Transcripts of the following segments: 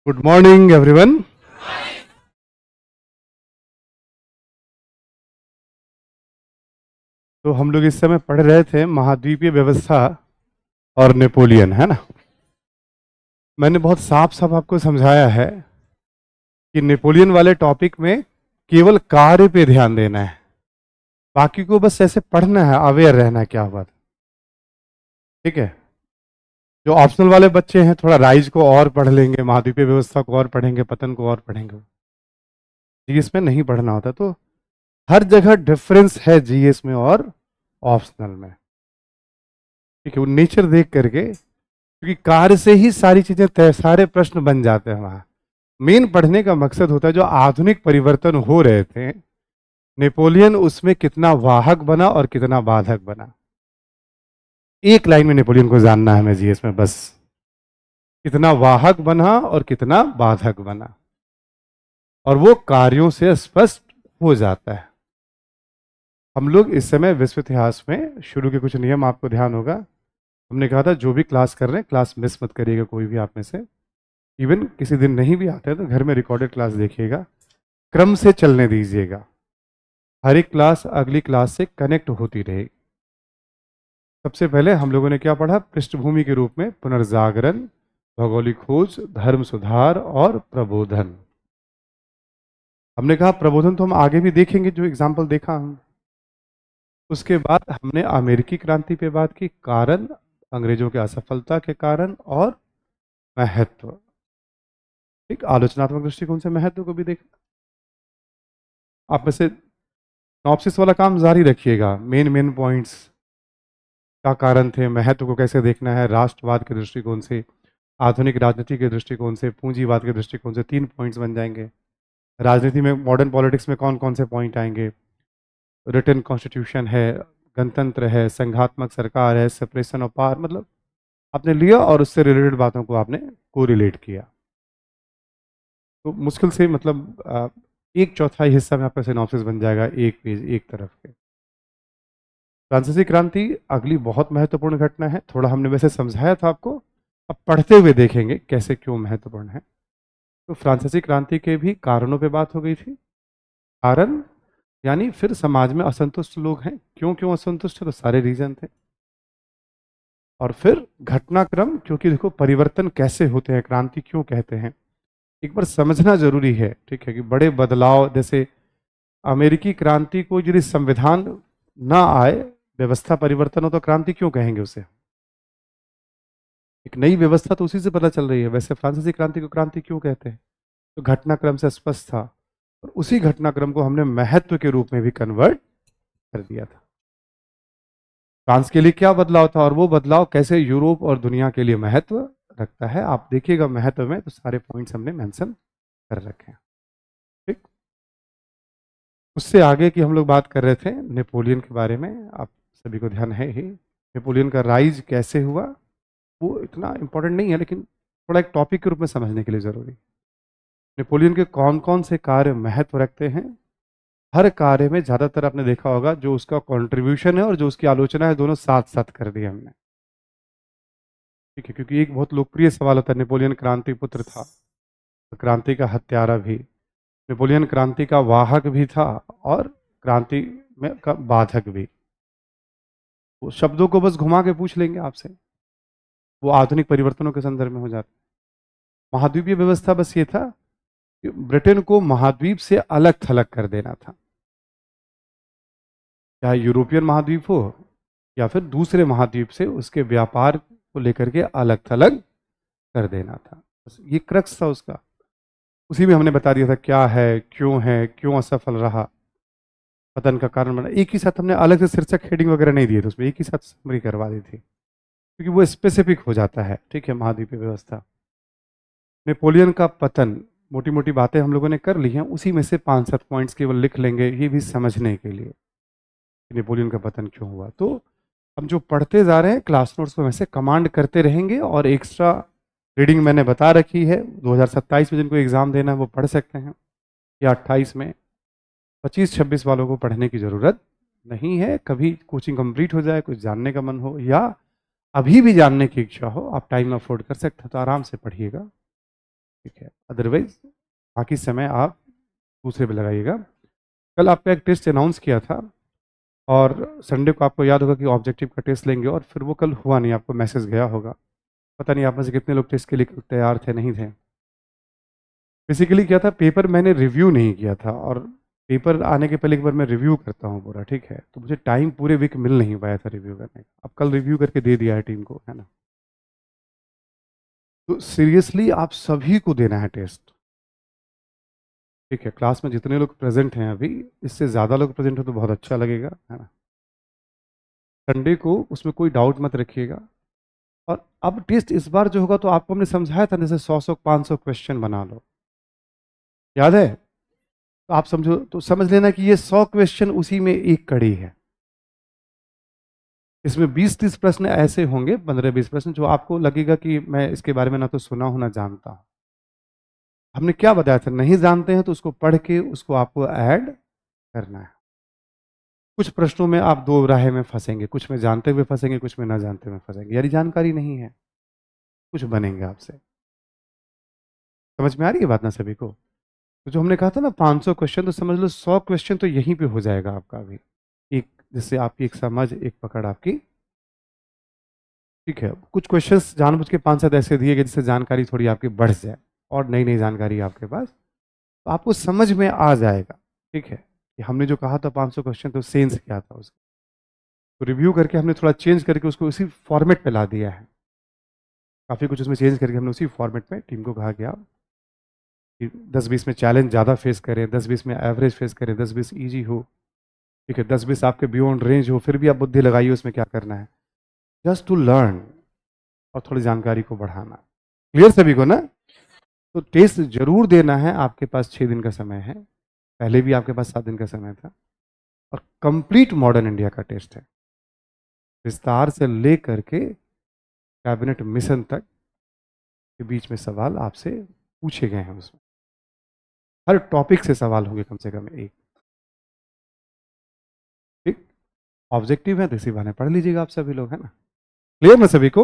Good morning everyone. तो हम लोग इस समय पढ़ रहे थे महाद्वीपीय व्यवस्था और नेपोलियन, है ना। मैंने बहुत साफ साफ आपको समझाया है कि नेपोलियन वाले टॉपिक में केवल कार्य पे ध्यान देना है, बाकी को बस ऐसे पढ़ना है, अवेयर रहना है क्या बात। ठीक है। जो ऑप्शनल वाले बच्चे हैं थोड़ा राइज को और पढ़ लेंगे, महाद्वीपीय व्यवस्था को और पढ़ेंगे, पतन को और पढ़ेंगे। जीएस में नहीं पढ़ना होता, तो हर जगह डिफरेंस है जीएस में और ऑप्शनल में। ठीक है, वो नेचर देख करके, क्योंकि कार्य से ही सारी चीजें तय, सारे प्रश्न बन जाते हैं वहां। मेन पढ़ने का मकसद होता है जो आधुनिक परिवर्तन हो रहे थे, नेपोलियन उसमें कितना वाहक बना और कितना बाधक बना। एक लाइन में नेपोलियन को जानना है हमें जीएस में, बस कितना वाहक बना और कितना बाधक बना, और वो कार्यों से स्पष्ट हो जाता है। हम लोग इस समय विश्व इतिहास में शुरू के कुछ नियम आपको ध्यान होगा। हमने कहा था जो भी क्लास कर रहे हैं क्लास मिस मत करिएगा, कोई भी आप में से। इवन किसी दिन नहीं भी आते हैं तो घर में रिकॉर्डेड क्लास देखिएगा, क्रम से चलने दीजिएगा। हर एक क्लास अगली क्लास से कनेक्ट होती रहेगी। सबसे पहले हम लोगों ने क्या पढ़ा? पृष्ठभूमि के रूप में पुनर्जागरण, भौगोलिक खोज, धर्म सुधार और प्रबोधन। हमने कहा प्रबोधन तो हम आगे भी देखेंगे, जो एग्जाम्पल देखा हम। उसके बाद हमने अमेरिकी क्रांति पे बात की, कारण, अंग्रेजों की असफलता के कारण और महत्व। एक आलोचनात्मक दृष्टिकोण से महत्व को भी देखा। आप में से नॉप्सिस वाला काम जारी रखिएगा, मेन मेन पॉइंट्स क्या कारण थे, महत्व को कैसे देखना है राष्ट्रवाद के दृष्टिकोण से, आधुनिक राजनीति के दृष्टिकोण से, पूंजीवाद के दृष्टिकोण से। 3 पॉइंट्स बन जाएंगे। राजनीति में, मॉडर्न पॉलिटिक्स में कौन कौन से पॉइंट आएंगे? रिटन कॉन्स्टिट्यूशन है, गणतंत्र है, संघात्मक सरकार है, सेपरेशन ऑफ पावर। मतलब आपने लिया और उससे रिलेटेड बातों को आपने को रिलेट किया। तो मुश्किल से मतलब 1/4 हिस्सा में आपका सिनॉप्सिस बन जाएगा, एक पेज, एक तरफ के। फ्रांसीसी क्रांति अगली बहुत महत्वपूर्ण घटना है। थोड़ा हमने वैसे समझाया था आपको, अब पढ़ते हुए देखेंगे कैसे क्यों महत्वपूर्ण है। तो फ्रांसीसी क्रांति के भी कारणों पे बात हो गई थी। कारण यानी फिर समाज में असंतुष्ट लोग हैं, क्यों क्यों असंतुष्ट है, तो सारे रीजन थे। और फिर घटनाक्रम, क्योंकि देखो परिवर्तन कैसे होते हैं, क्रांति क्यों कहते हैं, एक बार समझना जरूरी है। ठीक है, कि बड़े बदलाव, जैसे अमेरिकी क्रांति को यदि संविधान ना आए, व्यवस्था परिवर्तन हो, तो क्रांति क्यों कहेंगे उसे? एक नई व्यवस्था तो उसी से पता चल रही है। वैसे फ्रांसीसी क्रांति को क्रांति क्यों कहते हैं? तो घटनाक्रम से स्पष्ट था, और उसी घटनाक्रम को हमने महत्व के रूप में भी कन्वर्ट कर दिया था। फ्रांस के लिए क्या बदलाव था, और वो बदलाव कैसे यूरोप और दुनिया के लिए महत्व रखता है, आप देखिएगा महत्व में तो सारे पॉइंट्स हमने मेंशन कर रखे हैं। ठीक। उससे आगे की हम लोग बात कर रहे थे नेपोलियन के बारे में। आप सभी को ध्यान है ही, नेपोलियन का राइज कैसे हुआ, वो इतना इंपॉर्टेंट नहीं है, लेकिन थोड़ा एक टॉपिक के रूप में समझने के लिए जरूरी। नेपोलियन के कौन कौन से कार्य महत्व रखते हैं? हर कार्य में ज्यादातर आपने देखा होगा जो उसका कंट्रीब्यूशन है और जो उसकी आलोचना है, दोनों साथ साथ कर दिए हमने। ठीक है, क्योंकि एक बहुत लोकप्रिय सवाल होता है, नेपोलियन क्रांति पुत्र था, तो क्रांति का हत्यारा भी। नेपोलियन क्रांति का वाहक भी था और क्रांति में का बाधक भी। वो शब्दों को बस घुमा के पूछ लेंगे आपसे, वो आधुनिक परिवर्तनों के संदर्भ में हो जाता है। महाद्वीपीय व्यवस्था बस ये था कि ब्रिटेन को महाद्वीप से अलग थलग कर देना था, चाहे यूरोपियन महाद्वीप हो या फिर दूसरे महाद्वीप से उसके व्यापार को लेकर के अलग थलग कर देना था। बस ये क्रक्स था उसका। उसी में हमने बता दिया था क्या है, क्यों असफल रहा, पतन का कारण बना। एक ही साथ हमने अलग से शीर्षक हेडिंग वगैरह नहीं दिए थे उसमें, एक ही साथ समरी करवा दी थी, क्योंकि वो स्पेसिफिक हो जाता है। ठीक है, महाद्वीपीय व्यवस्था। नेपोलियन का पतन, मोटी मोटी बातें हम लोगों ने कर ली हैं, उसी में से 5-7 पॉइंट्स केवल लिख लेंगे, ये भी समझने के लिए कि नेपोलियन का पतन क्यों हुआ। तो हम जो पढ़ते जा रहे हैं क्लास नोट्स को वैसे कमांड करते रहेंगे, और एक्स्ट्रा रीडिंग मैंने बता रखी है। 2027 में जिनको एग्जाम देना है वो पढ़ सकते हैं, या 28 में। 25-26 वालों को पढ़ने की ज़रूरत नहीं है। कभी कोचिंग कंप्लीट हो जाए, कुछ जानने का मन हो, या अभी भी जानने की इच्छा हो, आप टाइम अफोर्ड कर सकते हैं तो आराम से पढ़िएगा। ठीक है, अदरवाइज बाकी समय आप दूसरे पे लगाइएगा। कल आपका एक टेस्ट अनाउंस किया था और संडे को आपको याद होगा कि ऑब्जेक्टिव का टेस्ट लेंगे और फिर वो कल हुआ नहीं, आपको मैसेज गया होगा। पता नहीं आप में से कितने लोग टेस्ट के लिए तैयार थे, नहीं थे। बेसिकली क्या था, पेपर मैंने रिव्यू नहीं किया था और पेपर आने के पहले एक बार मैं रिव्यू करता हूँ पूरा, ठीक है, तो मुझे टाइम पूरे वीक मिल नहीं पाया था रिव्यू करने का। अब कल रिव्यू करके दे दिया है टीम को, है ना। तो सीरियसली आप सभी को देना है टेस्ट, ठीक है। क्लास में जितने लोग प्रेजेंट हैं अभी, इससे ज़्यादा लोग प्रेजेंट हो तो बहुत अच्छा लगेगा, है ना। संडे को उसमें कोई डाउट मत रखिएगा। और अब टेस्ट इस बार जो होगा, तो आपको हमने समझाया था जैसे 100 500 क्वेश्चन बना लो, याद है। तो आप समझो, तो समझ लेना कि ये 100 क्वेश्चन उसी में एक कड़ी है। इसमें 20-30 प्रश्न ऐसे होंगे, 15-20 प्रश्न जो आपको लगेगा कि मैं इसके बारे में ना तो सुना हूं ना जानता हूं। हमने क्या बताया था, नहीं जानते हैं तो उसको पढ़ के उसको आपको ऐड करना है। कुछ प्रश्नों में आप दो राहे में फंसेंगे, कुछ में जानते हुए फंसेंगे, कुछ में ना जानते हुए फंसेंगे, यानी जानकारी नहीं है, कुछ बनेंगे आपसे। समझ में आ रही है बात ना सभी को। तो जो हमने कहा था ना 500 क्वेश्चन, तो समझ लो 100 क्वेश्चन तो यहीं पे हो जाएगा आपका अभी। एक, जिससे आपकी एक समझ, एक पकड़ आपकी, ठीक है। कुछ क्वेश्चंस जानबूझ के 5-7 ऐसे दिए गए जिससे जानकारी थोड़ी आपकी बढ़ जाए और नई नई जानकारी आपके पास, तो आपको समझ में आ जाएगा, ठीक है, कि हमने जो कहा था 500 क्वेश्चन, तो सेंस क्या था उसका। तो रिव्यू करके हमने थोड़ा चेंज करके उसको उसी फॉर्मेट पे ला दिया है। काफ़ी कुछ उसमें चेंज करके हमने उसी फॉर्मेट में टीम को कहा कि आप 10-20 में चैलेंज ज़्यादा फेस करें, 10-20 में एवरेज फेस करें, 10-20 ईजी हो, ठीक है, 10-20 आपके बियॉन्ड रेंज हो, फिर भी आप बुद्धि लगाइए उसमें क्या करना है, जस्ट टू लर्न और थोड़ी जानकारी को बढ़ाना। क्लियर सभी को ना। तो टेस्ट जरूर देना है, आपके पास 6 दिन का समय है, पहले भी आपके पास 7 दिन का समय था। और कंप्लीट मॉडर्न इंडिया का टेस्ट है, विस्तार से लेकर के कैबिनेट मिशन तक के बीच में सवाल आपसे पूछे गए हैं। उसमें हर टॉपिक से सवाल होंगे कम से कम एक, ठीक। ऑब्जेक्टिव है तो इसी बहाने पढ़ लीजिएगा आप सभी लोग, है ना। क्लियर ना सभी को।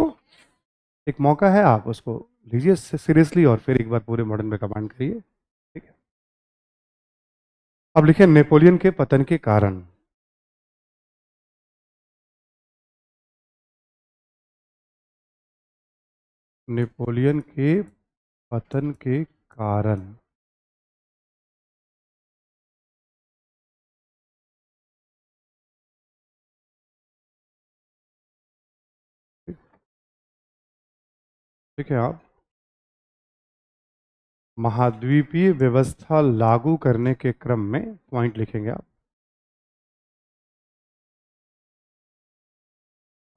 एक मौका है, आप उसको लीजिए सीरियसली और फिर एक बार पूरे मॉडर्न में कमांड करिए, ठीक है। अब लिखे नेपोलियन के पतन के कारण। नेपोलियन के पतन के कारण। ठीक है, आप महाद्वीपीय व्यवस्था लागू करने के क्रम में, पॉइंट लिखेंगे आप,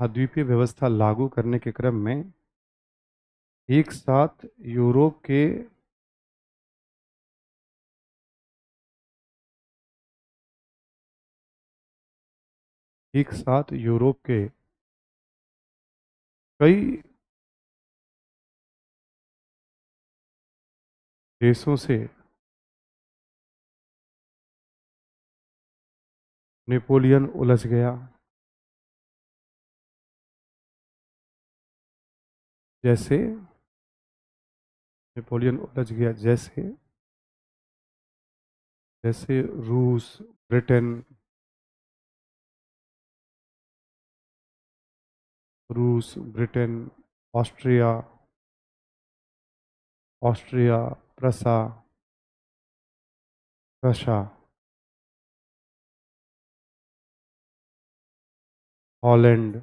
महाद्वीपीय व्यवस्था लागू करने के क्रम में एक साथ यूरोप के कई देशों से नेपोलियन उलझ गया, जैसे नेपोलियन उलझ गया जैसे जैसे रूस, Britain, Austria Austria प्रसा रशा, Holland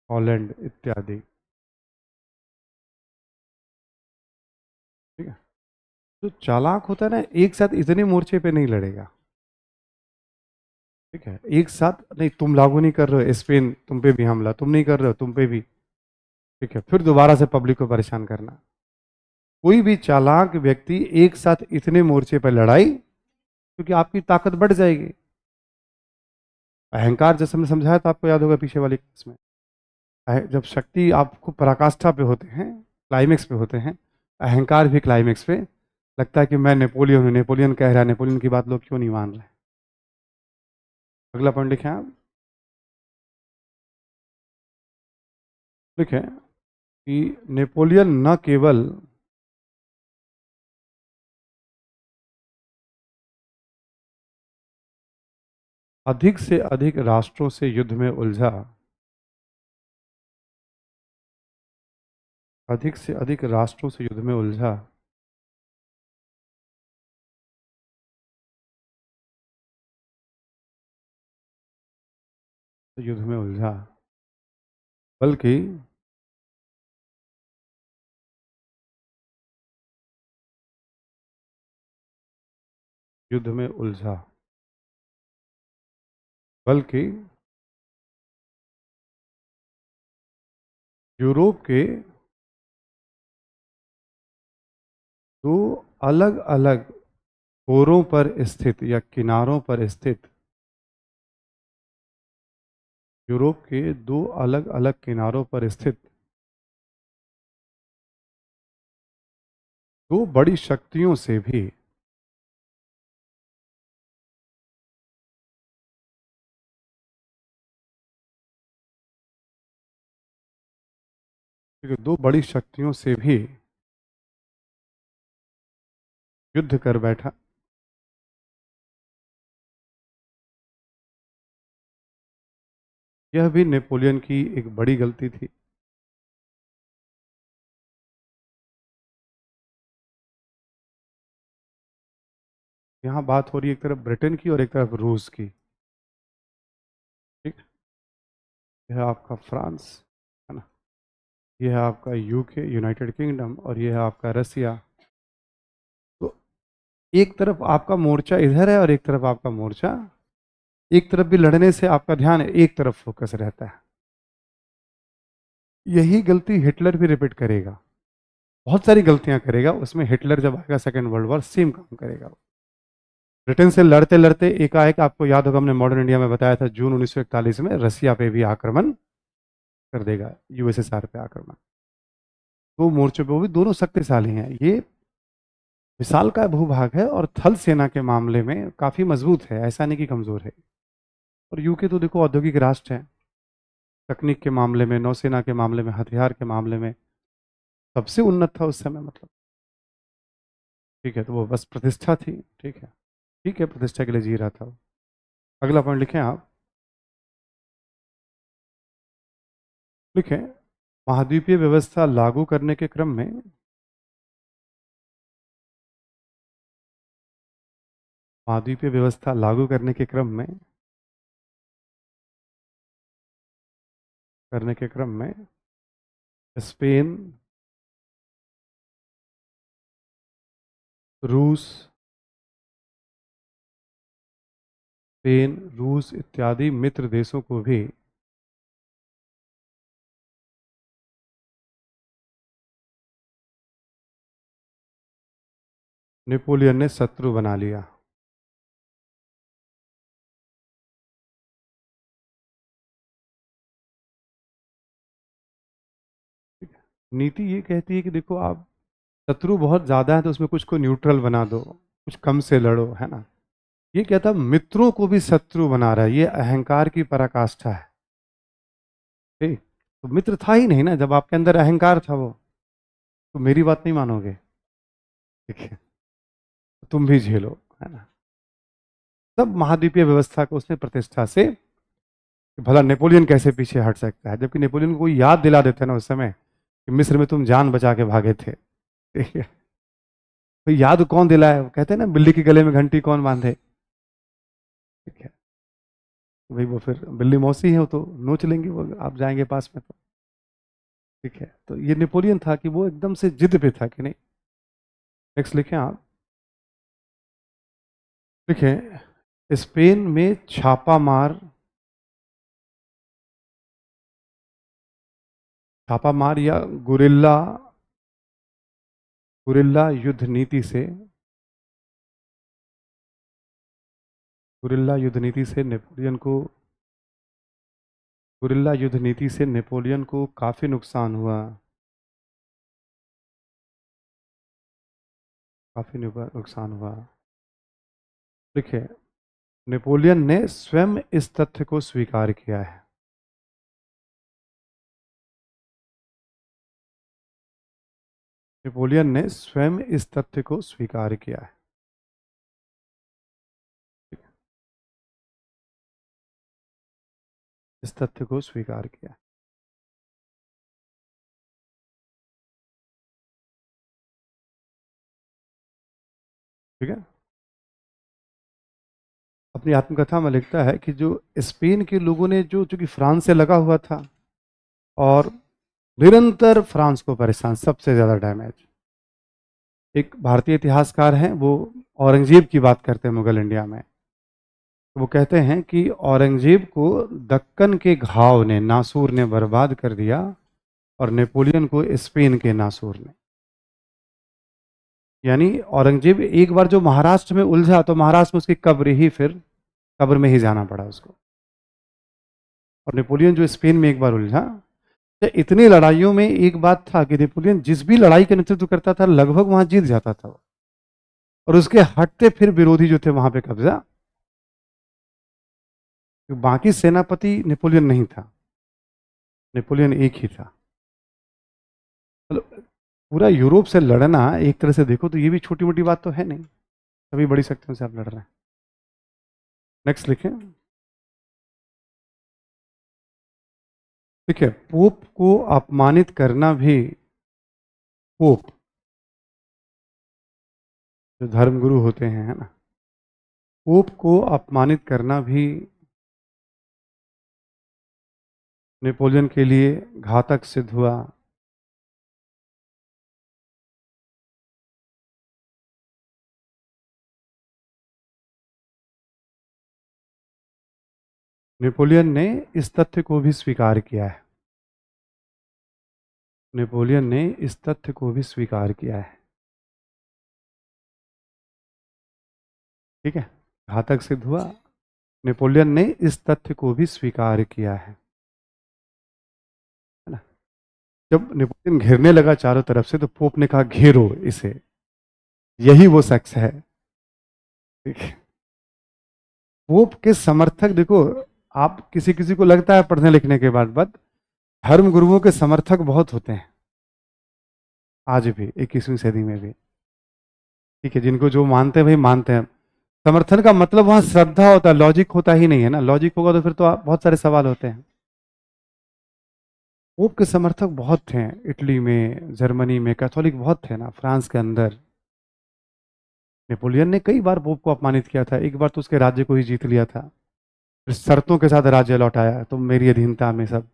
Holland इत्यादि, ठीक है। जो चालाक होता है ना, एक साथ इतने मोर्चे पे नहीं लड़ेगा, ठीक है। एक साथ नहीं, तुम लागू नहीं कर रहे हो, स्पेन तुम पे भी हमला, तुम नहीं कर रहे हो तुम पे भी, ठीक है, फिर दोबारा से पब्लिक को परेशान करना। कोई भी चालाक व्यक्ति एक साथ इतने मोर्चे पर लड़ाई, क्योंकि आपकी ताकत बढ़ जाएगी। अहंकार जैसे हमने समझाया था, आपको याद होगा पिछले वाली क्लास में, जब शक्ति आपको पराकाष्ठा पे होते हैं, क्लाइमेक्स पे होते हैं, अहंकार भी क्लाइमेक्स पे, लगता है कि मैं नेपोलियन हूँ, नेपोलियन कह रहा है, नेपोलियन की बात लोग क्यों नहीं मान रहे। अगला पॉइंट लिखें आप, लिखें कि नेपोलियन न केवल अधिक से अधिक राष्ट्रों से युद्ध में उलझा, अधिक से अधिक राष्ट्रों से युद्ध में उलझा, युद्ध में उलझा, बल्कि युद्ध में उलझा, बल्कि यूरोप के दो अलग अलग छोरों पर स्थित या किनारों पर स्थित, यूरोप के दो अलग अलग किनारों पर स्थित दो बड़ी शक्तियों से भी दो बड़ी शक्तियों से भी युद्ध कर बैठा। यह भी नेपोलियन की एक बड़ी गलती थी। यहाँ बात हो रही है एक तरफ ब्रिटेन की और एक तरफ रूस की। ठीक, यह है आपका फ्रांस, है ना, यह है आपका यूके यूनाइटेड किंगडम, और यह है आपका रसिया। तो एक तरफ आपका मोर्चा इधर है और एक तरफ आपका मोर्चा, एक तरफ भी लड़ने से आपका ध्यान एक तरफ फोकस रहता है। यही गलती हिटलर भी रिपीट करेगा, बहुत सारी गलतियां करेगा, उसमें हिटलर जब आएगा सेकेंड वर्ल्ड वॉर सेम काम करेगा। ब्रिटेन से लड़ते लड़ते एकाएक, आपको याद होगा हमने मॉडर्न इंडिया में बताया था, जून 1941 में रसिया पे भी आक्रमण कर देगा, यूएसएसआर पे आक्रमण। दो मोर्चों पे, वो भी दोनों शक्तिशाली हैं। ये विशालकाय भूभाग है और थल सेना के मामले में काफी मजबूत है, ऐसा नहीं कि कमजोर है। और यूके तो देखो औद्योगिक राष्ट्र है, तकनीक के मामले में, नौसेना के मामले में, हथियार के मामले में सबसे उन्नत था उस समय, मतलब। ठीक है, तो वो बस प्रतिष्ठा थी। ठीक है, ठीक है, प्रतिष्ठा के लिए जी रहा था वो। अगला पॉइंट लिखें आप, लिखें, महाद्वीपीय व्यवस्था लागू करने के क्रम में महाद्वीपीय व्यवस्था लागू करने के क्रम में स्पेन, रूस, इत्यादि मित्र देशों को भी नेपोलियन ने शत्रु बना लिया। नीति ये कहती है कि देखो, आप शत्रु बहुत ज्यादा है तो उसमें कुछ को न्यूट्रल बना दो, कुछ कम से लड़ो, है ना। ये क्या था, मित्रों को भी शत्रु बना रहा है, ये अहंकार की पराकाष्ठा है। ठीक, तो मित्र था ही नहीं ना, जब आपके अंदर अहंकार था वो, तो मेरी बात नहीं मानोगे। ठीक है, तो तुम भी झेलो, है ना। तब महाद्वीपीय व्यवस्था को उसने प्रतिष्ठा से, कि भला नेपोलियन कैसे पीछे हट सकता है, जबकि नेपोलियन को कोई याद दिला देते ना उस समय कि मिस्र में तुम जान बचा के भागे थे। ठीक है, तो याद कौन दिलाए, वो कहते हैं ना, बिल्ली के गले में घंटी कौन बांधे। ठीक है, भाई वो फिर बिल्ली मौसी है, वो तो नोच लेंगे वो, आप जाएंगे पास में तो। ठीक है, तो ये नेपोलियन था कि वो एकदम से जिद पे था कि नहीं। नेक्स्ट लिखें आप, लिखें, स्पेन में छापा मार या गुरिल्ला गुरिल्ला युद्ध नीति से गुरिल्ला युद्ध नीति से नेपोलियन को गुरिल्ला युद्ध नीति से नेपोलियन को काफी नुकसान हुआ, काफी नुकसान हुआ। देखिए, नेपोलियन ने स्वयं इस तथ्य को स्वीकार किया है। नेपोलियन ने स्वयं इस तथ्य को स्वीकार किया है। इस तथ्य को स्वीकार किया है। ठीक है। अपनी आत्मकथा में लिखता है कि जो स्पेन के लोगों ने जो चूंकि फ्रांस से लगा हुआ था और निरंतर फ्रांस को परेशान, सबसे ज्यादा डैमेज। एक भारतीय इतिहासकार हैं, वो औरंगजेब की बात करते हैं मुगल इंडिया में। तो वो कहते हैं कि औरंगजेब को दक्कन के घाव ने, नासूर ने बर्बाद कर दिया और नेपोलियन को स्पेन के नासूर ने। यानी औरंगजेब एक बार जो महाराष्ट्र में उलझा तो महाराष्ट्र में उसकी कब्र ही, फिर कब्र में ही जाना पड़ा उसको। और नेपोलियन जो स्पेन में एक बार उलझा, तो इतनी लड़ाइयों में एक बात था कि नेपोलियन जिस भी लड़ाई का नेतृत्व करता था लगभग वहां जीत जाता था वो। और उसके हटते फिर विरोधी जो थे वहां पे कब्जा। बाकी सेनापति नेपोलियन नहीं था, नेपोलियन एक ही था। मतलब पूरा यूरोप से लड़ना एक तरह से देखो तो ये भी छोटी मोटी बात तो है नहीं, सभी बड़ी शक्तियों से आप लड़ रहे हैं। नेक्स्ट लिखें। ठीक है, पोप को अपमानित करना भी, पोप जो धर्मगुरु होते हैं, है ना, पोप को अपमानित करना भी नेपोलियन के लिए घातक सिद्ध हुआ। नेपोलियन ने इस तथ्य को भी स्वीकार किया है। नेपोलियन ने इस तथ्य को भी स्वीकार किया है। ठीक है, घातक सिद्ध हुआ, नेपोलियन ने इस तथ्य को भी स्वीकार किया है ना। जब नेपोलियन घेरने लगा चारों तरफ से तो पोप ने कहा घेरो इसे, यही वो शख्स है। ठीक है, पोप के समर्थक देखो, आप किसी किसी को लगता है पढ़ने लिखने के बाद धर्म गुरुओं के समर्थक बहुत होते हैं आज भी 21वीं सदी में भी। ठीक है, जिनको जो मानते हैं भाई मानते हैं। समर्थन का मतलब वहां श्रद्धा होता है, लॉजिक होता ही नहीं है ना। लॉजिक होगा तो फिर तो बहुत सारे सवाल होते हैं। पोप के समर्थक बहुत थे, इटली में, जर्मनी में कैथोलिक बहुत थे ना, फ्रांस के अंदर। नेपोलियन ने कई बार पोप को अपमानित किया था, एक बार तो उसके राज्य को ही जीत लिया था, फिर शर्तों के साथ राज्य लौटाया, तुम मेरी अधीनता में सब।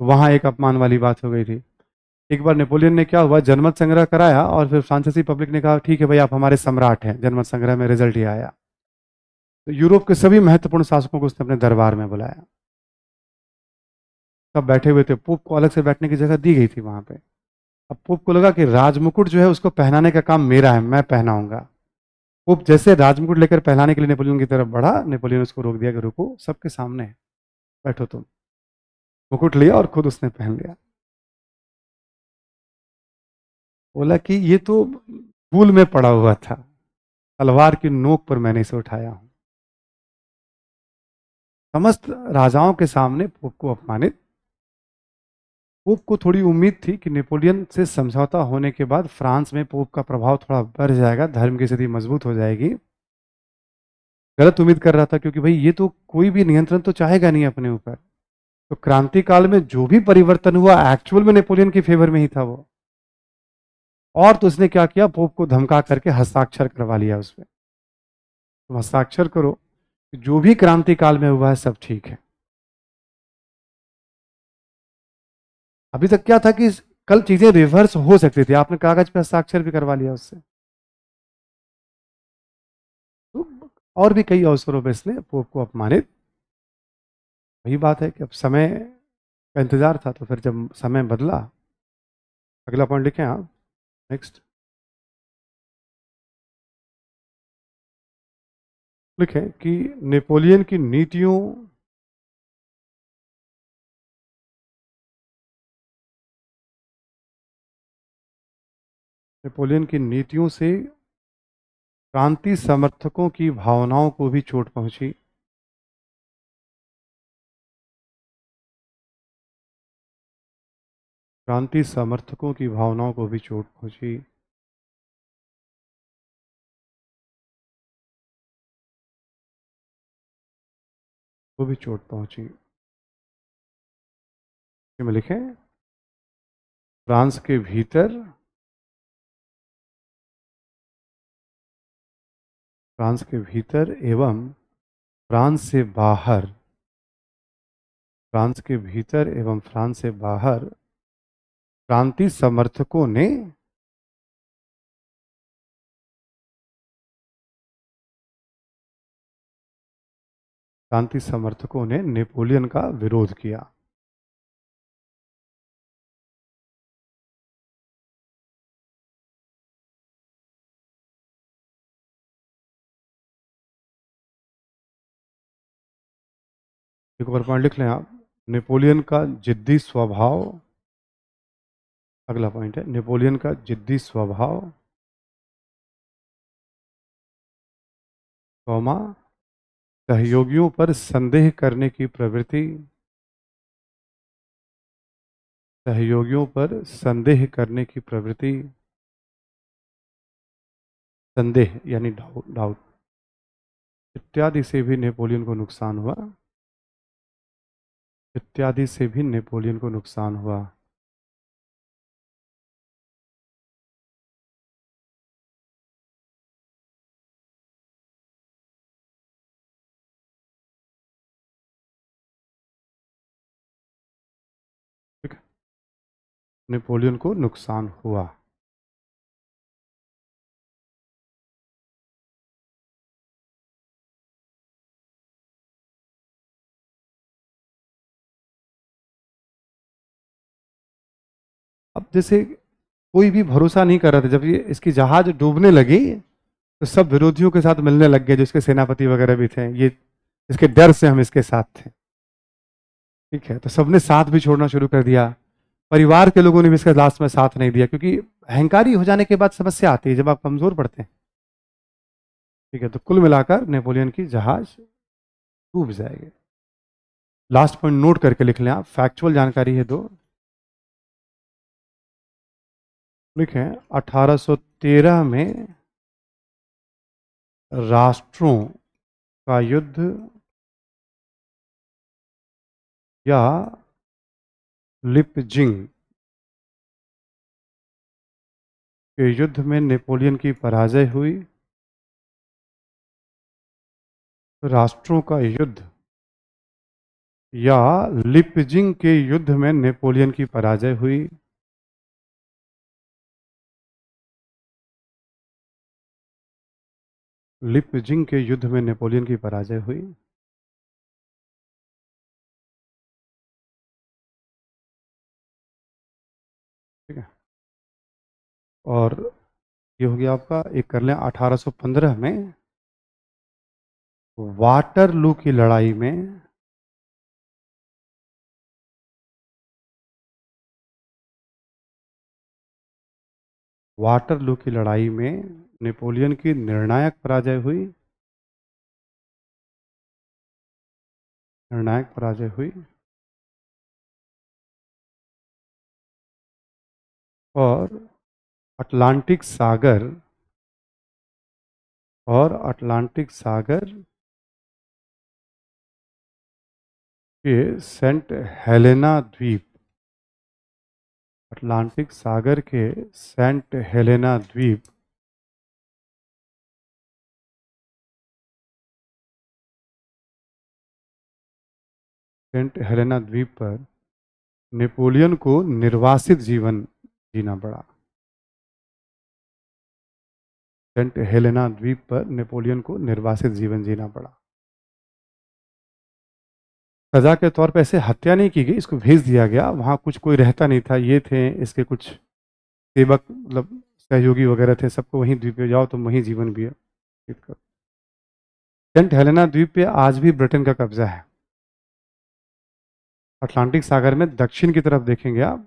वहां एक अपमान वाली बात हो गई थी। एक बार नेपोलियन ने क्या हुआ, जनमत संग्रह कराया और फिर फ्रांसीसी पब्लिक ने कहा ठीक है भाई आप हमारे सम्राट हैं, जनमत संग्रह में रिजल्ट ही आया। तो यूरोप के सभी महत्वपूर्ण शासकों को उसने अपने दरबार में बुलाया, सब बैठे हुए थे, पोप को अलग से बैठने की जगह दी गई थी वहां पे। अब पोप को लगा कि राजमुकुट जो है उसको पहनाने का काम मेरा है, मैं पहनाऊंगा। पोप जैसे राजमुकुट लेकर पहनाने के लिए नेपोलियन की तरफ बढ़ा, नेपोलियन उसको रोक दिया कि रुको, सबके सामने है, बैठो तुम। मुकुट लिया और खुद उसने पहन लिया। बोला कि ये तो भूल में पड़ा हुआ था, तलवार की नोक पर मैंने इसे उठाया हूं। समस्त राजाओं के सामने पोप को अपमानित। पोप को थोड़ी उम्मीद थी कि नेपोलियन से समझौता होने के बाद फ्रांस में पोप का प्रभाव थोड़ा बढ़ जाएगा, धर्म की स्थिति मजबूत हो जाएगी। गलत उम्मीद कर रहा था, क्योंकि भाई ये तो कोई भी नियंत्रण तो चाहेगा नहीं अपने ऊपर। तो क्रांति काल में जो भी परिवर्तन हुआ एक्चुअल में नेपोलियन के फेवर में ही था वो। और तो उसने क्या किया, पोप को धमका करके हस्ताक्षर करवा लिया उस पर, तुम हस्ताक्षर करो, जो भी क्रांति काल में हुआ है सब ठीक है। अभी तक क्या था कि कल चीजें रिवर्स हो सकती थी, आपने कागज पे हस्ताक्षर भी करवा लिया उससे। तो और भी कई अवसरों पर इसने पोप को अपमानित। वही बात है कि अब समय का इंतजार था, तो फिर जब समय बदला। अगला पॉइंट लिखें आप, नेक्स्ट लिखें कि नेपोलियन की नीतियों, नेपोलियन की नीतियों से क्रांति समर्थकों की भावनाओं को भी चोट पहुंची। क्रांति समर्थकों की भावनाओं को भी चोट पहुंची। को भी चोट पहुंची। में लिखें, फ्रांस के भीतर, फ्रांस के भीतर एवं फ्रांस से बाहर, फ्रांस के भीतर एवं फ्रांस से बाहर क्रांति समर्थकों ने नेपोलियन का विरोध किया। एक और पॉइंट लिख लें आप, नेपोलियन का जिद्दी स्वभाव, अगला पॉइंट है नेपोलियन का जिद्दी स्वभाव, कौमा सहयोगियों पर संदेह करने की प्रवृत्ति, सहयोगियों पर संदेह करने की प्रवृत्ति, संदेह यानी डाउट, डाउट इत्यादि से भी नेपोलियन को नुकसान हुआ, इत्यादि से भी नेपोलियन को नुकसान हुआ। ठीक है, नेपोलियन को नुकसान हुआ। अब जैसे कोई भी भरोसा नहीं कर रहा था, जब ये इसकी जहाज डूबने लगी तो सब विरोधियों के साथ मिलने लग गए, जो इसके सेनापति वगैरह भी थे, ये इसके डर से हम इसके साथ थे। ठीक है, तो सबने साथ भी छोड़ना शुरू कर दिया। परिवार के लोगों ने भी इसका लास्ट में साथ नहीं दिया, क्योंकि अहंकारी हो जाने के बाद समस्या आती है जब आप कमजोर पड़ते हैं। ठीक है, तो कुल मिलाकर नेपोलियन की जहाज डूब जाएगी। लास्ट पॉइंट नोट करके लिख लें आप, फैक्चुअल जानकारी है दो, लिखें 1813 में राष्ट्रों का युद्ध या लिपजिंग के युद्ध में नेपोलियन की पराजय हुई। राष्ट्रों का युद्ध या लिपजिंग के युद्ध में नेपोलियन की पराजय हुई। लिपजिंग के युद्ध में नेपोलियन की पराजय हुई। ठीक है, और ये हो गया आपका, एक कर लें 1815 में वाटरलू की लड़ाई में वाटरलू की लड़ाई में नेपोलियन की निर्णायक पराजय हुई। निर्णायक पराजय हुई। और अटलांटिक सागर के सेंट हेलेना द्वीप, अटलांटिक सागर के सेंट हेलेना द्वीप सेंट हेलेना द्वीप पर नेपोलियन को निर्वासित जीवन जीना पड़ा। सेंट हेलेना द्वीप पर नेपोलियन को निर्वासित जीवन जीना पड़ा। सजा के तौर पर ऐसे हत्या नहीं की गई, इसको भेज दिया गया, वहाँ कुछ कोई रहता नहीं था, ये थे इसके कुछ सेवक, मतलब सहयोगी वगैरह थे, सबको वहीं द्वीप पे जाओ तुम वहीं जीवन भी व्यतीत करो। सेंट हेलेना द्वीप पे आज भी ब्रिटेन का कब्जा है। अटलांटिक सागर में दक्षिण की तरफ देखेंगे आप,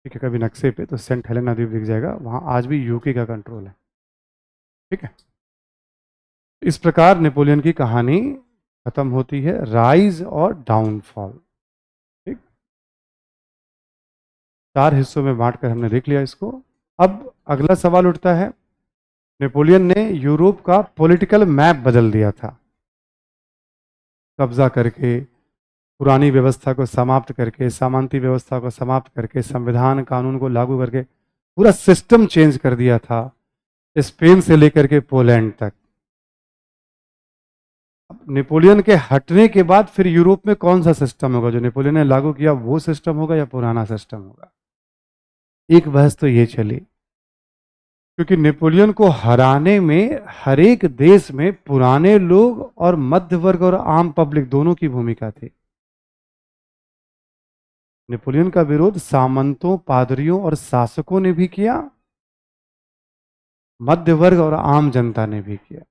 ठीक है, कभी नक्शे पे तो सेंट हेलेना द्वीप दिख जाएगा, वहाँ आज भी यूके का कंट्रोल है। ठीक है, इस प्रकार नेपोलियन की कहानी खत्म होती है, राइज और डाउनफॉल। ठीक, 4 हिस्सों में बांटकर हमने देख लिया इसको। अब अगला सवाल उठता है, नेपोलियन ने यूरोप का पॉलिटिकल मैप बदल दिया था, कब्जा करके, पुरानी व्यवस्था को समाप्त करके, सामंती व्यवस्था को समाप्त करके, संविधान कानून को लागू करके पूरा सिस्टम चेंज कर दिया था, स्पेन से लेकर के पोलैंड तक। नेपोलियन के हटने के बाद फिर यूरोप में कौन सा सिस्टम होगा? जो नेपोलियन ने लागू किया वो सिस्टम होगा या पुराना सिस्टम होगा? एक बहस तो ये चली, क्योंकि नेपोलियन को हराने में हर एक देश में पुराने लोग और मध्य वर्ग और आम पब्लिक दोनों की भूमिका थी। नेपोलियन का विरोध सामंतों, पादरियों और शासकों ने भी किया, मध्य वर्ग और आम जनता ने भी किया।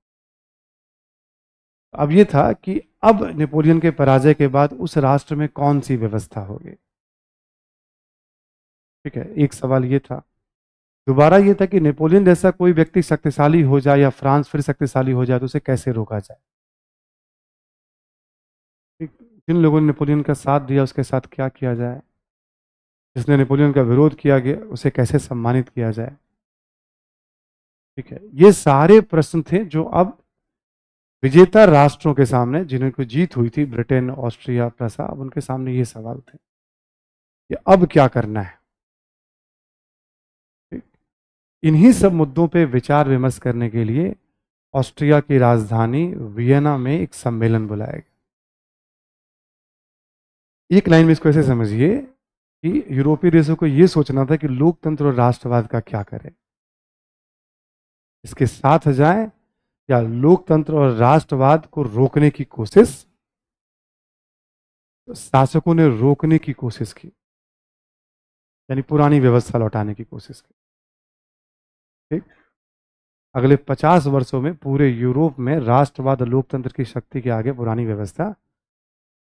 अब ये था कि अब नेपोलियन के पराजय के बाद उस राष्ट्र में कौन सी व्यवस्था होगी। ठीक है, एक सवाल ये था। दोबारा ये था कि नेपोलियन जैसा कोई व्यक्ति शक्तिशाली हो जाए या फ्रांस फिर शक्तिशाली हो जाए तो उसे कैसे रोका जाए। ठीक, जिन लोगों ने नेपोलियन का साथ दिया उसके साथ क्या किया जाए, जिसने नेपोलियन का विरोध किया गया उसे कैसे सम्मानित किया जाए। ठीक है, ये सारे प्रश्न थे जो अब विजेता राष्ट्रों के सामने, जिन्हें को जीत हुई थी, ब्रिटेन, ऑस्ट्रिया, प्रसा, अब उनके सामने ये सवाल थे कि अब क्या करना है। ठीक? इन्हीं सब मुद्दों पे विचार विमर्श करने के लिए ऑस्ट्रिया की राजधानी वियना में एक सम्मेलन बुलाया गया। एक लाइन में इसको ऐसे समझिए कि यूरोपीय देशों को यह सोचना था कि लोकतंत्र और राष्ट्रवाद का क्या करें, इसके साथ जाएं या लोकतंत्र और राष्ट्रवाद को रोकने की कोशिश। तो शासकों ने रोकने की कोशिश की, यानी पुरानी व्यवस्था लौटाने की कोशिश की। ठीक, अगले 50 वर्षों में पूरे यूरोप में राष्ट्रवाद और लोकतंत्र की शक्ति के आगे पुरानी व्यवस्था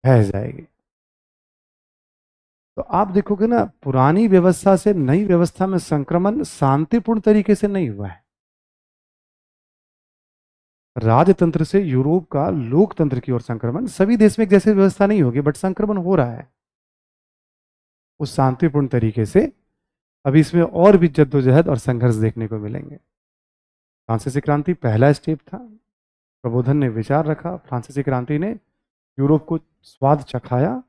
रह जाएगी। तो आप देखोगे ना, पुरानी व्यवस्था से नई व्यवस्था में संक्रमण शांतिपूर्ण तरीके से नहीं हुआ है। राजतंत्र से यूरोप का लोकतंत्र की ओर संक्रमण, सभी देश में एक जैसी व्यवस्था नहीं होगी, बट संक्रमण हो रहा है उस शांतिपूर्ण तरीके से। अभी इसमें और भी जद्दोजहद और संघर्ष देखने को मिलेंगे। फ्रांसीसी क्रांति पहला स्टेप था, प्रबोधन ने विचार रखा, फ्रांसीसी क्रांति ने यूरोप को स्वाद चखाया,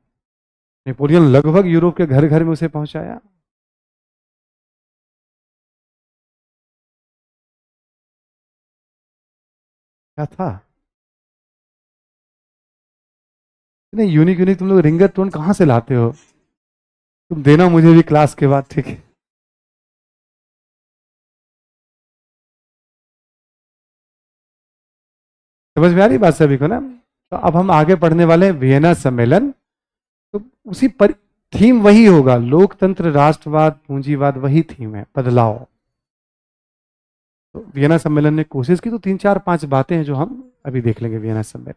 नेपोलियन लगभग यूरोप के घर घर में उसे पहुंचाया। क्या था इतने यूनिक यूनिक, तुम लोग रिंगर टोन कहां से लाते हो? तुम देना मुझे भी क्लास के बाद, ठीक है? समझ में आ रही बात सभी को ना? तो अब हम आगे पढ़ने वाले हैं वियना सम्मेलन। तो उसी पर थीम वही होगा, लोकतंत्र, राष्ट्रवाद, पूंजीवाद, वही थीम है, बदलाव। तो वियना सम्मेलन ने कोशिश की, तो 3 4 5 बातें हैं जो हम अभी देख लेंगे वियना सम्मेलन।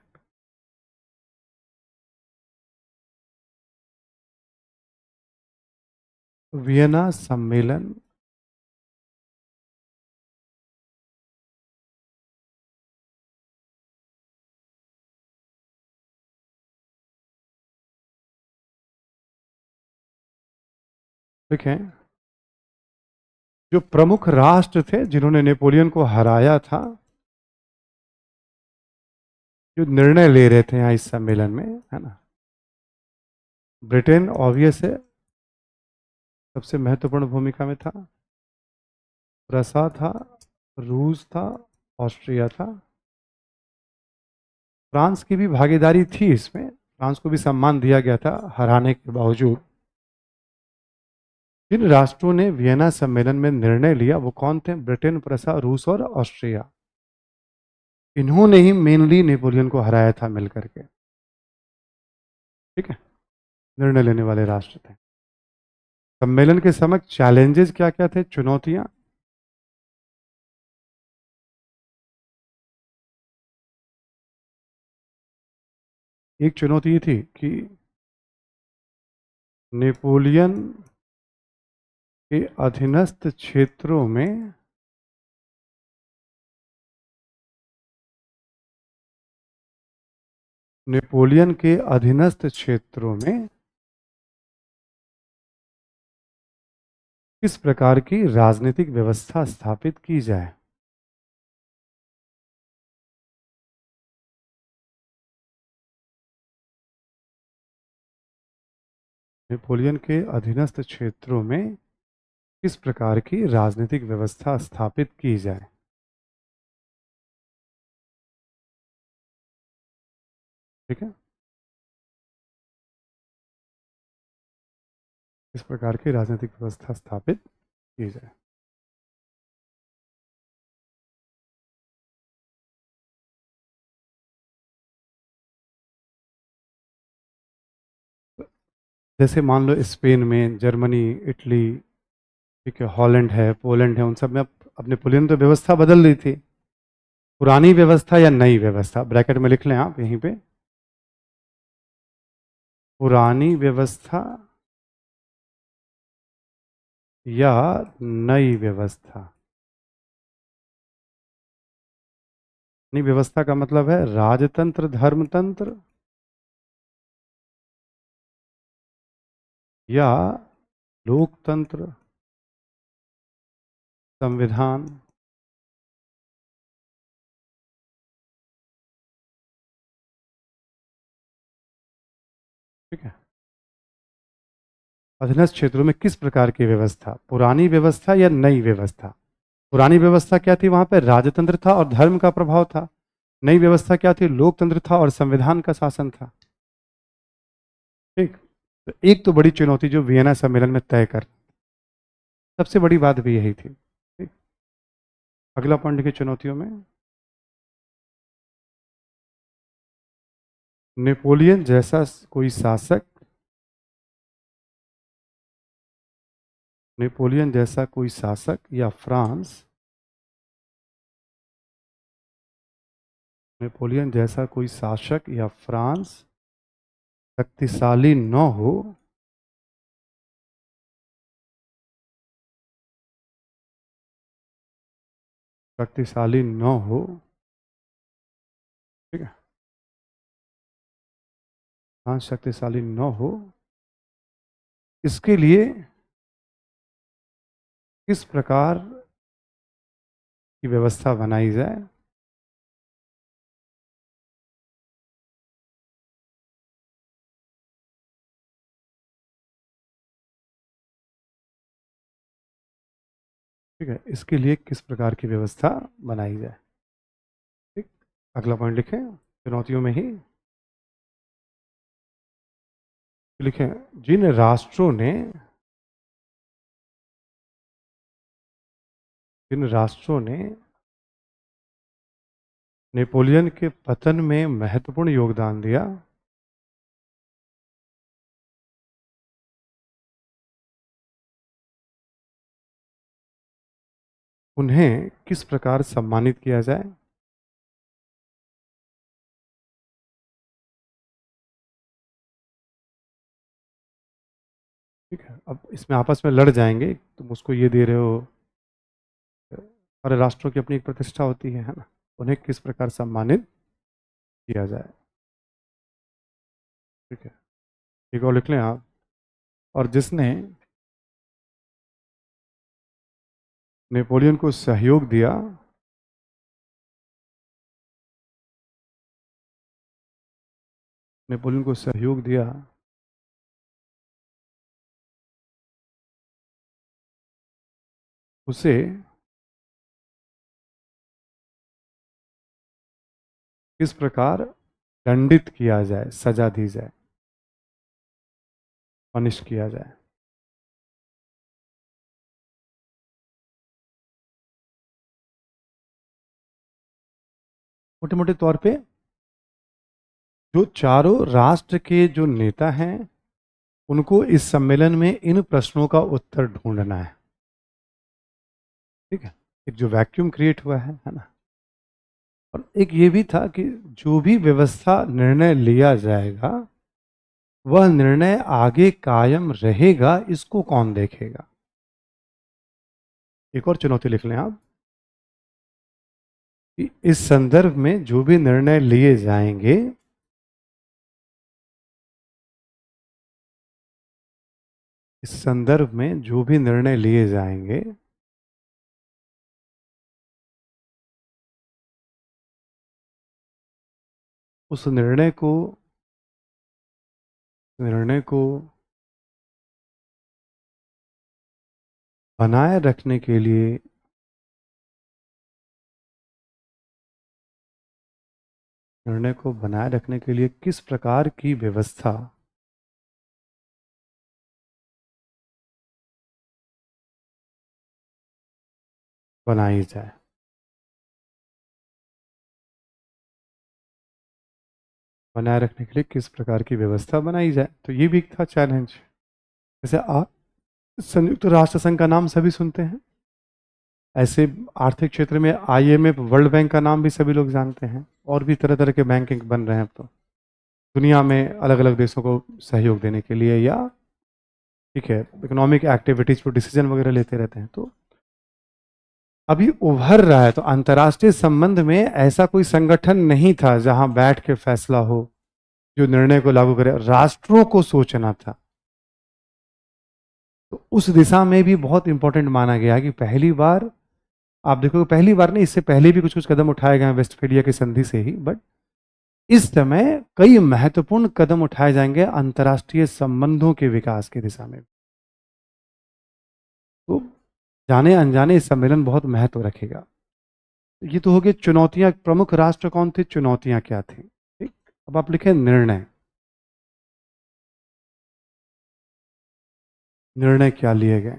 वियना सम्मेलन देखें, जो प्रमुख राष्ट्र थे जिन्होंने नेपोलियन को हराया था, जो निर्णय ले रहे थे यहाँ इस सम्मेलन में, है ना, ब्रिटेन ऑब्वियस है, सबसे महत्वपूर्ण भूमिका में था, प्रसा था, रूस था, ऑस्ट्रिया था, फ्रांस की भी भागीदारी थी इसमें, फ्रांस को भी सम्मान दिया गया था हराने के बावजूद। जिन राष्ट्रों ने वियना सम्मेलन में निर्णय लिया वो कौन थे? ब्रिटेन, प्रसा, रूस और ऑस्ट्रिया। इन्होंने ही मेनली नेपोलियन को हराया था मिलकर के। ठीक है, निर्णय लेने वाले राष्ट्र थे। सम्मेलन के समक्ष चैलेंजेस क्या क्या थे, चुनौतियां? एक चुनौती ये थी कि नेपोलियन के अधीनस्थ क्षेत्रों में नेपोलियन के अधीनस्थ क्षेत्रों में किस प्रकार की राजनीतिक व्यवस्था स्थापित की जाए। नेपोलियन के अधीनस्थ क्षेत्रों में किस प्रकार की राजनीतिक व्यवस्था स्थापित की जाए। ठीक है, किस प्रकार की राजनीतिक व्यवस्था स्थापित की जाए। जैसे मान लो स्पेन में, जर्मनी, इटली, ठीक है, हॉलैंड है, पोलैंड है, उन सब में अब नेपोलियन तो व्यवस्था बदल रही थी। पुरानी व्यवस्था या नई व्यवस्था, ब्रैकेट में लिख लें आप यहीं पे, पुरानी व्यवस्था या नई व्यवस्था। नई व्यवस्था का मतलब है राजतंत्र, धर्मतंत्र या लोकतंत्र, संविधान। ठीक है, अधीनस्थ क्षेत्रों में किस प्रकार की व्यवस्था, पुरानी व्यवस्था या नई व्यवस्था। पुरानी व्यवस्था क्या थी, वहां पर राजतंत्र था और धर्म का प्रभाव था। नई व्यवस्था क्या थी, लोकतंत्र था और संविधान का शासन था। ठीक, तो एक तो बड़ी चुनौती जो वियना सम्मेलन में तय कर, सबसे बड़ी बात भी यही थी। ठीक, अगला पॉइंट की चुनौतियों में, नेपोलियन जैसा कोई शासक, नेपोलियन जैसा कोई शासक या फ्रांस, नेपोलियन जैसा कोई शासक या फ्रांस शक्तिशाली न हो, शक्तिशाली न हो। ठीक है, फ्रांस शक्तिशाली न हो, इसके लिए किस प्रकार की व्यवस्था बनाई जाए। ठीक है, इसके लिए किस प्रकार की व्यवस्था बनाई जाए। ठीक, अगला पॉइंट लिखें चुनौतियों में ही, लिखें जिन राष्ट्रों ने नेपोलियन के पतन में महत्वपूर्ण योगदान दिया, उन्हें किस प्रकार सम्मानित किया जाए। ठीक है, अब इसमें आपस में लड़ जाएंगे, तुम उसको ये दे रहे हो, हर राष्ट्रों की अपनी एक प्रतिष्ठा होती है ना, उन्हें किस प्रकार सम्मानित किया जाए। ठीक है, एक और लिख लें आप, और जिसने नेपोलियन को सहयोग दिया, नेपोलियन को सहयोग दिया, उसे किस प्रकार दंडित किया जाए, सजा दी जाए, पनिश किया जाए। मोटे मोटे तौर पे जो चारों राष्ट्र के जो नेता हैं, उनको इस सम्मेलन में इन प्रश्नों का उत्तर ढूंढना है। ठीक है, एक जो वैक्यूम क्रिएट हुआ है ना, और एक ये भी था कि जो भी व्यवस्था निर्णय लिया जाएगा, वह निर्णय आगे कायम रहेगा, इसको कौन देखेगा। एक और चुनौती लिख लें आप, कि इस संदर्भ में जो भी निर्णय लिए जाएंगे, इस संदर्भ में जो भी निर्णय लिए जाएंगे उस निर्णय को बनाए रखने के लिए किस प्रकार की व्यवस्था बनाई जाए। बनाए रखने के लिए किस प्रकार की व्यवस्था बनाई जाए, तो ये भी एक था चैलेंज। जैसे आप संयुक्त राष्ट्र संघ का नाम सभी सुनते हैं, ऐसे आर्थिक क्षेत्र में IMF वर्ल्ड बैंक का नाम भी सभी लोग जानते हैं, और भी तरह तरह के बैंकिंग बन रहे हैं अब तो दुनिया में अलग अलग देशों को सहयोग देने के लिए, या ठीक है इकोनॉमिक एक्टिविटीज पर डिसीजन वगैरह लेते रहते हैं। तो अभी उभर रहा है, तो अंतर्राष्ट्रीय संबंध में ऐसा कोई संगठन नहीं था जहां बैठ के फैसला हो, जो निर्णय को लागू करे, राष्ट्रों को सोचना था। तो उस दिशा में भी बहुत इंपॉर्टेंट माना गया कि पहली बार, आप देखो पहली बार नहीं, इससे पहले भी कुछ कुछ कदम उठाए गए वेस्टफेलिया की संधि से ही, बट इस समय कई महत्वपूर्ण कदम उठाए जाएंगे अंतर्राष्ट्रीय संबंधों के विकास की दिशा में। तो जाने अनजाने इस सम्मेलन बहुत महत्व रखेगा। ये तो हो गई चुनौतियां, प्रमुख राष्ट्र कौन थे, चुनौतियां क्या थी, ठीक। अब आप लिखें निर्णय क्या लिए गए।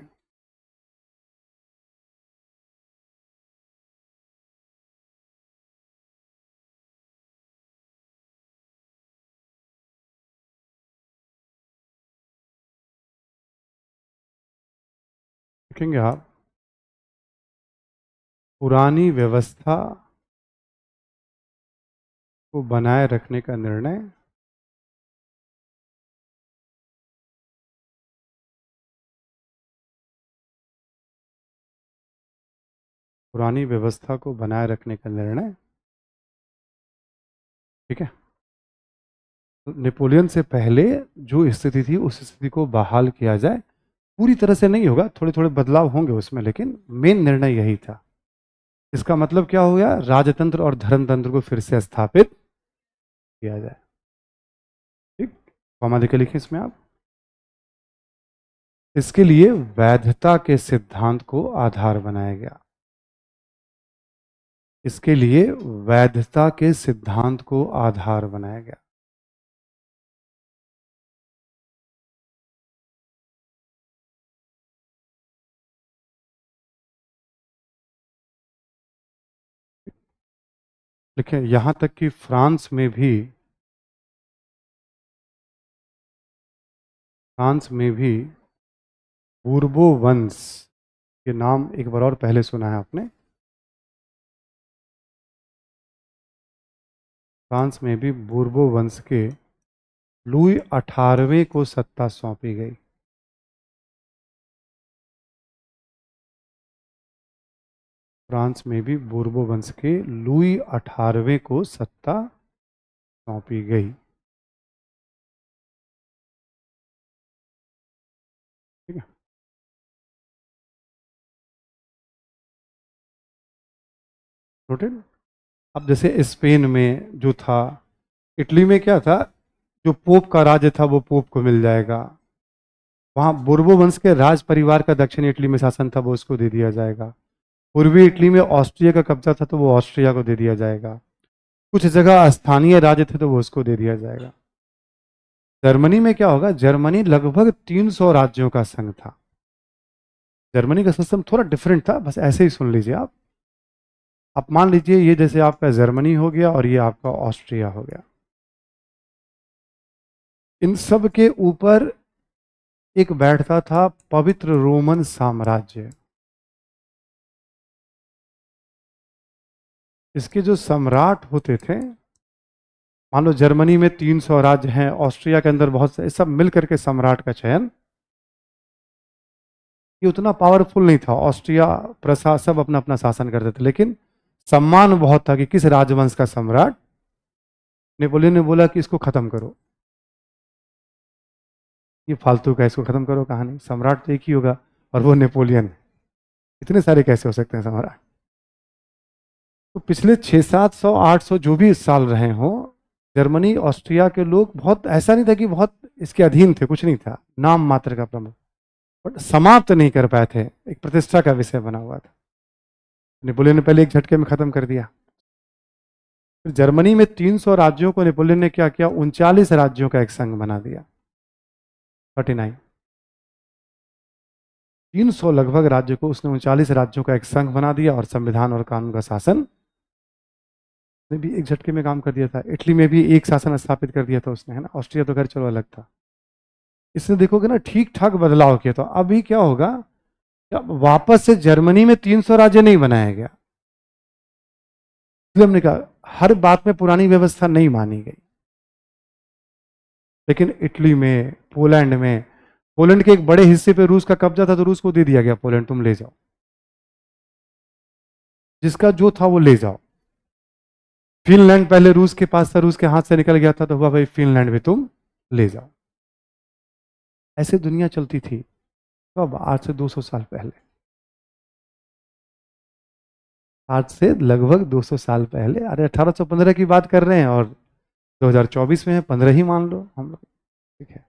देखेंगे आप, पुरानी व्यवस्था को बनाए रखने का निर्णय, पुरानी व्यवस्था को बनाए रखने का निर्णय, ठीक है। तो नेपोलियन से पहले जो स्थिति थी उस स्थिति को बहाल किया जाए, पूरी तरह से नहीं होगा, थोड़े थोड़े बदलाव होंगे उसमें, लेकिन मेन निर्णय यही था। इसका मतलब क्या हो गया, राजतंत्र और धर्मतंत्र को फिर से स्थापित किया जाए, ठीक। कॉमा देके लिखें इसमें आप, इसके लिए वैधता के सिद्धांत को आधार बनाया गया। इसके लिए वैधता के सिद्धांत को आधार बनाया गया। देखिए यहां तक कि फ्रांस में भी बूर्बो वंश के नाम एक बार और पहले सुना है आपने। फ्रांस में भी बूर्बो वंश के लुई 18वें को सत्ता सौंपी गई। फ्रांस में भी बूर्बो वंश के लुई 18वें को सत्ता सौंपी गई, ठीक है। नोटेड। अब जैसे स्पेन में जो था, इटली में क्या था, जो पोप का राज्य था वो पोप को मिल जाएगा। वहां बुर्बो वंश के राज परिवार का दक्षिण इटली में शासन था, वो उसको दे दिया जाएगा। पूर्वी इटली में ऑस्ट्रिया का कब्जा था, तो वो ऑस्ट्रिया को दे दिया जाएगा। कुछ जगह स्थानीय राज्य थे, तो वो उसको दे दिया जाएगा। जर्मनी में क्या होगा, जर्मनी लगभग 300 राज्यों का संघ था। जर्मनी का सिस्टम थोड़ा डिफरेंट था, बस ऐसे ही सुन लीजिए आप। आप मान लीजिए ये जैसे आपका जर्मनी हो गया और ये आपका ऑस्ट्रिया हो गया, इन सब के ऊपर एक बैठता था पवित्र रोमन साम्राज्य। इसके जो सम्राट होते थे, मान लो जर्मनी में 300 राज्य हैं, ऑस्ट्रिया के अंदर बहुत से, सब मिल करके सम्राट का चयन, ये उतना पावरफुल नहीं था। ऑस्ट्रिया प्रसा सब अपना अपना शासन करते थे, लेकिन सम्मान बहुत था कि किस राजवंश का सम्राट। नेपोलियन ने बोला कि इसको खत्म करो, ये फालतू का, इसको खत्म करो कहानी, सम्राट तो एक ही होगा और वो नेपोलियन है। इतने सारे कैसे हो सकते हैं सम्राट? तो पिछले 600, 700, 800 जो भी साल रहे हों, जर्मनी ऑस्ट्रिया के लोग बहुत, ऐसा नहीं था कि बहुत इसके अधीन थे, कुछ नहीं था, नाम मात्र का प्रमुख, बट समाप्त नहीं कर पाए थे, एक प्रतिष्ठा का विषय बना हुआ था। नेपोलियन ने पहले एक झटके में खत्म कर दिया। फिर जर्मनी में 300 राज्यों को नेपोलियन ने क्या किया, 39 राज्यों का एक संघ बना दिया। 39, 300 लगभग राज्य को उसने 39 राज्यों का एक संघ बना दिया और संविधान और कानून का शासन ने भी एक झटके में काम कर दिया था। इटली में भी एक शासन स्थापित कर दिया था उसने, है ना। ऑस्ट्रिया तो खैर चलो अलग था। इसने देखोगे ना ठीक ठाक बदलाव किया। तो अभी क्या होगा, अब वापस से जर्मनी में 300 राज्य नहीं बनाया गया, इसलिए हमने कहा हर बात में पुरानी व्यवस्था नहीं मानी गई। लेकिन इटली में, पोलैंड में, पोलैंड के एक बड़े हिस्से पे रूस का कब्जा था, तो रूस को दे दिया गया, पोलैंड तुम ले जाओ, जिसका जो था वो ले जाओ। फिनलैंड पहले रूस के पास था, रूस के हाथ से निकल गया था, तो हुआ भाई फिनलैंड भी तुम ले जाओ। ऐसे दुनिया चलती थी। तो अब आज से 200 साल पहले, आज से लगभग 200 साल पहले, अरे 1815 की बात कर रहे हैं और 2024 में है, 15 ही मान लो हम लोग, ठीक है।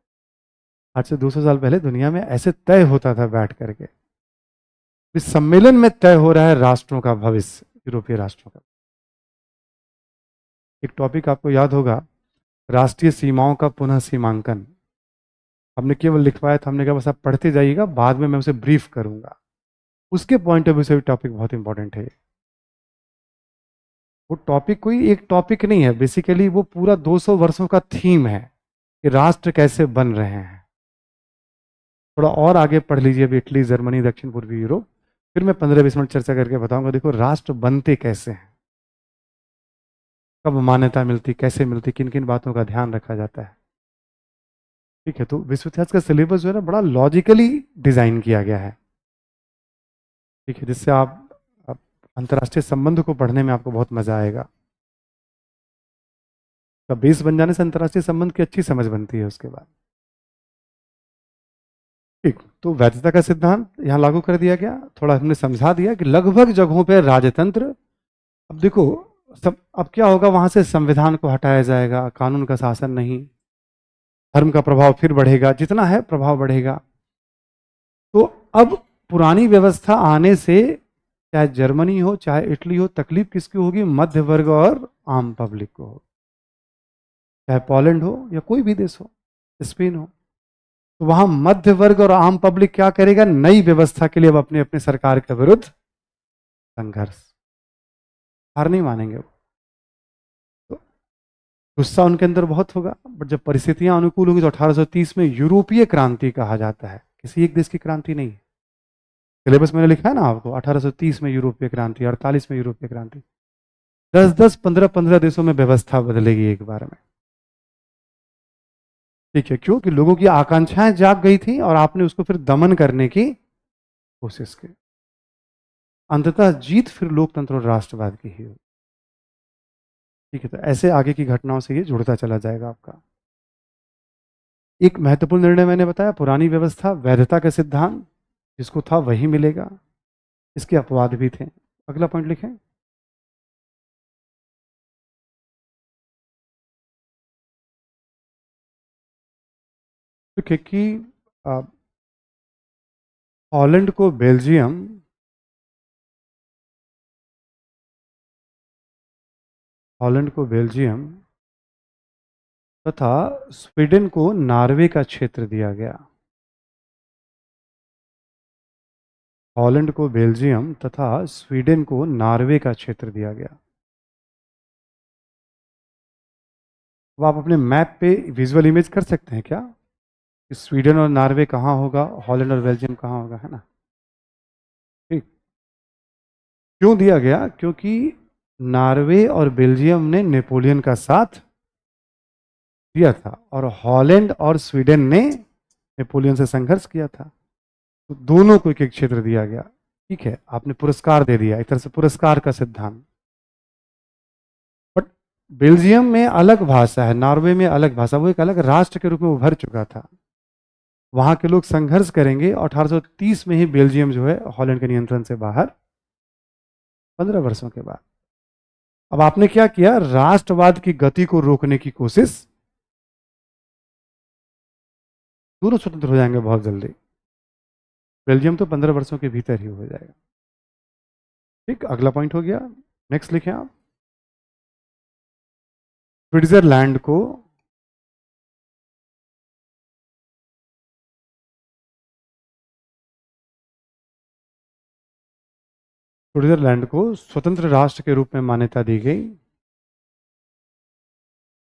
आज से 200 साल पहले दुनिया में ऐसे तय होता था बैठ करके। इस सम्मेलन में तय हो रहा है राष्ट्रों का भविष्य, यूरोपीय राष्ट्रों का। एक टॉपिक आपको याद होगा, राष्ट्रीय सीमाओं का पुनः सीमांकन। हमने केवल लिखवाया था, हमने कहा बस आप पढ़ते जाइएगा, बाद में मैं उसे ब्रीफ करूंगा। उसके पॉइंट ऑफ व्यू से भी टॉपिक बहुत इंपॉर्टेंट है। वो टॉपिक कोई एक टॉपिक नहीं है, बेसिकली वो पूरा 200 वर्षों का थीम है कि राष्ट्र कैसे बन रहे हैं। थोड़ा और आगे पढ़ लीजिए, अभी इटली, जर्मनी, दक्षिण पूर्वी यूरोप, फिर मैं 15-20 मिनट चर्चा करके बताऊंगा देखो राष्ट्र बनते कैसे हैं, कब मान्यता मिलती, कैसे मिलती, किन किन बातों का ध्यान रखा जाता है। ठीक है, तो विश्व इतिहास का सिलेबस जो है ना बड़ा लॉजिकली डिजाइन किया गया है। ठीक है, जिससे आप अंतर्राष्ट्रीय संबंध को पढ़ने में आपको बहुत मजा आएगा। तो बेस बन जाने से अंतर्राष्ट्रीय संबंध की अच्छी समझ बनती है उसके बाद। ठीक, तो वैधता का सिद्धांत यहाँ लागू कर दिया गया। थोड़ा हमने समझा दिया कि लगभग जगहों पे राजतंत्र। अब देखो सब, अब क्या होगा, वहां से संविधान को हटाया जाएगा, कानून का शासन नहीं, धर्म का प्रभाव फिर बढ़ेगा, जितना है प्रभाव बढ़ेगा। तो अब पुरानी व्यवस्था आने से चाहे जर्मनी हो चाहे इटली हो, तकलीफ किसकी होगी, मध्य वर्ग और आम पब्लिक को हो। चाहे पोलैंड हो या कोई भी देश हो, स्पेन हो, तो वहां मध्य वर्ग और आम पब्लिक क्या करेगा, नई व्यवस्था के लिए अब अपने अपने सरकार के विरुद्ध संघर्ष। हार नहीं मानेंगे वो। तो गुस्सा उनके अंदर बहुत होगा, बट जब परिस्थितियां अनुकूल होंगी तो 1830 में यूरोपीय क्रांति कहा जाता है, किसी एक देश की क्रांति नहीं। सिलेबस मैंने लिखा है ना आपको, 1830 में यूरोपीय क्रांति, 48 में यूरोपीय क्रांति। 10-10, 15-15 देशों में व्यवस्था बदलेगी एक बार में। ठीक है, क्योंकि लोगों की आकांक्षाएं जाग गई थी और आपने उसको फिर दमन करने की कोशिश की। अंततः जीत फिर लोकतंत्र और राष्ट्रवाद की ही हुई। ठीक है, तो ऐसे आगे की घटनाओं से ये जुड़ता चला जाएगा आपका। एक महत्वपूर्ण निर्णय मैंने बताया, पुरानी व्यवस्था, वैधता का सिद्धांत, जिसको था वही मिलेगा, इसके अपवाद भी थे। अगला पॉइंट लिखें। ठीक है कि हॉलैंड को बेल्जियम, हॉलैंड को बेल्जियम तथा स्वीडन को नॉर्वे का क्षेत्र दिया गया। हॉलैंड को बेल्जियम तथा स्वीडन को नॉर्वे का क्षेत्र दिया गया। अब आप अपने मैप पे विजुअल इमेज कर सकते हैं क्या, कि स्वीडन और नॉर्वे कहाँ होगा, हॉलैंड और बेल्जियम कहाँ होगा, है ना। ठीक, क्यों दिया गया, क्योंकि नॉर्वे और बेल्जियम ने नेपोलियन का साथ दिया था और हॉलैंड और स्वीडन ने नेपोलियन से संघर्ष किया था, तो दोनों को एक एक क्षेत्र दिया गया। ठीक है, आपने पुरस्कार दे दिया, एक तरह से पुरस्कार का सिद्धांत। बट बेल्जियम में अलग भाषा है, नॉर्वे में अलग भाषा, वो एक अलग राष्ट्र के रूप में उभर चुका था। वहाँ के लोग संघर्ष करेंगे और 1830 में ही बेल्जियम जो है हॉलैंड के नियंत्रण से बाहर, 15 वर्षों के बाद। अब आपने क्या किया, राष्ट्रवाद की गति को रोकने की कोशिश, दोनों स्वतंत्र हो जाएंगे बहुत जल्दी। बेल्जियम तो 15 वर्षों के भीतर ही हो जाएगा। ठीक, अगला पॉइंट हो गया। नेक्स्ट लिखें आप। स्विट्जरलैंड को स्विट्जरलैंड को स्वतंत्र राष्ट्र के रूप में मान्यता दी गई,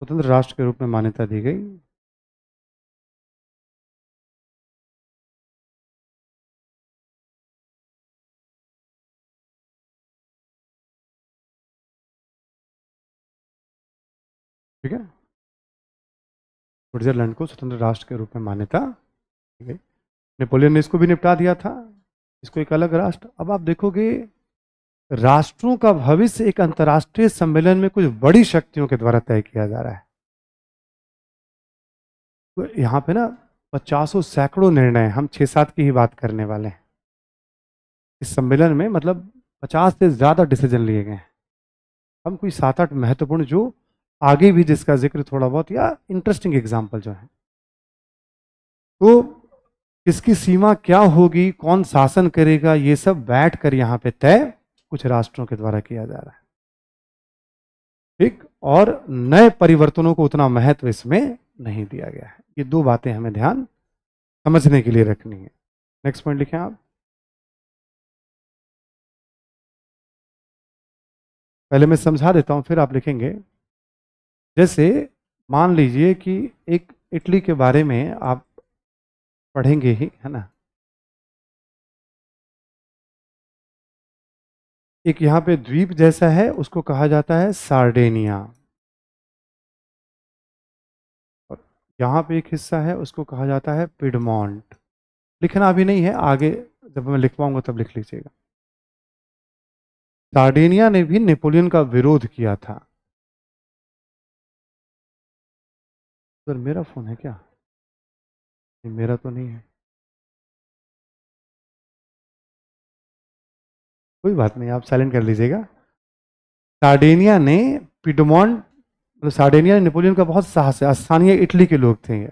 स्वतंत्र राष्ट्र के रूप में मान्यता दी गई। ठीक है, स्विट्जरलैंड को स्वतंत्र राष्ट्र के रूप में मान्यता दी गई। नेपोलियन ने इसको भी निपटा दिया था, इसको एक अलग राष्ट्र। अब आप देखोगे राष्ट्रों का भविष्य एक अंतर्राष्ट्रीय सम्मेलन में कुछ बड़ी शक्तियों के द्वारा तय किया जा रहा है। तो यहाँ पे ना 50 सैकड़ों निर्णय, हम 6-7 की ही बात करने वाले हैं इस सम्मेलन में, मतलब 50 से ज्यादा डिसीजन लिए गए हैं। हम कोई 7-8 महत्वपूर्ण जो आगे भी जिसका जिक्र थोड़ा बहुत, या इंटरेस्टिंग एग्जाम्पल जो है, तो किसकी सीमा क्या होगी, कौन शासन करेगा, ये सब बैठ कर यहाँ पे तय कुछ राष्ट्रों के द्वारा किया जा रहा है। ठीक, और नए परिवर्तनों को उतना महत्व इसमें नहीं दिया गया है। ये दो बातें हमें ध्यान समझने के लिए रखनी है। नेक्स्ट पॉइंट लिखें आप। पहले मैं समझा देता हूं, फिर आप लिखेंगे। जैसे मान लीजिए कि एक इटली के बारे में आप पढ़ेंगे ही, है ना। एक यहाँ पे द्वीप जैसा है, उसको कहा जाता है सार्डेनिया। और यहाँ पे एक हिस्सा है, उसको कहा जाता है पिडमॉन्ट। लिखना अभी नहीं है, आगे जब मैं लिखवाऊंगा तब लिख लीजिएगा। सार्डिनिया ने भी नेपोलियन का विरोध किया था। सर मेरा फोन है क्या? नहीं, मेरा तो नहीं है। कोई बात नहीं, आप साइलेंट कर लीजिएगा। सार्डिनिया ने पिडमॉन्ट, मतलब सार्डिनिया ने नेपोलियन का बहुत साहस है। स्थानीय इटली के लोग थे ये,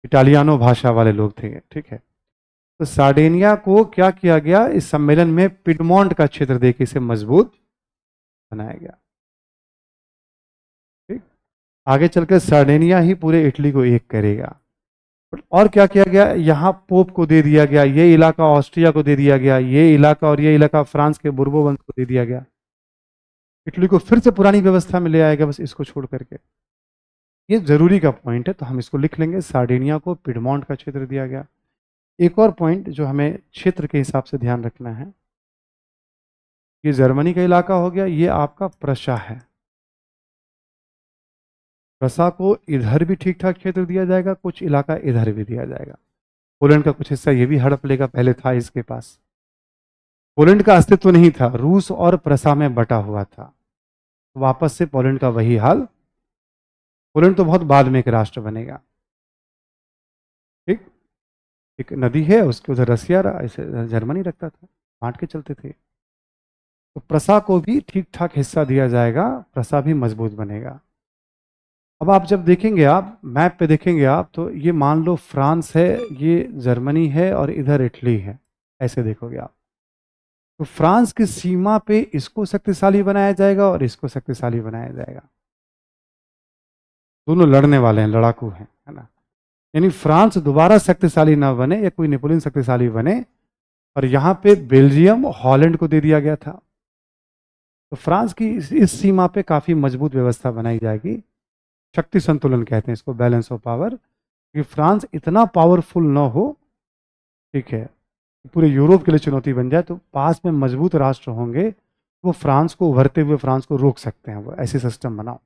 इटालियानो भाषा वाले लोग थे ये, ठीक है। तो सार्डिनिया को क्या किया गया, इस सम्मेलन में पिडमॉन्ट का क्षेत्र देके इसे मजबूत बनाया गया। ठीक, आगे चलकर सार्डिनिया ही पूरे इटली को एक करेगा। और क्या किया गया, यहाँ पोप को दे दिया गया, ये इलाका ऑस्ट्रिया को दे दिया गया, ये इलाका और ये इलाका फ्रांस के बुर्बो वंश को दे दिया गया। इटली को फिर से पुरानी व्यवस्था में ले आएगा, बस इसको छोड़ करके। ये जरूरी का पॉइंट है, तो हम इसको लिख लेंगे, सार्डिनिया को पिडमॉन्ट का क्षेत्र दिया गया। एक और पॉइंट जो हमें क्षेत्र के हिसाब से ध्यान रखना है, ये जर्मनी का इलाका हो गया, ये आपका प्रशा है। प्रशा को इधर भी ठीक ठाक क्षेत्र दिया जाएगा, कुछ इलाका इधर भी दिया जाएगा। पोलैंड का कुछ हिस्सा ये भी हड़प लेगा, पहले था इसके पास। पोलैंड का अस्तित्व नहीं था, रूस और प्रशा में बटा हुआ था। वापस से पोलैंड का वही हाल। पोलैंड तो बहुत बाद में एक राष्ट्र बनेगा। ठीक, एक नदी है, उसके उधर रसिया ऐसे जर्मनी रखता था, बांट के चलते थे। तो प्रशा को भी ठीक ठाक हिस्सा दिया जाएगा, प्रशा भी मजबूत बनेगा। अब आप जब देखेंगे, आप मैप पे देखेंगे आप, तो ये मान लो फ्रांस है, ये जर्मनी है और इधर इटली है, ऐसे देखोगे आप। तो फ्रांस की सीमा पे इसको शक्तिशाली बनाया जाएगा और इसको शक्तिशाली बनाया जाएगा। दोनों लड़ने वाले हैं, लड़ाकू हैं, है ना। यानी फ्रांस दोबारा शक्तिशाली ना बने या कोई नेपोलियन शक्तिशाली बने। और यहाँ पे बेल्जियम हॉलैंड को दे दिया गया था। तो फ्रांस की इस सीमा पे काफी मजबूत व्यवस्था बनाई जाएगी। शक्ति संतुलन कहते हैं इसको, बैलेंस ऑफ पावर। कि फ्रांस इतना पावरफुल ना हो, ठीक है, पूरे यूरोप के लिए चुनौती बन जाए, तो पास में मजबूत राष्ट्र होंगे, वो फ्रांस को, उभरते हुए फ्रांस को रोक सकते हैं। वो ऐसे सिस्टम बनाओ।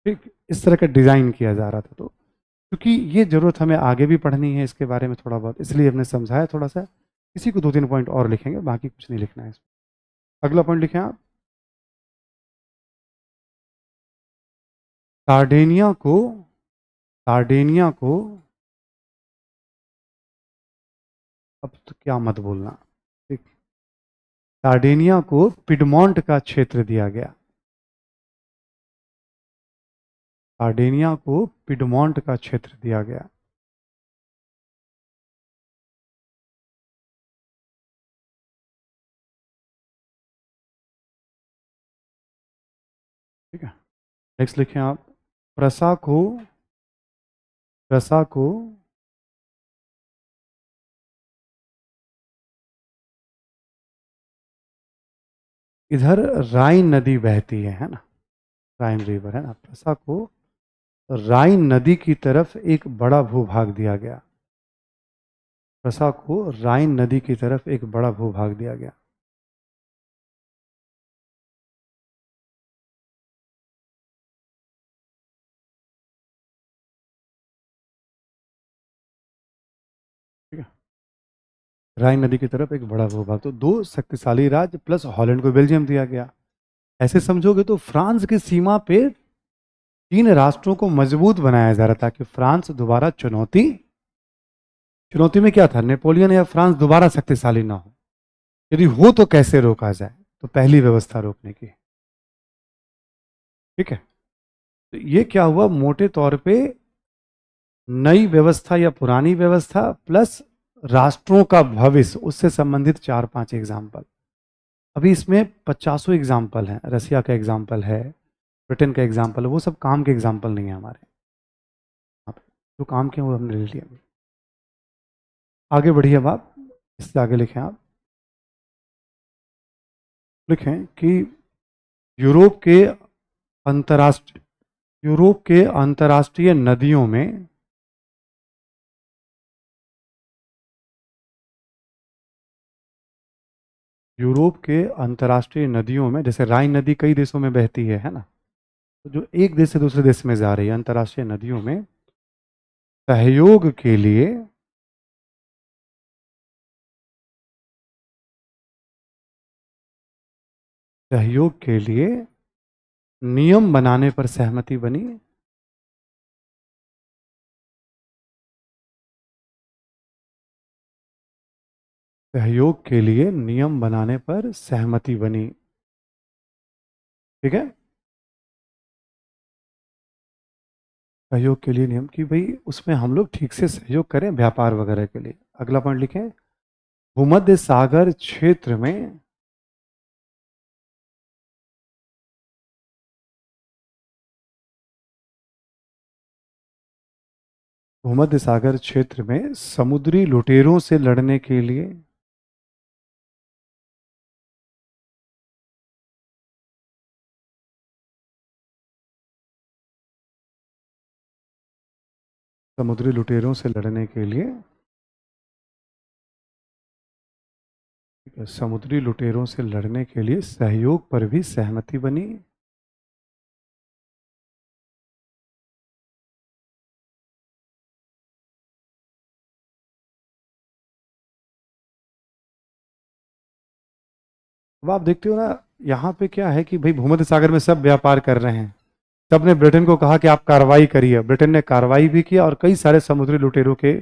ठीक, इस तरह का डिजाइन किया जा रहा था। तो क्योंकि ये जरूरत हमें आगे भी पढ़नी है इसके बारे में थोड़ा बहुत, इसलिए हमने समझाया थोड़ा सा। इसी को 2-3 पॉइंट और लिखेंगे, बाकी कुछ नहीं लिखना है इसमें। अगला पॉइंट लिखें आप। सार्डिनिया को सार्डिनिया को, अब तो क्या मत बोलना, ठीक, सार्डिनिया को पिडमोंट का क्षेत्र दिया गया। सार्डिनिया को पिडमोंट का क्षेत्र दिया गया। ठीक है, नेक्स्ट लिखें आप, प्रसा को, प्रसा को इधर राइन नदी बहती है ना, राइन रिवर है ना, प्रसा को राइन नदी की तरफ एक बड़ा भूभाग दिया गया। प्रसा को राइन नदी की तरफ एक बड़ा भूभाग दिया गया। ठीक है, राइन नदी की तरफ एक बड़ा भूभाग, तो दो शक्तिशाली राज्य प्लस हॉलैंड को बेल्जियम दिया गया। ऐसे समझोगे तो फ्रांस की सीमा पे तीन राष्ट्रों को मजबूत बनाया जा रहा था कि फ्रांस दोबारा चुनौती, चुनौती में क्या था, नेपोलियन या फ्रांस दोबारा शक्तिशाली ना हो, यदि हो तो कैसे रोका जाए, तो पहली व्यवस्था रोकने की। ठीक है, तो ये क्या हुआ, मोटे तौर पे नई व्यवस्था या पुरानी व्यवस्था प्लस राष्ट्रों का भविष्य, उससे संबंधित चार पांच एग्जाम्पल। अभी इसमें 50 एग्जाम्पल हैं, रसिया का एग्जाम्पल है, ब्रिटेन का एग्जाम्पल है, वो सब काम के एग्जाम्पल नहीं है हमारे यहाँ पे। जो काम के हैं वो हमने ले लिया। आगे बढ़िए अब आप, इससे आगे लिखें आप, लिखें कि यूरोप के अंतर्राष्ट्रीय, यूरोप के अंतर्राष्ट्रीय नदियों में, यूरोप के अंतर्राष्ट्रीय नदियों में, जैसे राइन नदी कई देशों में बहती है ना, तो जो एक देश से दूसरे देश में जा रही है, अंतर्राष्ट्रीय नदियों में सहयोग के लिए, सहयोग के लिए नियम बनाने पर सहमति बनी। सहयोग के लिए नियम बनाने पर सहमति बनी। ठीक है, सहयोग के लिए नियम कि भाई उसमें हम लोग ठीक से सहयोग करें व्यापार वगैरह के लिए। अगला पॉइंट लिखें, भूमध्य सागर क्षेत्र में, भूमध्य सागर क्षेत्र में समुद्री लुटेरों से लड़ने के लिए, समुद्री लुटेरों से लड़ने के लिए, ठीक है, समुद्री लुटेरों से लड़ने के लिए सहयोग पर भी सहमति बनी। अब आप देखते हो ना, यहाँ पे क्या है कि भाई भूमध्य सागर में सब व्यापार कर रहे हैं, सबने ब्रिटेन को कहा कि आप कार्रवाई करिए, ब्रिटेन ने कार्रवाई भी किया और कई सारे समुद्री लुटेरों के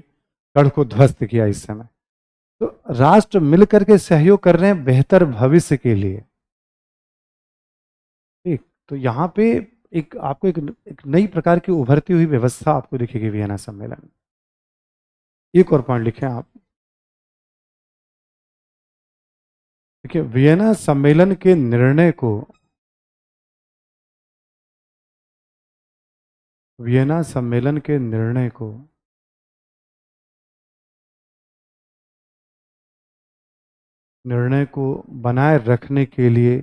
गढ़ को ध्वस्त किया इस समय। तो राष्ट्र मिलकर के सहयोग कर रहे हैं बेहतर भविष्य के लिए। ठीक, तो यहाँ पे एक आपको एक नई प्रकार की उभरती हुई व्यवस्था आपको दिखेगी वियना सम्मेलन में। एक और पॉइंट लिखें आप, देखिए वियना सम्मेलन के निर्णय को, वियना सम्मेलन के निर्णय को निर्णय को बनाए रखने के लिए,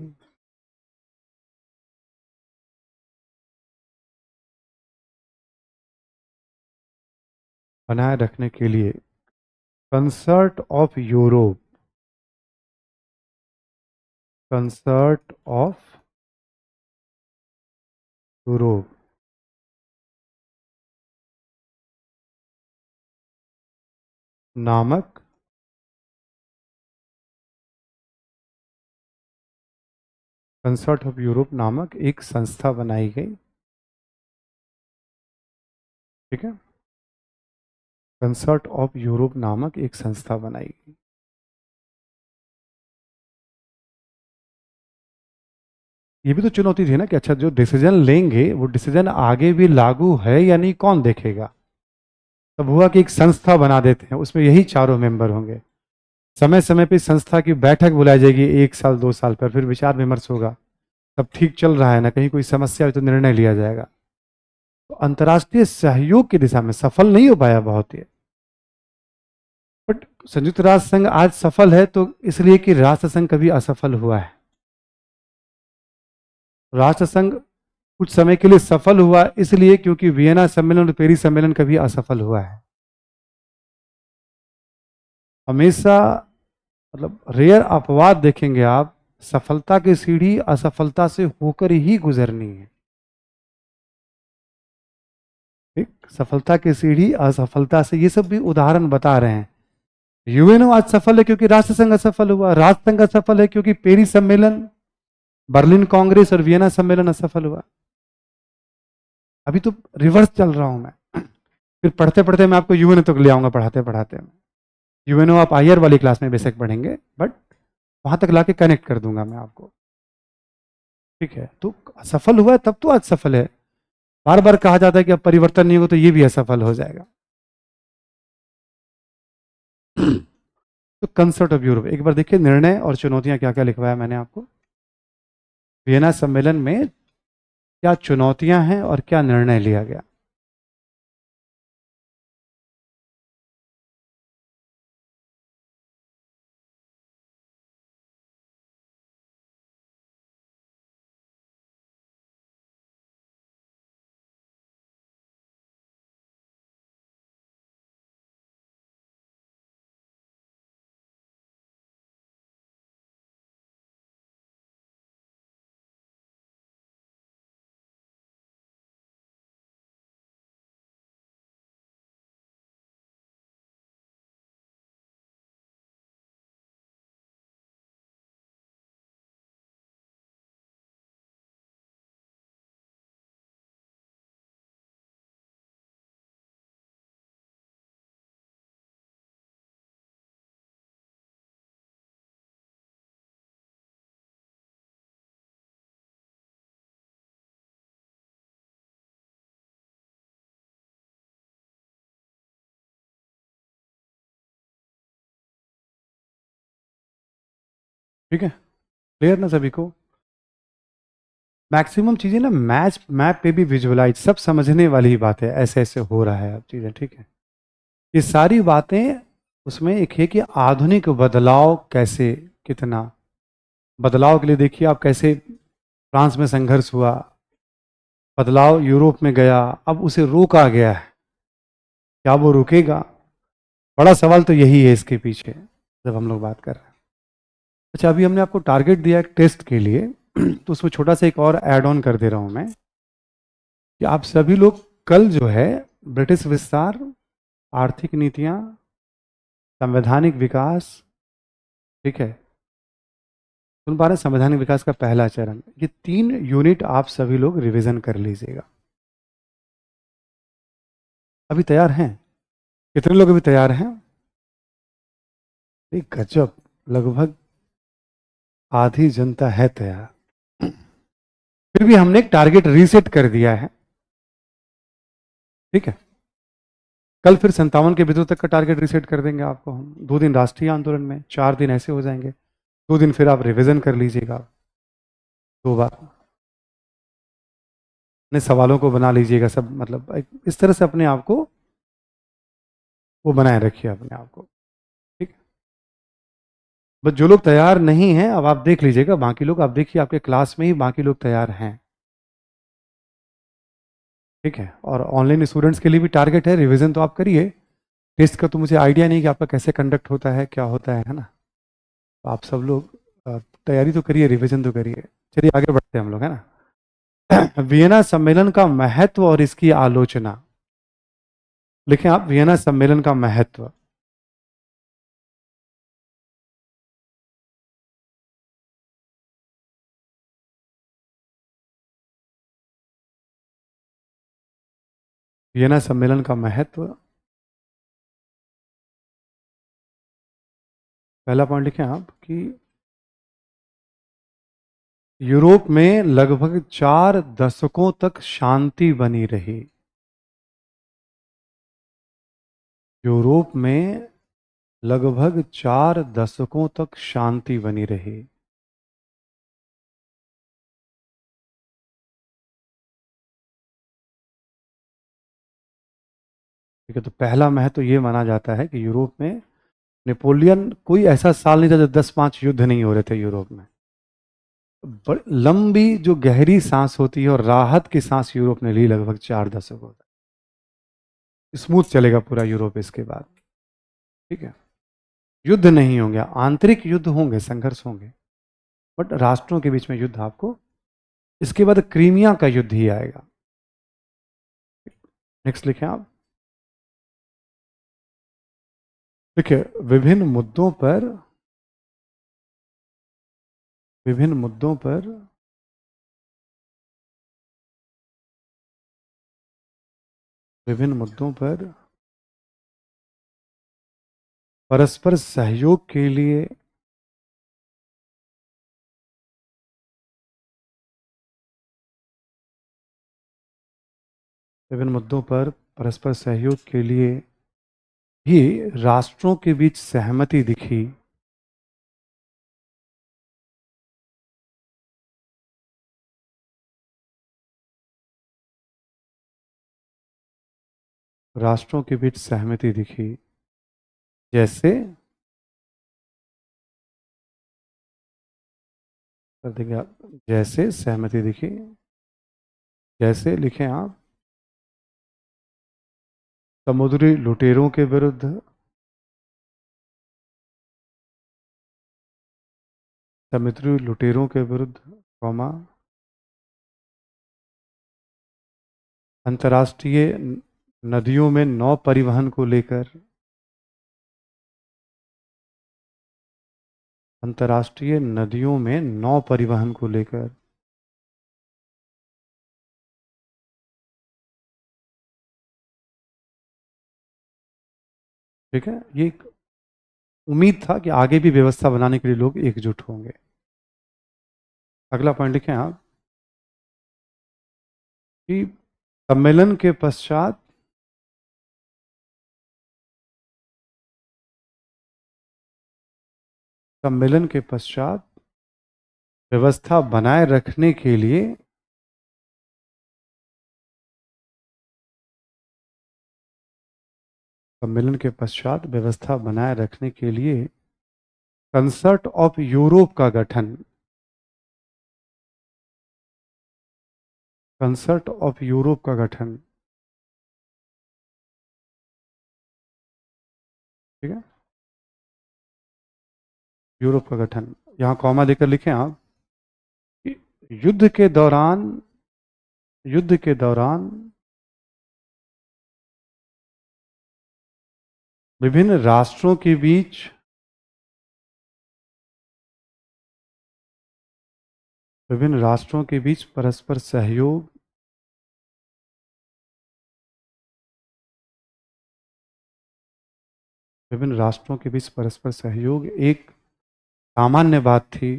बनाए रखने के लिए concert of Europe, concert of Europe नामक, कंसर्ट ऑफ यूरोप नामक एक संस्था बनाई गई। ठीक है, कंसर्ट ऑफ यूरोप नामक एक संस्था बनाई गई। ये भी तो चुनौती थी ना कि अच्छा जो डिसीजन लेंगे वो डिसीजन आगे भी लागू है या नहीं, कौन देखेगा। तब हुआ कि एक संस्था बना देते हैं, उसमें यही चारों मेंबर होंगे। समय समय पे संस्था की बैठक बुलाई जाएगी, 1 साल 2 साल पर, फिर विचार विमर्श होगा। सब ठीक चल रहा है ना, कहीं कोई समस्या है तो निर्णय लिया जाएगा। तो अंतर्राष्ट्रीय सहयोग की दिशा में सफल नहीं हो पाया बहुत ये। बट संयुक्त राष्ट्र संघ आज सफल है तो इसलिए कि राष्ट्र संघ कभी असफल हुआ है। राष्ट्र संघ कुछ समय के लिए सफल हुआ इसलिए क्योंकि वियना सम्मेलन और पेरिस सम्मेलन कभी असफल हुआ है। हमेशा मतलब रेयर अपवाद देखेंगे आप, सफलता की सीढ़ी असफलता से होकर ही गुजरनी है। ठीक, सफलता की सीढ़ी असफलता से, ये सब भी उदाहरण बता रहे हैं। यूएनओ आज सफल है क्योंकि राष्ट्र संघ असफल हुआ, राष्ट्र संघ असफल है क्योंकि पेरिस सम्मेलन, बर्लिन कांग्रेस और वियना सम्मेलन असफल हुआ। अभी तो रिवर्स चल रहा हूं मैं। फिर पढ़ते पढ़ते मैं आपको यूएनओ तक ले आऊंगा, पढ़ाते पढ़ाते। यूएनओ आप आईआर वाली क्लास में बेसिक पढ़ेंगे, बट वहां तक लाके कनेक्ट कर दूंगा मैं आपको। ठीक है, तो असफल हुआ है तब तो आज सफल है। बार बार कहा जाता है कि अब परिवर्तन नहीं होगा तो ये भी असफल हो जाएगा। तो कंसर्ट ऑफ यूरोप एक बार देखिए, निर्णय और चुनौतियां क्या क्या लिखवाया मैंने आपको। वियना सम्मेलन में क्या चुनौतियां हैं और क्या निर्णय लिया गया। ठीक है, क्लियर ना सभी को। मैक्सिमम चीजें ना मैच मैप पे भी विजुअलाइज, सब समझने वाली ही बात है, ऐसे ऐसे हो रहा है अब चीजें। ठीक है, ये सारी बातें उसमें एक है कि आधुनिक बदलाव कैसे, कितना बदलाव के लिए देखिए आप कैसे फ्रांस में संघर्ष हुआ, बदलाव यूरोप में गया, अब उसे रोका गया है, क्या वो रुकेगा। बड़ा सवाल तो यही है इसके पीछे जब हम लोग बात कर रहे हैं। अच्छा, अभी हमने आपको टारगेट दिया एक टेस्ट के लिए, तो उसमें छोटा सा एक और ऐड ऑन कर दे रहा हूं मैं कि आप सभी लोग कल जो है ब्रिटिश विस्तार, आर्थिक नीतियां, संवैधानिक विकास, ठीक है, सुन पा रहे हैं, संवैधानिक विकास का पहला चरण, ये 3 यूनिट आप सभी लोग रिवीजन कर लीजिएगा। अभी तैयार हैं? कितने लोग अभी तैयार हैं? एक गजब, लगभग आधी जनता है तैयार। फिर भी हमने एक टारगेट रीसेट कर दिया है। ठीक है, कल फिर 57 के भीतर तक का टारगेट रीसेट कर देंगे आपको हम। 2 दिन राष्ट्रीय आंदोलन में, 4 दिन ऐसे हो जाएंगे। 2 दिन फिर आप रिवीजन कर लीजिएगा 2 बार, अपने सवालों को बना लीजिएगा सब, मतलब इस तरह से अपने आप को वो बनाए रखिए अपने आप को। ठीक है, बस जो लोग तैयार नहीं हैं अब आप देख लीजिएगा, बाकी लोग आप देखिए आपके क्लास में ही बाकी लोग तैयार हैं। ठीक है, और ऑनलाइन स्टूडेंट्स के लिए भी टारगेट है, रिवीजन तो आप करिए। टेस्ट का तो मुझे आइडिया नहीं कि आपका कैसे कंडक्ट होता है, क्या होता है ना। तो आप सब लोग तैयारी तो करिए, रिवीजन तो करिए। चलिए आगे बढ़ते हैं हम लोग, है ना। वियना सम्मेलन का महत्व और इसकी आलोचना, लिखें आप, वियना सम्मेलन का महत्व। वियना सम्मेलन का महत्व, पहला पॉइंट लिखें आप कि यूरोप में लगभग 4 दशकों तक शांति बनी रही। यूरोप में लगभग 4 दशकों तक शांति बनी रही। ठीक है, तो पहला महत्व ये माना जाता है कि यूरोप में नेपोलियन, कोई ऐसा साल नहीं था जब 10-5 युद्ध नहीं हो रहे थे यूरोप में। लंबी जो गहरी सांस होती है और राहत की सांस यूरोप ने ली लगभग 4 दशकों तक। स्मूथ चलेगा पूरा यूरोप इसके बाद। ठीक है, युद्ध नहीं होंगे, आंतरिक युद्ध होंगे, संघर्ष होंगे, बट राष्ट्रों के बीच में युद्ध आपको, इसके बाद क्रीमिया का युद्ध ही आएगा। नेक्स्ट लिखें आप। देखिए, विभिन्न मुद्दों पर, विभिन्न मुद्दों पर विभिन्न मुद्दों पर परस्पर सहयोग के लिए विभिन्न मुद्दों पर परस्पर सहयोग के लिए भी राष्ट्रों के बीच सहमति दिखी। राष्ट्रों के बीच सहमति दिखी, जैसे कर देंगे आप, जैसे सहमति दिखी, जैसे लिखें आप, समुद्री लुटेरों के विरुद्ध, समुद्री लुटेरों के विरुद्ध, कौमा, अंतर्राष्ट्रीय नदियों में नौ परिवहन को लेकर, अंतर्राष्ट्रीय नदियों में नौ परिवहन को लेकर, ठीक है, ये एक उम्मीद था कि आगे भी व्यवस्था बनाने के लिए लोग एकजुट होंगे। अगला पॉइंट लिखें आप कि सम्मेलन के पश्चात सम्मेलन के पश्चात व्यवस्था बनाए रखने के लिए सम्मेलन के पश्चात व्यवस्था बनाए रखने के लिए कंसर्ट ऑफ यूरोप का गठन, कंसर्ट ऑफ यूरोप का गठन, ठीक है, यूरोप का गठन, यहां कॉमा देकर लिखें आप कि युद्ध के दौरान, युद्ध के दौरान विभिन्न राष्ट्रों के बीच विभिन्न राष्ट्रों के बीच परस्पर सहयोग, विभिन्न राष्ट्रों के बीच परस्पर सहयोग एक सामान्य बात थी।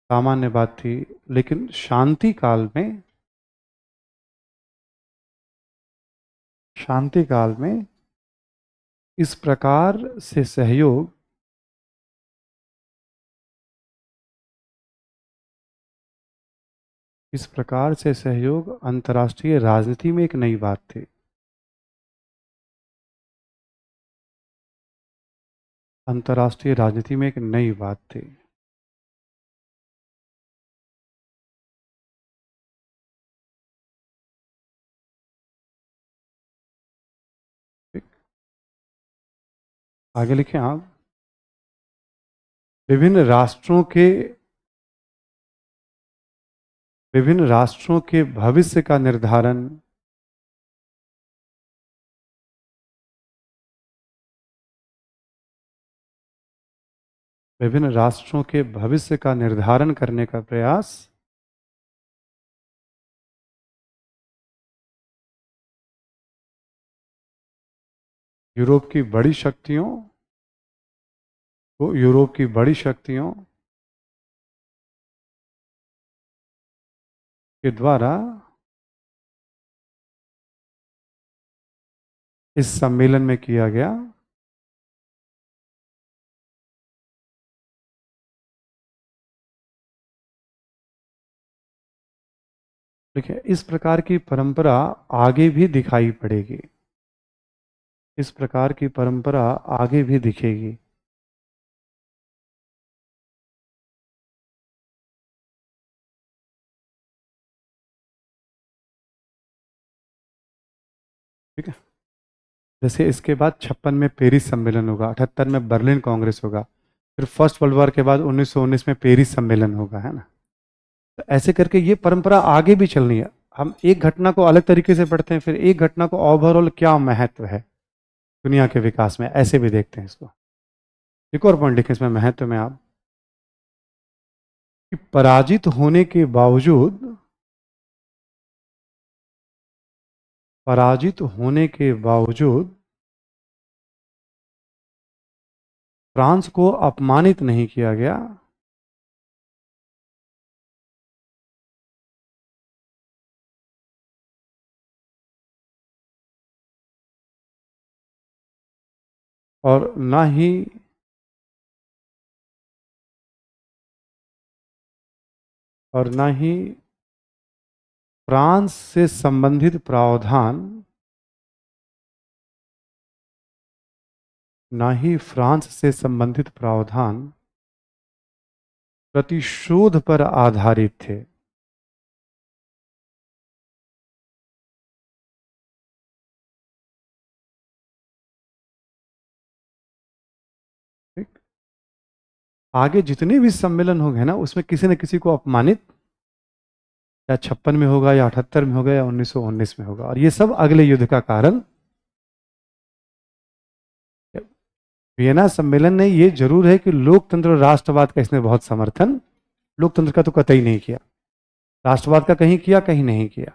सामान्य बात थी, लेकिन शांति काल में, शांति काल में इस प्रकार से सहयोग, इस प्रकार से सहयोग अंतर्राष्ट्रीय राजनीति में एक नई बात थी। अंतर्राष्ट्रीय राजनीति में एक नई बात थी। ठीक? आगे लिखें आप, विभिन्न राष्ट्रों के, विभिन्न राष्ट्रों के भविष्य का निर्धारण, विभिन्न राष्ट्रों के भविष्य का निर्धारण करने का प्रयास यूरोप की बड़ी शक्तियों यूरोप की बड़ी शक्तियों के द्वारा इस सम्मेलन में किया गया देखिए, इस प्रकार की परंपरा आगे भी दिखाई पड़ेगी। इस प्रकार की परंपरा आगे भी दिखेगी। ठीक है, जैसे इसके बाद 56 में पेरिस सम्मेलन होगा, 78 में बर्लिन कांग्रेस होगा, फिर फर्स्ट वर्ल्ड वॉर के बाद 1919 में पेरिस सम्मेलन होगा, है ना। तो ऐसे करके ये परंपरा आगे भी चलनी है। हम एक घटना को अलग तरीके से पढ़ते हैं, फिर एक घटना को ओवरऑल क्या महत्व है दुनिया के विकास में, ऐसे भी देखते हैं इसको। एक और पॉइंट लिखें इसमें महत्व में आप, कि पराजित होने के बावजूद फ्रांस को अपमानित नहीं किया गया, और न ही फ्रांस से संबंधित प्रावधान न ही फ्रांस से संबंधित प्रावधान प्रतिशोध पर आधारित थे। ठीक? आगे जितने भी सम्मेलन होंगे ना, उसमें किसी न किसी को अपमानित, या 56 में होगा, या 78 में होगा, या 1919 में होगा, और ये सब अगले युद्ध का कारण। वियना सम्मेलन ने ये जरूर है कि लोकतंत्र और राष्ट्रवाद का इसने बहुत समर्थन, लोकतंत्र का तो कतई नहीं किया, राष्ट्रवाद का कहीं किया कहीं नहीं किया।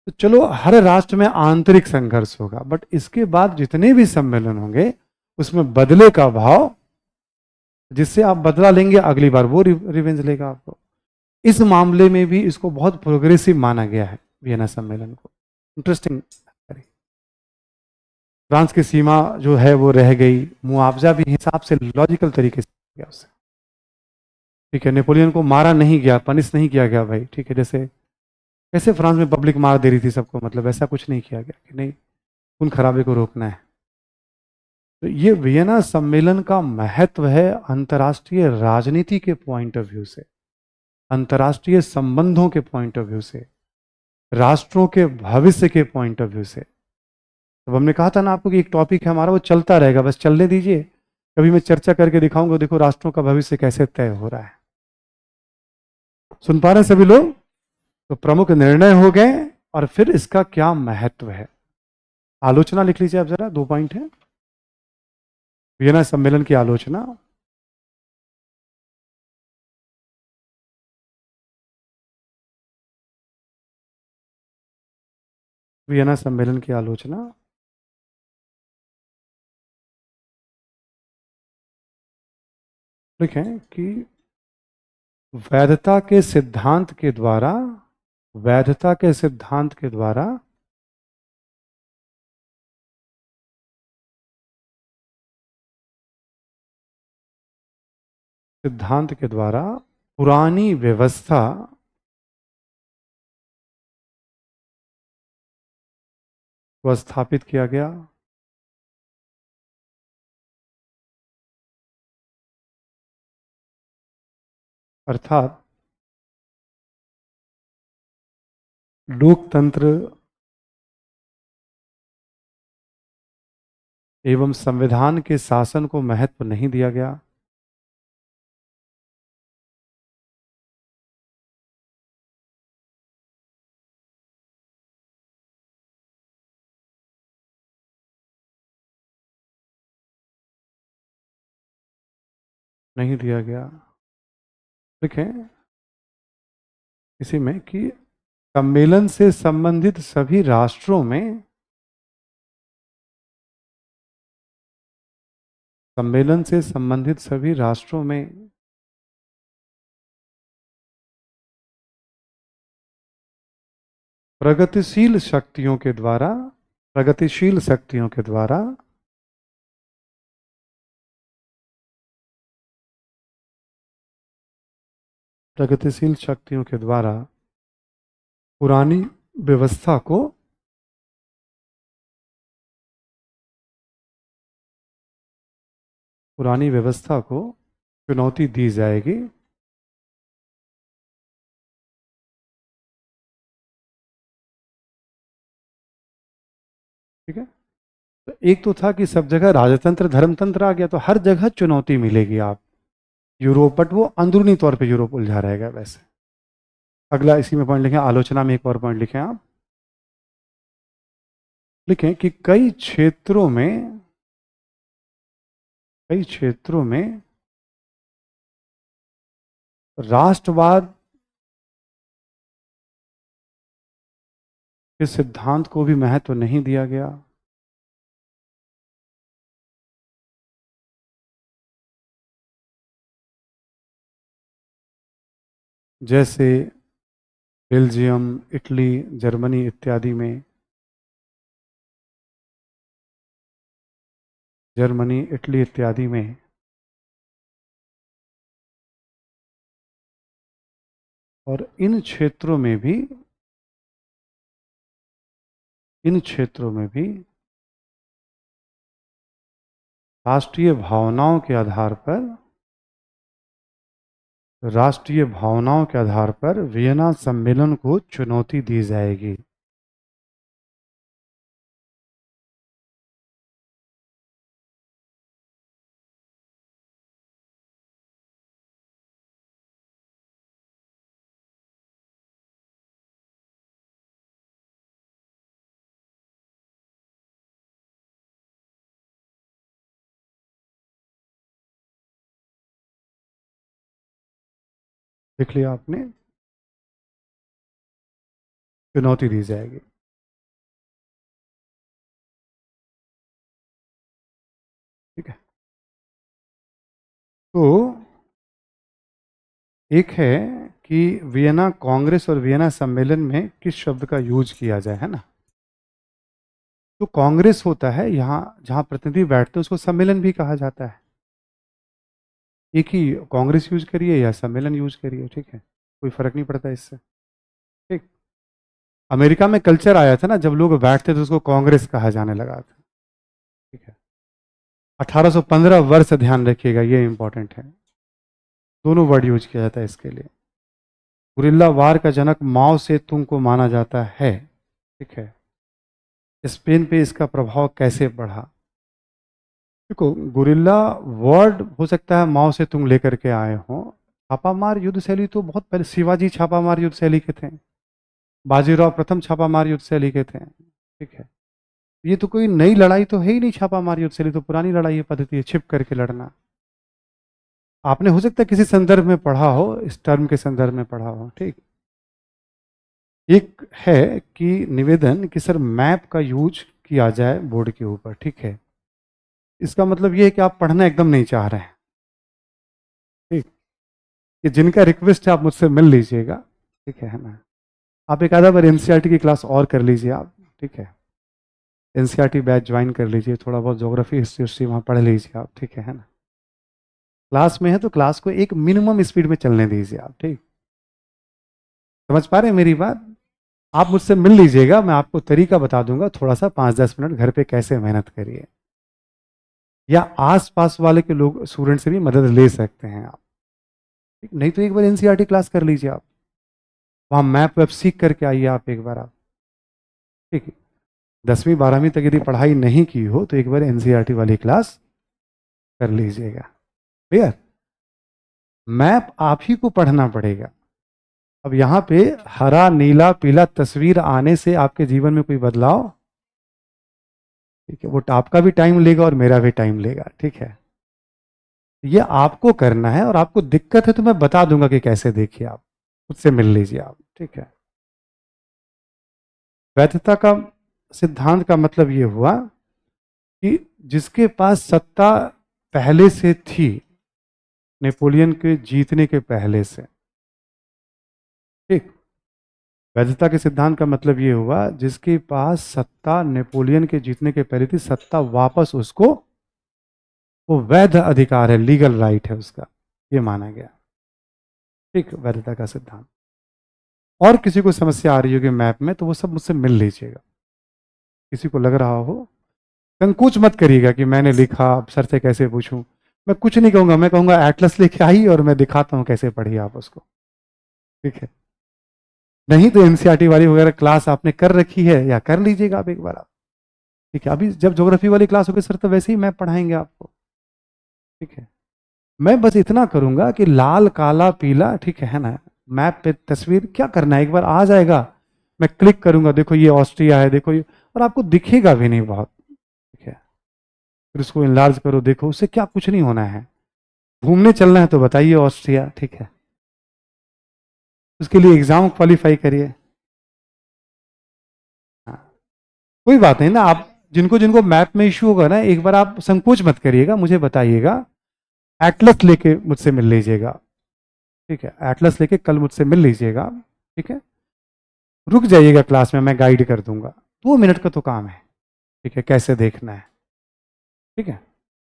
तो चलो, हर राष्ट्र में आंतरिक संघर्ष होगा, बट इसके बाद जितने भी सम्मेलन होंगे उसमें बदले का भाव, जिससे आप बदला लेंगे अगली बार वो रिवेंज लेगा आपको। इस मामले में भी इसको बहुत प्रोग्रेसिव माना गया है वियना सम्मेलन को। इंटरेस्टिंग। फ्रांस की सीमा जो है वो रह गई, मुआवजा भी हिसाब से लॉजिकल तरीके से गया उससे। ठीक है, नेपोलियन को मारा नहीं गया, पनिश नहीं किया गया भाई, ठीक है। जैसे कैसे फ्रांस में पब्लिक मार दे रही थी सबको, मतलब ऐसा कुछ नहीं किया गया कि नहीं, खून खराबे को रोकना है। तो ये वियना सम्मेलन का महत्व है अंतर्राष्ट्रीय राजनीति के पॉइंट ऑफ व्यू से, अंतर्राष्ट्रीय संबंधों के पॉइंट ऑफ व्यू से, राष्ट्रों के भविष्य के पॉइंट ऑफ व्यू से। तो हमने कहा था ना आपको कि एक टॉपिक है हमारा, वो चलता रहेगा, बस चलने दीजिए, कभी मैं चर्चा करके दिखाऊंगा, देखो राष्ट्रों का भविष्य कैसे तय हो रहा है। सुन पा रहे हैं सभी लोग? तो प्रमुख निर्णय हो गए, और फिर इसका क्या महत्व है, आलोचना लिख लीजिए आप जरा, 2 पॉइंट है वियना सम्मेलन की आलोचना। वियना सम्मेलन की आलोचना, लिखें कि वैधता के सिद्धांत के द्वारा, वैधता के सिद्धांत के द्वारा सिद्धांत के द्वारा पुरानी व्यवस्था को स्थापित किया गया, अर्थात लोकतंत्र एवं संविधान के शासन को महत्व नहीं दिया गया। नहीं दिया गया। लिखें इसी में कि सम्मेलन से संबंधित सभी राष्ट्रों में, सम्मेलन से संबंधित सभी राष्ट्रों में प्रगतिशील शक्तियों के द्वारा, प्रगतिशील शक्तियों के द्वारा प्रगतिशील शक्तियों के द्वारा पुरानी व्यवस्था को, पुरानी व्यवस्था को चुनौती दी जाएगी। ठीक है, तो एक तो था कि सब जगह राजतंत्र धर्मतंत्र आ गया तो हर जगह चुनौती मिलेगी आप यूरोप, बट वो अंदरूनी तौर पे यूरोप उलझा रहेगा वैसे। अगला इसी में पॉइंट लिखें, आलोचना में एक और पॉइंट लिखें आप, लिखें कि कई क्षेत्रों में, कई क्षेत्रों में राष्ट्रवाद के सिद्धांत को भी महत्व नहीं दिया गया। जैसे बेल्जियम, इटली, जर्मनी इत्यादि में, जर्मनी, इटली इत्यादि में और इन क्षेत्रों में भी, इन क्षेत्रों में भी राष्ट्रीय भावनाओं के आधार पर, राष्ट्रीय भावनाओं के आधार पर वियना सम्मेलन को चुनौती दी जाएगी। देख लिया आपने, चुनौती दी जाएगी। ठीक है, तो एक है कि वियना कांग्रेस और वियना सम्मेलन में किस शब्द का यूज किया जाए, है ना। तो कांग्रेस होता है यहाँ जहाँ प्रतिनिधि बैठते हैं उसको सम्मेलन भी कहा जाता है। एक ही कांग्रेस यूज करिए या सम्मेलन यूज करिए, ठीक है, कोई फर्क नहीं पड़ता इससे। ठीक, अमेरिका में कल्चर आया था ना, जब लोग बैठते थे उसको कांग्रेस कहा जाने लगा था। ठीक है, 1815 वर्ष, ध्यान रखिएगा ये इंपॉर्टेंट है, दोनों वर्ड यूज किया जाता है इसके लिए। गुरिल्ला वार का जनक माओ से तुंग को माना जाता है। ठीक है, स्पेन पे इसका प्रभाव कैसे बढ़ा। देखो, गुरिल्ला वर्ड हो सकता है माओ से तुंग लेकर के आए हों, छापामार युद्ध शैली तो बहुत पहले, शिवाजी छापामार युद्ध शैली के थे, बाजीराव प्रथम छापामार युद्ध शैली के थे। ठीक है, ये तो कोई नई लड़ाई तो है ही नहीं, छापामार युद्ध शैली तो पुरानी लड़ाई पद्धति है, छिप करके लड़ना। आपने हो सकता है किसी संदर्भ में पढ़ा हो, इस टर्म के संदर्भ में पढ़ा हो। ठीक, एक है कि निवेदन कि सर मैप का यूज किया जाए बोर्ड के ऊपर। ठीक है, इसका मतलब ये है कि आप पढ़ना एकदम नहीं चाह रहे हैं। ठीक, कि जिनका रिक्वेस्ट है आप मुझसे मिल लीजिएगा। ठीक है ना, आप एक आधा बार एनसीईआरटी की क्लास और कर लीजिए आप। ठीक है, एनसीईआरटी बैच ज्वाइन कर लीजिए, थोड़ा बहुत ज्योग्राफी हिस्ट्री वहाँ पढ़ लीजिए आप। ठीक है ना, क्लास में है तो क्लास को एक मिनिमम स्पीड में चलने दीजिए आप। ठीक, समझ पा रहे हैं मेरी बात। आप मुझसे मिल लीजिएगा, मैं आपको तरीका बता दूंगा, थोड़ा सा 5-10 मिनट घर पे कैसे मेहनत करिए, या आस पास वाले के लोग स्टूडेंट से भी मदद ले सकते हैं आप। ठीक, नहीं तो एक बार एनसीईआरटी क्लास कर लीजिए आप, वहाँ मैप वेप सीख करके आइए आप एक बार आप। ठीक है, 10वीं 12वीं तक यदि पढ़ाई नहीं की हो तो एक बार एनसीईआरटी वाली क्लास कर लीजिएगा। क्लियर, मैप आप ही को पढ़ना पड़ेगा। अब यहाँ पे हरा नीला पीला तस्वीर आने से आपके जीवन में कोई बदलाव, ठीक है, वो आपका भी टाइम लेगा और मेरा भी टाइम लेगा। ठीक है, ये आपको करना है, और आपको दिक्कत है तो मैं बता दूंगा कि कैसे, देखिए आप खुद से मिल लीजिए आप, ठीक है। वैधता का सिद्धांत का मतलब ये हुआ कि जिसके पास सत्ता पहले से थी, नेपोलियन के जीतने के पहले से, ठीक। वैधता के सिद्धांत का मतलब ये हुआ जिसके पास सत्ता नेपोलियन के जीतने के पहले थी, सत्ता वापस उसको, वो वैध अधिकार है, लीगल राइट है उसका, ये माना गया, ठीक। वैधता का सिद्धांत। और किसी को समस्या आ रही होगी मैप में तो वो सब मुझसे मिल लीजिएगा। किसी को लग रहा हो, संकोच मत करिएगा कि मैंने लिखा, अब सर से कैसे पूछूं। मैं कुछ नहीं कहूंगा, मैं कहूंगा एटलस लेके आई और मैं दिखाता हूं कैसे पढ़िए आप उसको, ठीक है। नहीं तो एनसीईआरटी वाली वगैरह क्लास आपने कर रखी है, या कर लीजिएगा आप एक बार आप, ठीक है। अभी जब ज्योग्राफी वाली क्लास होगी सर तो वैसे ही मैप पढ़ाएंगे आपको, ठीक है। मैं बस इतना करूंगा कि लाल काला पीला, ठीक है ना, मैप पे तस्वीर क्या करना है, एक बार आ जाएगा, मैं क्लिक करूंगा, देखो ये ऑस्ट्रिया है, देखो ये, और आपको दिखेगा भी नहीं बहुत, ठीक है। फिर उसको इनलार्ज करो, देखो उससे क्या, कुछ नहीं होना है। घूमने चलना है तो बताइए ऑस्ट्रिया, ठीक है। उसके लिए एग्जाम क्वालिफाई करिए। हाँ, कोई बात नहीं ना, आप जिनको जिनको मैप में इश्यू होगा ना, एक बार आप संकोच मत करिएगा, मुझे बताइएगा, एटलस लेके मुझसे मिल लीजिएगा, ठीक है। एटलस लेके कल मुझसे मिल लीजिएगा, ठीक है। रुक जाइएगा क्लास में, मैं गाइड कर दूंगा, 2 मिनट का तो काम है, ठीक है, कैसे देखना है, ठीक है।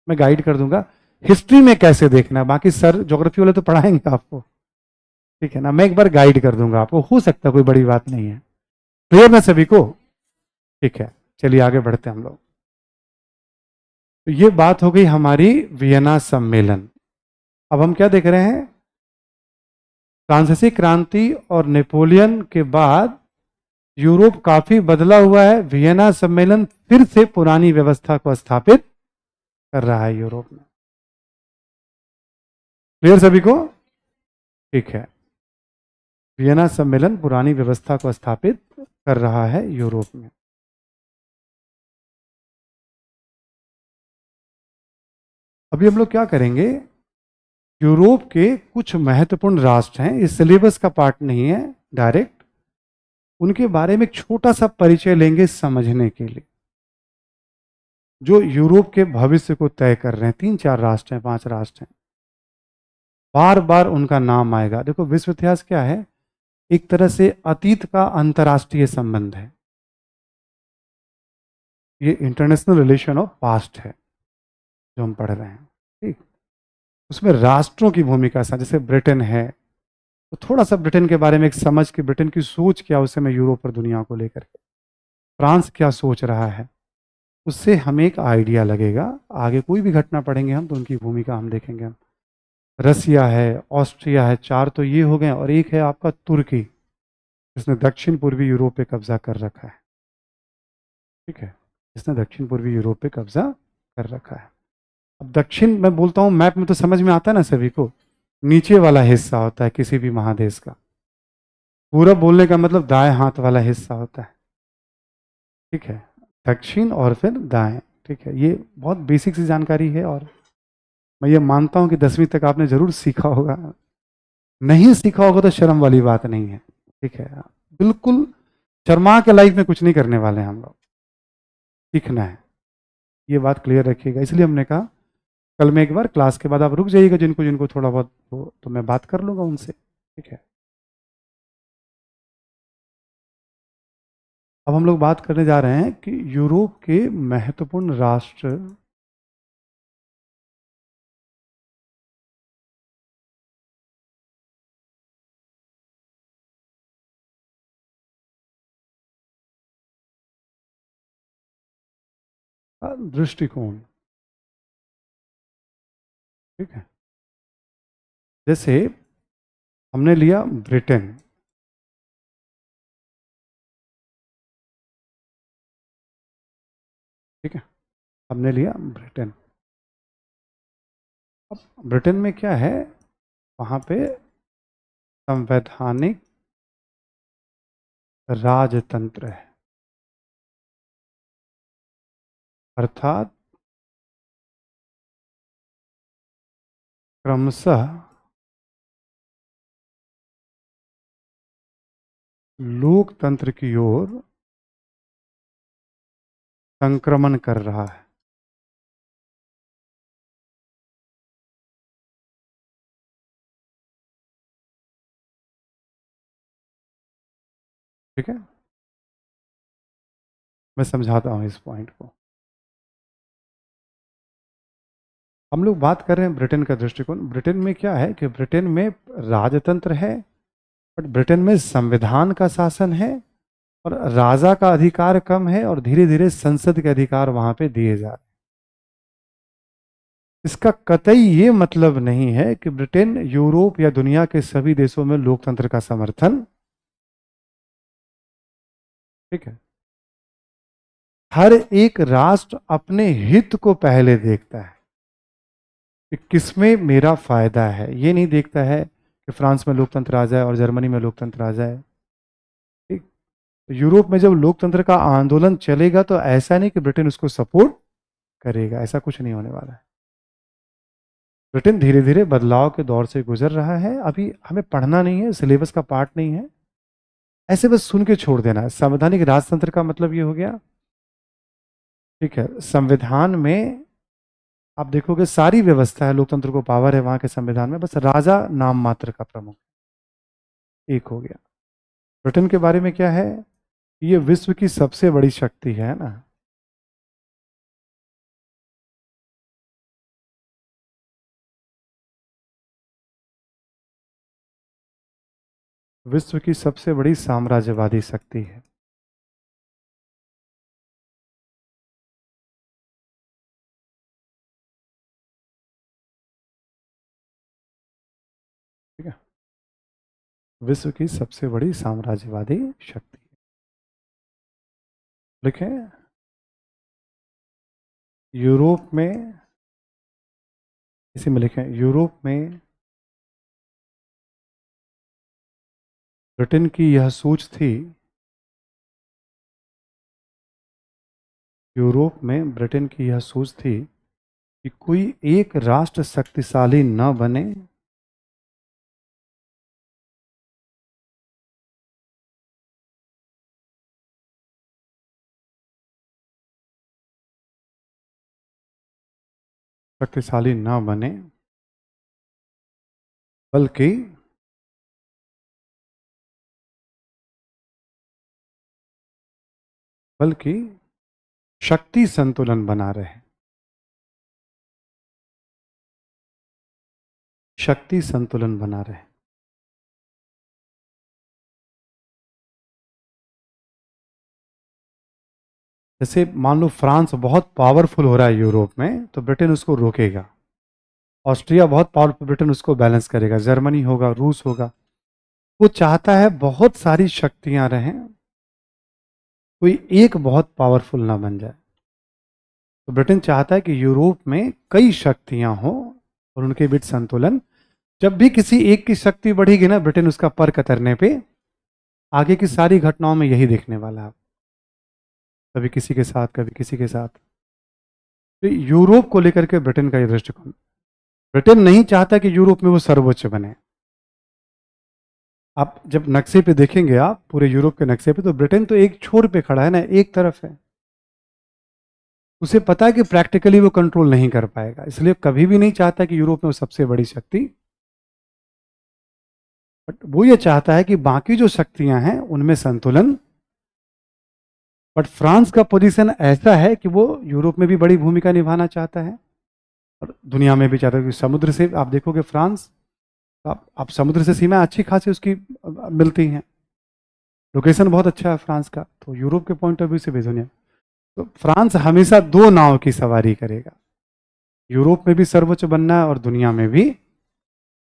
मैं गाइड कर दूंगा हिस्ट्री में कैसे देखना है, बाकी सर ज्योग्राफी वाले तो पढ़ाएंगे आपको, ठीक है ना। मैं एक बार गाइड कर दूंगा आपको, हो सकता है, कोई बड़ी बात नहीं है। क्लियर ना सभी को, ठीक है। चलिए आगे बढ़ते हैं हम लोग। तो ये बात हो गई हमारी वियना सम्मेलन। अब हम क्या देख रहे हैं, फ्रांसीसी क्रांति और नेपोलियन के बाद यूरोप काफी बदला हुआ है। वियना सम्मेलन फिर से पुरानी व्यवस्था को स्थापित कर रहा है यूरोप में। क्लियर सभी को, ठीक है। वियना सम्मेलन पुरानी व्यवस्था को स्थापित कर रहा है यूरोप में। अभी हम लोग क्या करेंगे, यूरोप के कुछ महत्वपूर्ण राष्ट्र हैं, इस सिलेबस का पार्ट नहीं है डायरेक्ट, उनके बारे में एक छोटा सा परिचय लेंगे समझने के लिए, जो यूरोप के भविष्य को तय कर रहे हैं। 3 4 राष्ट्र हैं, 5 राष्ट्र हैं, बार बार उनका नाम आएगा। देखो विश्व इतिहास क्या है, एक तरह से अतीत का अंतर्राष्ट्रीय संबंध है, ये इंटरनेशनल रिलेशन ऑफ पास्ट है जो हम पढ़ रहे हैं, ठीक। उसमें राष्ट्रों की भूमिका सा, जैसे ब्रिटेन है, तो थोड़ा सा ब्रिटेन के बारे में एक समझ कि ब्रिटेन की सोच क्या उस समय यूरोप और दुनिया को लेकर के, फ्रांस क्या सोच रहा है, उससे हमें एक आइडिया लगेगा। आगे कोई भी घटना पढ़ेंगे हम तो उनकी भूमिका हम देखेंगे हम। रसिया है, ऑस्ट्रिया है, 4 तो ये हो गए, और एक है आपका तुर्की, जिसने दक्षिण पूर्वी यूरोप पे कब्जा कर रखा है, ठीक है। जिसने दक्षिण पूर्वी यूरोप पे कब्जा कर रखा है। अब दक्षिण मैं बोलता हूँ मैप में तो समझ में आता है ना सभी को, नीचे वाला हिस्सा होता है किसी भी महादेश का। पूरब बोलने का मतलब दाएं हाथ वाला हिस्सा होता है, ठीक है। दक्षिण और फिर दाएं, ठीक है। ये बहुत बेसिक सी जानकारी है, और मैं ये मानता हूं कि 10वीं तक आपने जरूर सीखा होगा। नहीं सीखा होगा तो शर्म वाली बात नहीं है, ठीक है। बिल्कुल शर्मा के लाइफ में कुछ नहीं करने वाले हैं हम लोग, सीखना है, ये बात क्लियर रखिएगा। इसलिए हमने कहा कल में एक बार क्लास के बाद आप रुक जाइएगा, जिनको जिनको थोड़ा बहुत हो तो मैं बात कर लूंगा उनसे, ठीक है। अब हम लोग बात करने जा रहे हैं कि यूरोप के महत्वपूर्ण राष्ट्र। का दृष्टिकोण, ठीक है। जैसे हमने लिया ब्रिटेन, ठीक है, हमने लिया ब्रिटेन। अब ब्रिटेन में क्या है, वहां पे संवैधानिक राजतंत्र है, अर्थात क्रमशः लोकतंत्र की ओर संक्रमण कर रहा है। ठीक है, मैं समझाता हूं इस पॉइंट को। हम लोग बात कर रहे हैं ब्रिटेन का दृष्टिकोण। ब्रिटेन में क्या है कि ब्रिटेन में राजतंत्र है, बट ब्रिटेन में संविधान का शासन है और राजा का अधिकार कम है और धीरे धीरे संसद के अधिकार वहां पे दिए जा रहे हैं। इसका कतई ये मतलब नहीं है कि ब्रिटेन यूरोप या दुनिया के सभी देशों में लोकतंत्र का समर्थन, ठीक है, हर एक राष्ट्र अपने हित को पहले देखता है कि किसमें मेरा फायदा है। ये नहीं देखता है कि फ्रांस में लोकतंत्र आ जाए और जर्मनी में लोकतंत्र आ जाए। ठीक, तो यूरोप में जब लोकतंत्र का आंदोलन चलेगा तो ऐसा नहीं कि ब्रिटेन उसको सपोर्ट करेगा, ऐसा कुछ नहीं होने वाला है। ब्रिटेन धीरे धीरे बदलाव के दौर से गुजर रहा है। अभी हमें पढ़ना नहीं है, सिलेबस का पार्ट नहीं है, ऐसे बस सुन के छोड़ देना है। संवैधानिक राजतंत्र का मतलब ये हो गया, ठीक है, संविधान में आप देखोगे सारी व्यवस्था है, लोकतंत्र को पावर है वहां के संविधान में, बस राजा नाम मात्र का प्रमुख। एक हो गया। ब्रिटेन के बारे में क्या है, ये विश्व की सबसे बड़ी शक्ति है ना। विश्व की सबसे बड़ी साम्राज्यवादी शक्ति है। ठीक है, विश्व की सबसे बड़ी साम्राज्यवादी शक्ति। लिखें, यूरोप में, इसी में लिखें, यूरोप में ब्रिटेन की यह सोच थी, यूरोप में ब्रिटेन की यह सोच थी कि कोई एक राष्ट्र शक्तिशाली न बने, शक्तिशाली न बने, बल्कि बल्कि शक्ति संतुलन बना रहे। शक्ति संतुलन बना रहे। जैसे मान लो फ्रांस बहुत पावरफुल हो रहा है यूरोप में, तो ब्रिटेन उसको रोकेगा। ऑस्ट्रिया बहुत पावरफुल, ब्रिटेन उसको बैलेंस करेगा। जर्मनी होगा, रूस होगा। वो चाहता है बहुत सारी शक्तियां रहें, कोई एक बहुत पावरफुल ना बन जाए। तो ब्रिटेन चाहता है कि यूरोप में कई शक्तियां हो और उनके बीच संतुलन। जब भी किसी एक की शक्ति बढ़ेगी ना, ब्रिटेन उसका पर कतरने पे आगे की सारी घटनाओं में यही देखने वाला है। कभी किसी के साथ, कभी किसी के साथ। तो यूरोप को लेकर के ब्रिटेन का यह दृष्टिकोण। ब्रिटेन नहीं चाहता कि यूरोप में वो सर्वोच्च बने। आप जब नक्शे पे देखेंगे, आप पूरे यूरोप के नक्शे पे, तो ब्रिटेन तो एक छोर पे खड़ा है ना, एक तरफ है। उसे पता है कि प्रैक्टिकली वो कंट्रोल नहीं कर पाएगा, इसलिए कभी भी नहीं चाहता कि यूरोप में वो सबसे बड़ी शक्ति। बट वो ये चाहता है कि बाकी जो शक्तियां हैं उनमें संतुलन। बट फ्रांस का पोजीशन ऐसा है कि वो यूरोप में भी बड़ी भूमिका निभाना चाहता है और दुनिया में भी चाहता है। कि समुद्र से आप देखोगे फ्रांस, आप समुद्र से सीमा अच्छी खासी उसकी मिलती हैं। लोकेशन बहुत अच्छा है फ्रांस का, तो यूरोप के पॉइंट ऑफ व्यू से भी दुनिया। तो फ्रांस हमेशा दो नाव की सवारी करेगा, यूरोप में भी सर्वोच्च बनना है और दुनिया में भी।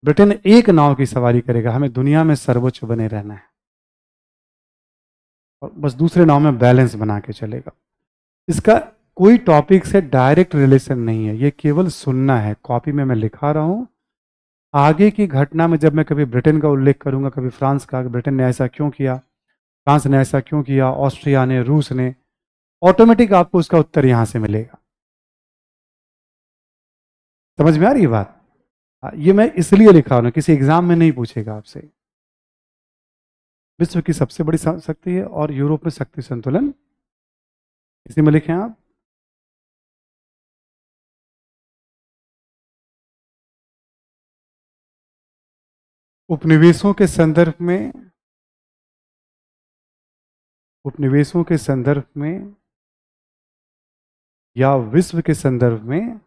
ब्रिटेन एक नाव की सवारी करेगा, हमें दुनिया में सर्वोच्च बने रहना है और बस दूसरे नाव में बैलेंस बना के चलेगा। इसका कोई टॉपिक से डायरेक्ट रिलेशन नहीं है, ये केवल सुनना है। कॉपी में मैं लिखा रहा हूं, आगे की घटना में जब मैं कभी ब्रिटेन का उल्लेख करूंगा, कभी फ्रांस का, ब्रिटेन ने ऐसा क्यों किया, फ्रांस ने ऐसा क्यों किया, ऑस्ट्रिया ने, रूस ने, ऑटोमेटिक आपको उसका उत्तर यहां से मिलेगा। समझ में आ रही है बात? ये मैं इसलिए लिखा हूं ना, किसी एग्जाम में नहीं पूछेगा आपसे। विश्व की सबसे बड़ी शक्ति है और यूरोप में शक्ति संतुलन, इसी में लिखें आप। उपनिवेशों के संदर्भ में, उपनिवेशों के संदर्भ में या विश्व के संदर्भ में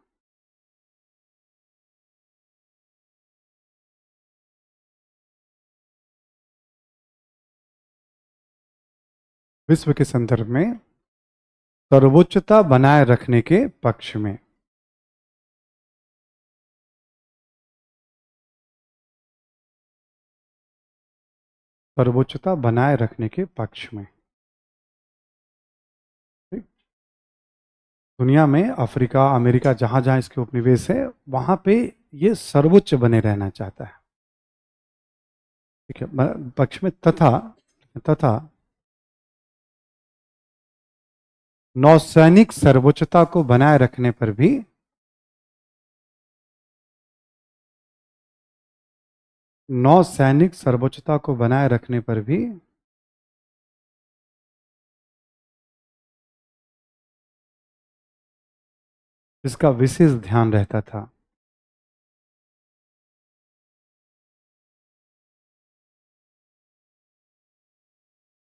विश्व के संदर्भ में सर्वोच्चता बनाए रखने के पक्ष में। सर्वोच्चता बनाए रखने के पक्ष में। ठीक? दुनिया में अफ्रीका, अमेरिका, जहां जहां इसके उपनिवेश है, वहां पे ये सर्वोच्च बने रहना चाहता है। ठीक है, पक्ष में तथा तथा नौसैनिक सर्वोच्चता को बनाए रखने पर भी नौसैनिक सर्वोच्चता को बनाए रखने पर भी इसका विशेष ध्यान रहता था।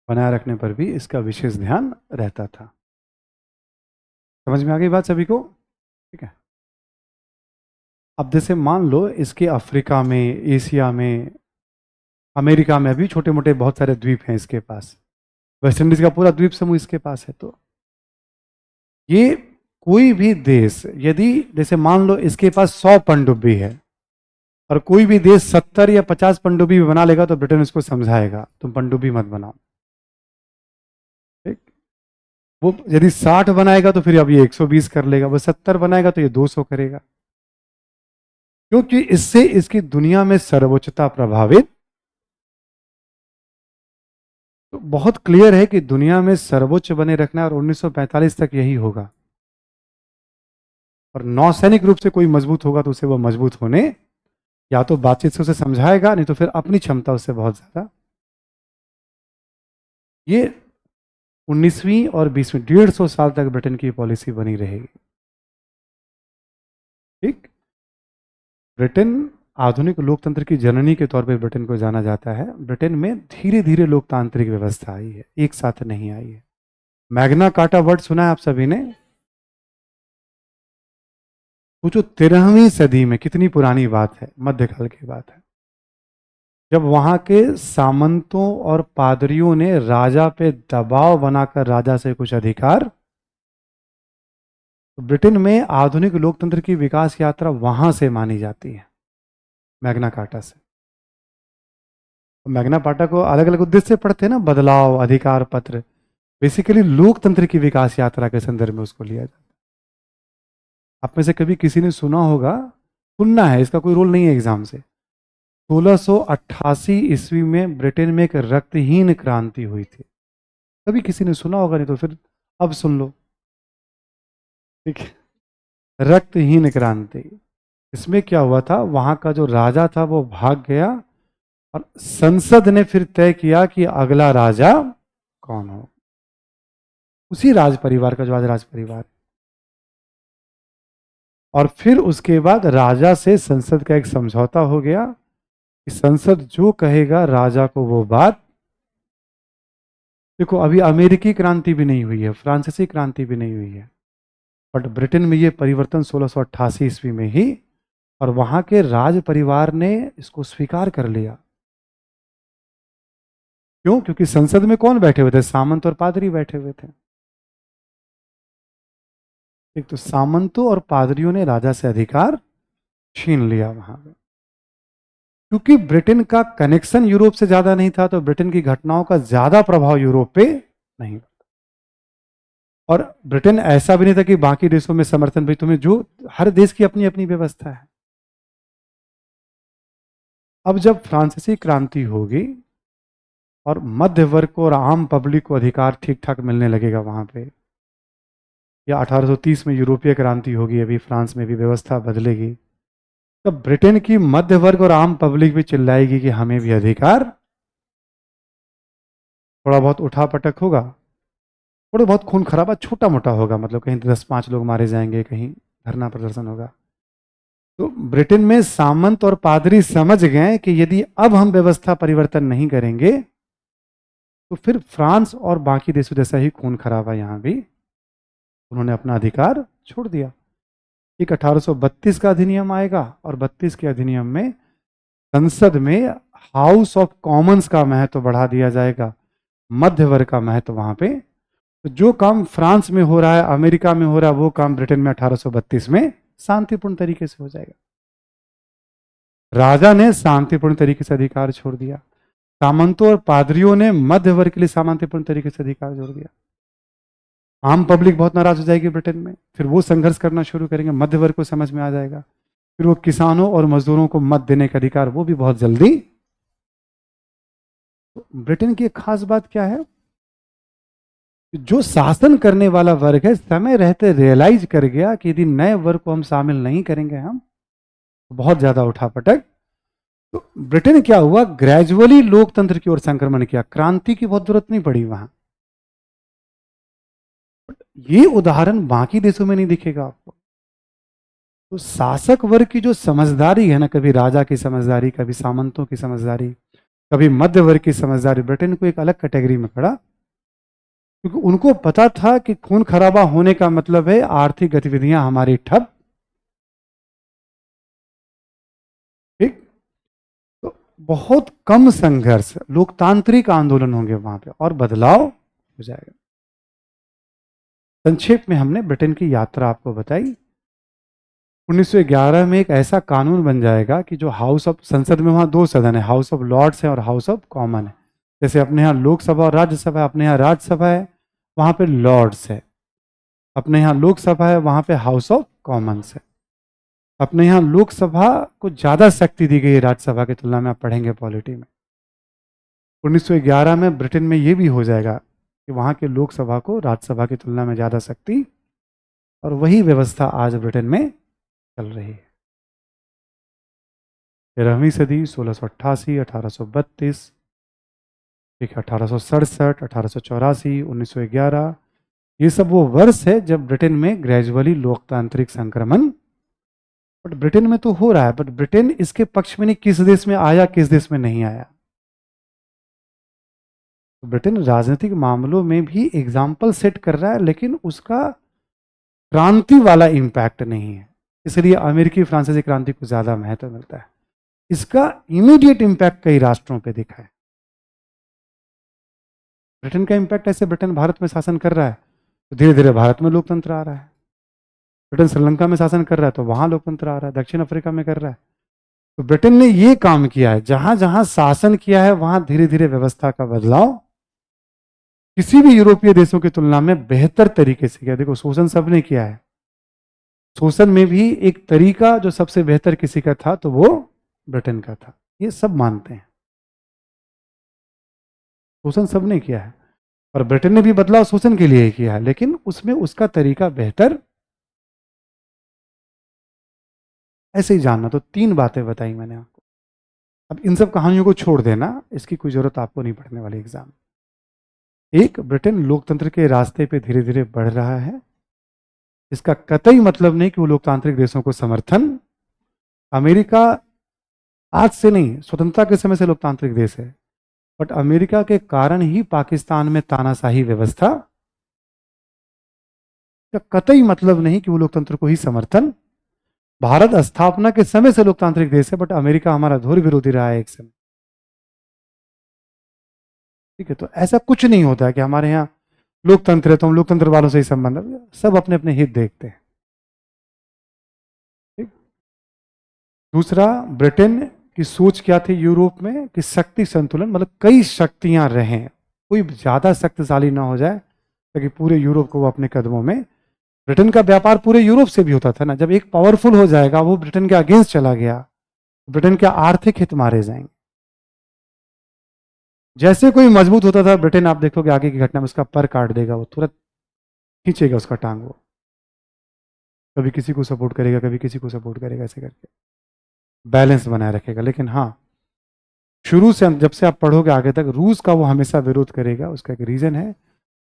बनाए रखने पर भी इसका विशेष ध्यान रहता था। समझ में आ गई बात सभी को? ठीक है। अब जैसे मान लो इसके अफ्रीका में, एशिया में, अमेरिका में अभी छोटे मोटे बहुत सारे द्वीप हैं इसके पास। वेस्ट इंडीज का पूरा द्वीप समूह इसके पास है। तो ये कोई भी देश यदि जैसे मान लो इसके पास 100 पनडुब्बी है और कोई भी देश 70 या 50 पनडुब्बी भी बना लेगा तो ब्रिटेन इसको समझाएगा तुम पनडुब्बी मत बनाओ। ठीक? वो यदि 60 बनाएगा तो फिर अब ये 120 कर लेगा, वो 70 बनाएगा तो ये 200 करेगा, क्योंकि इससे इसकी दुनिया में सर्वोच्चता प्रभावित। तो बहुत क्लियर है कि दुनिया में सर्वोच्च बने रखना और 1945 तक यही होगा। और नौसैनिक रूप से कोई मजबूत होगा तो उसे वो मजबूत होने या तो बातचीत से उसे समझाएगा, नहीं तो फिर अपनी क्षमता उससे बहुत ज्यादा। ये 19वीं और 20वीं 150 साल तक ब्रिटेन की पॉलिसी बनी रहेगी। ठीक? ब्रिटेन आधुनिक लोकतंत्र की जननी के तौर पे ब्रिटेन को जाना जाता है। ब्रिटेन में धीरे धीरे लोकतांत्रिक व्यवस्था आई है, एक साथ नहीं आई है। मैग्ना कार्टा वर्ड सुना है आप सभी ने? सोचो 13वीं सदी में, कितनी पुरानी बात है, मध्यकाल की बात है, जब वहां के सामंतों और पादरियों ने राजा पे दबाव बनाकर राजा से कुछ अधिकार। तो ब्रिटेन में आधुनिक लोकतंत्र की विकास यात्रा वहां से मानी जाती है, मैग्ना कार्टा से। मैग्ना कार्टा को अलग अलग उद्देश्य से पढ़ते हैं ना, बदलाव, अधिकार पत्र, बेसिकली लोकतंत्र की विकास यात्रा के संदर्भ में उसको लिया जाता है। आप में से कभी किसी ने सुना होगा, सुनना है, इसका कोई रोल नहीं है एग्जाम से, 1688 ईस्वी में ब्रिटेन में एक रक्तहीन क्रांति हुई थी। कभी किसी ने सुना होगा, नहीं तो फिर अब सुन लो। ठीक है, रक्तहीन क्रांति। इसमें क्या हुआ था, वहां का जो राजा था वो भाग गया और संसद ने फिर तय किया कि अगला राजा कौन हो, उसी राज परिवार का जो आज राज परिवार। और फिर उसके बाद राजा से संसद का एक समझौता हो गया कि संसद जो कहेगा राजा को वो बात। देखो अभी अमेरिकी क्रांति भी नहीं हुई है, फ्रांसीसी क्रांति भी नहीं हुई है, बट ब्रिटेन में ये परिवर्तन 1688 ईस्वी में ही, और वहां के राज परिवार ने इसको स्वीकार कर लिया। क्यों? क्योंकि संसद में कौन बैठे हुए थे? सामंत और पादरी बैठे हुए थे। एक तो सामंतों और पादरियों ने राजा से अधिकार छीन लिया वहां पे। क्योंकि ब्रिटेन का कनेक्शन यूरोप से ज्यादा नहीं था, तो ब्रिटेन की घटनाओं का ज्यादा प्रभाव यूरोप पे नहीं। और ब्रिटेन ऐसा भी नहीं था कि बाकी देशों में समर्थन, भाई तुम्हें जो, हर देश की अपनी अपनी व्यवस्था है। अब जब फ्रांसीसी क्रांति होगी और मध्य वर्ग को और आम पब्लिक को अधिकार ठीक ठाक मिलने लगेगा वहां पे, या 1830 में यूरोपीय क्रांति होगी, अभी फ्रांस में भी व्यवस्था बदलेगी, तो ब्रिटेन की मध्य वर्ग और आम पब्लिक भी चिल्लाएगी कि हमें भी अधिकार, थोड़ा बहुत उठापटक होगा, थोड़ा बहुत खून खराबा छोटा मोटा होगा, मतलब कहीं 10-5 लोग मारे जाएंगे, कहीं धरना प्रदर्शन होगा। तो ब्रिटेन में सामंत और पादरी समझ गए कि यदि अब हम व्यवस्था परिवर्तन नहीं करेंगे तो फिर फ्रांस और बाकी देशों जैसा ही खून खराबा यहाँ भी, उन्होंने अपना अधिकार छोड़ दिया। एक 1832 का अधिनियम आएगा और 32 के अधिनियम में संसद में हाउस ऑफ कॉमन्स का महत्व बढ़ा दिया जाएगा, मध्य वर्ग का महत्व वहां पे। तो जो काम फ्रांस में हो रहा है, अमेरिका में हो रहा है, वो काम ब्रिटेन में 1832 में शांतिपूर्ण तरीके से हो जाएगा। राजा ने शांतिपूर्ण तरीके से अधिकार छोड़ दिया, सामंतों और पादरियों ने मध्य वर्ग के लिए शांतिपूर्ण तरीके से अधिकार छोड़ दिया। आम पब्लिक बहुत नाराज हो जाएगी ब्रिटेन में, फिर वो संघर्ष करना शुरू करेंगे, मध्य वर्ग को समझ में आ जाएगा, फिर वो किसानों और मजदूरों को मत देने का अधिकार वो भी बहुत जल्दी। तो ब्रिटेन की एक खास बात क्या है, जो शासन करने वाला वर्ग है समय रहते रियलाइज कर गया कि यदि नए वर्ग को हम शामिल नहीं करेंगे हम तो बहुत ज्यादा उठापटक। तो ब्रिटेन क्या हुआ, ग्रेजुअली लोकतंत्र की ओर संक्रमण किया, क्रांति की बहुत जरूरत नहीं पड़ी वहां। ये उदाहरण बाकी देशों में नहीं दिखेगा आपको। तो शासक वर्ग की जो समझदारी है ना, कभी राजा की समझदारी, कभी सामंतों की समझदारी, कभी मध्य वर्ग की समझदारी, ब्रिटेन को एक अलग कैटेगरी में खड़ा, क्योंकि उनको पता था कि खून खराबा होने का मतलब है आर्थिक गतिविधियां हमारी ठप। ठीक, तो बहुत कम संघर्ष, लोकतांत्रिक आंदोलन होंगे वहां पे और बदलाव हो जाएगा। संक्षेप में हमने ब्रिटेन की यात्रा आपको बताई। 1911 में एक ऐसा कानून बन जाएगा कि जो हाउस ऑफ, संसद में वहां 2 सदन है, हाउस ऑफ लॉर्ड्स है और हाउस ऑफ कॉमन है। जैसे अपने यहाँ लोकसभा और राज्यसभा है, अपने यहाँ राज्यसभा है, वहां पे लॉर्ड्स है। अपने यहाँ लोकसभा है, वहां पे हाउस ऑफ कॉमन्स है। अपने यहाँ लोकसभा को ज्यादा शक्ति दी गई है राज्यसभा की तुलना में, आप पढ़ेंगे पॉलिटी में। 1911 में ब्रिटेन में ये भी हो जाएगा कि वहां के लोकसभा को राज्यसभा की तुलना में ज्यादा शक्ति, और वही व्यवस्था आज ब्रिटेन में चल रही है। 13वीं सदी, 1688, 1832, ठीक है, 1867, 1884, 1911, ये सब वो वर्ष है जब ब्रिटेन में ग्रेजुअली लोकतांत्रिक संक्रमण, बट ब्रिटेन में तो हो रहा है, बट ब्रिटेन इसके पक्ष में नहीं, किस देश में आया किस देश में नहीं आया। तो ब्रिटेन राजनीतिक मामलों में भी एग्जाम्पल सेट कर रहा है, लेकिन उसका क्रांति वाला इंपैक्ट नहीं है, इसलिए अमेरिकी फ्रांसीसी क्रांति को ज्यादा महत्व मिलता है। इसका इमीडिएट इंपैक्ट कई राष्ट्रों पे दिखा है। ब्रिटेन का इंपैक्ट ऐसे, ब्रिटेन भारत में शासन कर रहा है तो धीरे धीरे भारत में लोकतंत्र आ रहा है। ब्रिटेन श्रीलंका में शासन कर रहा है तो वहां लोकतंत्र आ रहा है, दक्षिण अफ्रीका में कर रहा है। तो ब्रिटेन ने ये काम किया है, जहां जहां शासन किया है वहां धीरे धीरे व्यवस्था का बदलाव किसी भी यूरोपीय देशों की तुलना में बेहतर तरीके से किया। देखो, शोषण सबने किया है, शोषण में भी एक तरीका जो सबसे बेहतर किसी का था तो वो ब्रिटेन का था, ये सब मानते हैं। शोषण सबने किया है और ब्रिटेन ने भी बदलाव शोषण के लिए ही किया है, लेकिन उसमें उसका तरीका बेहतर। ऐसे ही जानना, तो 3 बातें बताई मैंने आपको। अब इन सब कहानियों को छोड़ देना, इसकी कोई जरूरत आपको नहीं पड़ने वाली एग्जाम। एक, ब्रिटेन लोकतंत्र के रास्ते पे धीरे धीरे बढ़ रहा है, इसका कतई मतलब नहीं कि वो लोकतांत्रिक देशों को समर्थन, अमेरिका आज से नहीं, स्वतंत्रता के समय से लोकतांत्रिक देश है, बट अमेरिका के कारण ही पाकिस्तान में तानाशाही व्यवस्था, का कतई मतलब नहीं कि वो लोकतंत्र को ही समर्थन। भारत स्थापना के समय से लोकतांत्रिक देश है, बट अमेरिका हमारा घोर विरोधी रहा है एक समय। ठीक है, तो ऐसा कुछ नहीं होता है कि हमारे यहाँ लोकतंत्र है तो हम लोकतंत्र वालों से ही संबंध, सब अपने अपने हित देखते हैं। ठीक। दूसरा, ब्रिटेन की सोच क्या थी यूरोप में कि शक्ति संतुलन, मतलब कई शक्तियां रहें, कोई ज्यादा शक्तिशाली ना हो जाए ताकि पूरे यूरोप को वो अपने कदमों में। ब्रिटेन का व्यापार पूरे यूरोप से भी होता था ना, जब एक पावरफुल हो जाएगा वो ब्रिटेन के अगेंस्ट चला गया, ब्रिटेन के आर्थिक हित मारे जाएंगे। जैसे कोई मजबूत होता था ब्रिटेन, आप देखोगे आगे की घटना में उसका पर काट देगा, वो तुरंत खींचेगा उसका टांग, वो कभी किसी को सपोर्ट करेगा, कभी किसी को सपोर्ट करेगा, ऐसे करके। बैलेंस बनाए रखेगा। लेकिन हाँ, शुरू से जब से आप पढ़ोगे आगे तक, रूस का वो हमेशा विरोध करेगा। उसका एक रीजन है,